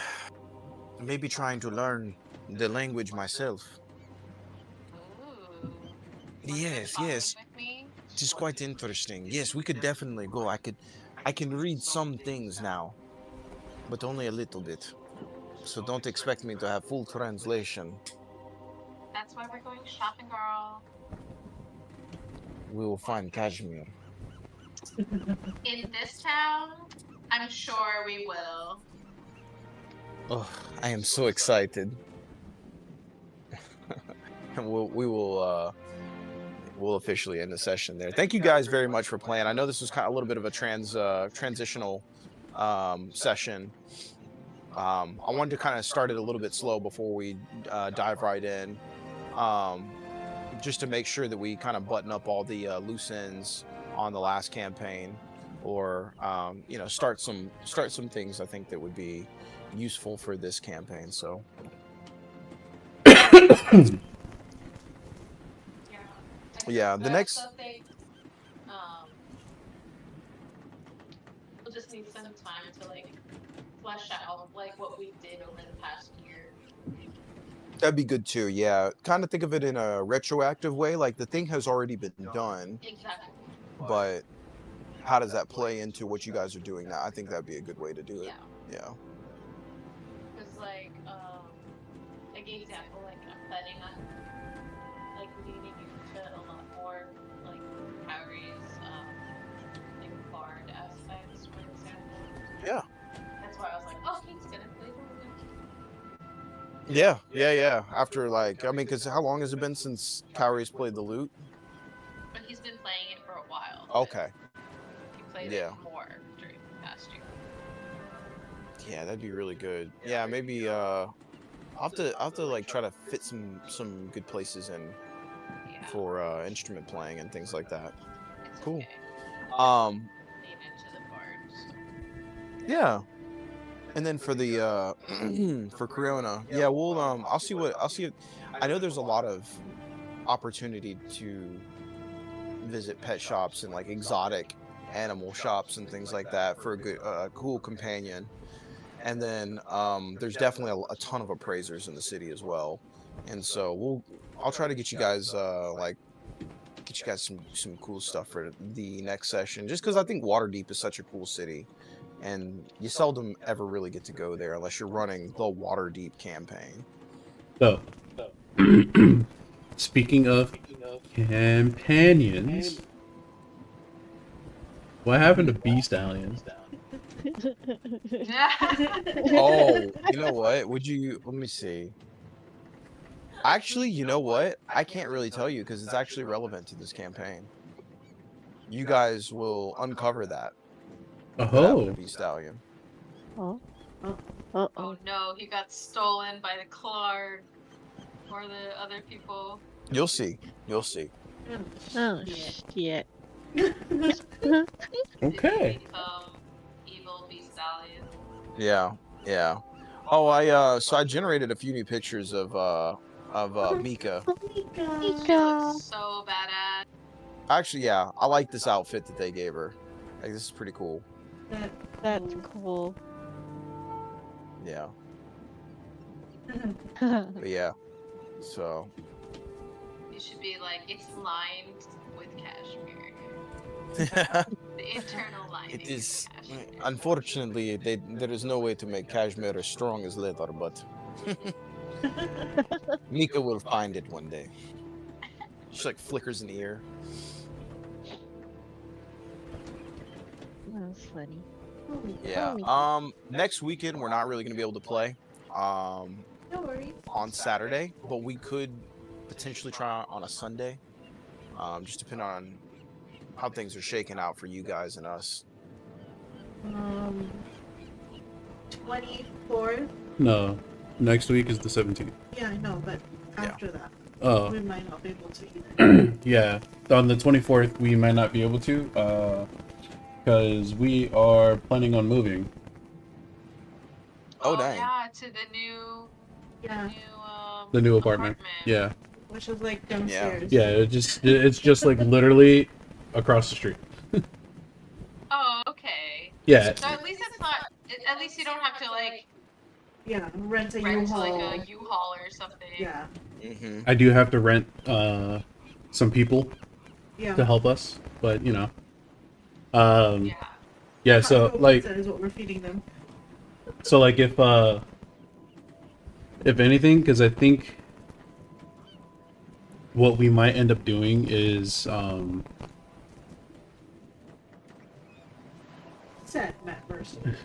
maybe trying to learn the language myself." Ooh. Yes, Shopping yes, with me? it is quite interesting. Yes, we could definitely go. I can read some things now, but only a little bit. So don't expect me to have full translation. That's why we're going shopping, girl. We will find Kashmir. In this town, I'm sure we will. Oh, I am so excited. And we'll officially end the session there. Thank you guys very much for playing. I know this was kind of a little bit of a transitional session. I wanted to kind of start it a little bit slow before we dive right in, just to make sure that we kind of button up all the loose ends on the last campaign, or start some things I think that would be useful for this campaign. So yeah, the next. Think, we'll just need some time to like flesh out like what we did over the past year. That'd be good too. Yeah, kind of think of it in a retroactive way. Like the thing has already been done, Exactly. but how does that play into what you guys are doing now? I think that'd be a good way to do it. Yeah. Because like example, like I'm planning on like leading you to a lot more like Kyrie's like bard aspects, for example. Yeah. That's why I was like, oh, he's gonna play the Yeah. After like, I mean, because how long has it been since Kyrie's played the lute? But he's been playing it for a while. Okay. He played it more during the past year. Yeah, that'd be really good. Yeah, maybe I'll have to like try to fit some good places in Yeah. for instrument playing and things like that. It's Cool. okay. Um, Lean into the bards. yeah. And then for the for Corona, yeah, we'll I'll see what I'll see. I know there's a lot of opportunity to visit pet shops and like exotic animal shops and things like that for a good cool companion. And then there's definitely a ton of appraisers in the city as well. And so I'll try to get you guys like get you guys some cool stuff for the next session, just because I think Waterdeep is such a cool city, and you seldom ever really get to go there unless you're running the Waterdeep campaign. So, speaking of companions, what happened to Beast Stallions? Oh, you know what? Would you let me see? Actually, you know what? I can't really tell you because it's actually relevant to this campaign. You guys will uncover that. What happened to Oh, Beast Stallion? Oh. Oh. Uh-oh. Oh no, he got stolen by the Clark or the other people. You'll see. You'll see. Oh, Yeah. shit. okay. Become evil beast stallion. Yeah, yeah. Oh, so I generated a few new pictures of Mika. Oh my god. She Mika. looks so badass. Actually, yeah, I like this outfit that they gave her. Like, this is pretty cool. That's cool. Yeah, but yeah. So, You should be like, it's lined with cashmere. it The internal lining is. is cashmere. Unfortunately, there is no way to make cashmere as strong as leather, but Mika will find it one day. She like flickers an ear. That's funny. Yeah. Holy. Next weekend we're not really gonna be able to play. No worries. On Saturday, but we could potentially try on a Sunday. Just depending on how things are shaking out for you guys and us. 24th. No, next week is the 17th. Yeah, I know, but Yeah. after that, Oh, we might not be able to either. yeah. On the 24th, we might not be able to, because we are planning on moving. Oh, dang. Yeah, to the new, Yeah, The new apartment. Yeah, which is like downstairs. yeah. It's just like literally across the street. Oh, okay. Yeah, So at least it's not. At least you don't have to like Yeah, rent a rent U-Haul. like a U-Haul or something. Yeah, Mm-hmm. I do have to rent some people yeah. to help us, but you know, Yeah. yeah. So Taco like, pizza is what we're feeding them. so like if anything, because I think what we might end up doing is Sad Matt version.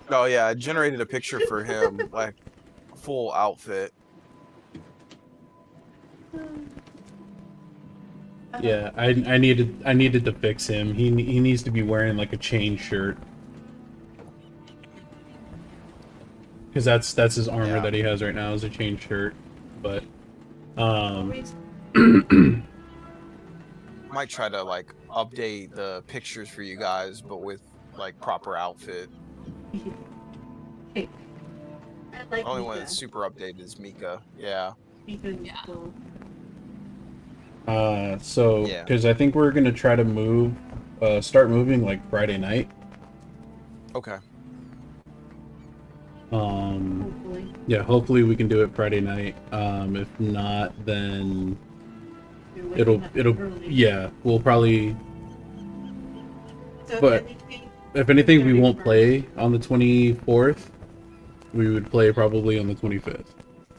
Oh yeah, I generated a picture for him, like full outfit. yeah, I needed to fix him. He needs to be wearing like a chain shirt. Because that's his armor Yeah. that he has right now is a chain shirt. But Always. Might try to like update the pictures for you guys, but with like proper outfit. Hey, I like The only one Mika. that's super updated is Mika. Yeah. Mika's Yeah. cool. so Yeah. because I think we're gonna try to move, start moving like Friday night. Okay. Hopefully. Yeah, hopefully we can do it Friday night. If not, then You're waking up it'll early. yeah, we'll probably. So but- If anything, we won't play on the 24th. We would play probably on the 25th.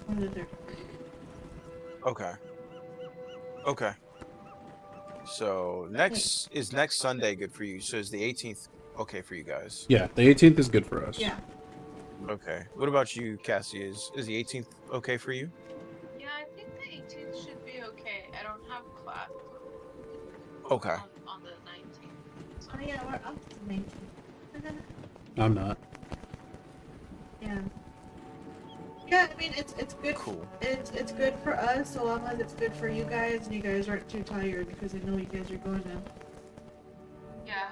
On the third. Okay. Okay. So next Sunday good for you? So is the 18th okay for you guys? Yeah, the 18th is good for us. Yeah. Okay. What about you, Cassie? Is the 18th okay for you? Yeah, I think the 18th should be okay. I don't have class Okay. on the 19th. So Oh yeah, we're up to 19. I'm not. Yeah. Yeah, I mean it's good. Cool. It's good for us so long as it's good for you guys and you guys aren't too tired because I know you guys are going to. Yeah.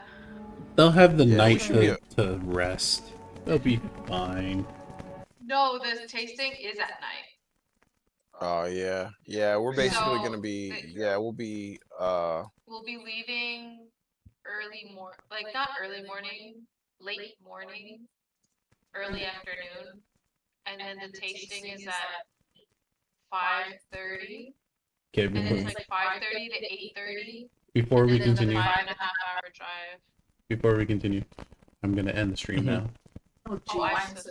They'll have the Yeah, we night should be to rest. They'll be fine. No, the tasting is at night. Oh yeah, yeah. We're basically So, gonna be. the- Yeah, we'll be. We'll be leaving like not early morning, late morning, early afternoon, and then the tasting is at 5:30, Okay, and it's like 5:30 to 8:30, before and we then it's a continue, 5.5 hour drive. before we continue, I'm gonna end the stream now. Oh, Oh, jeez.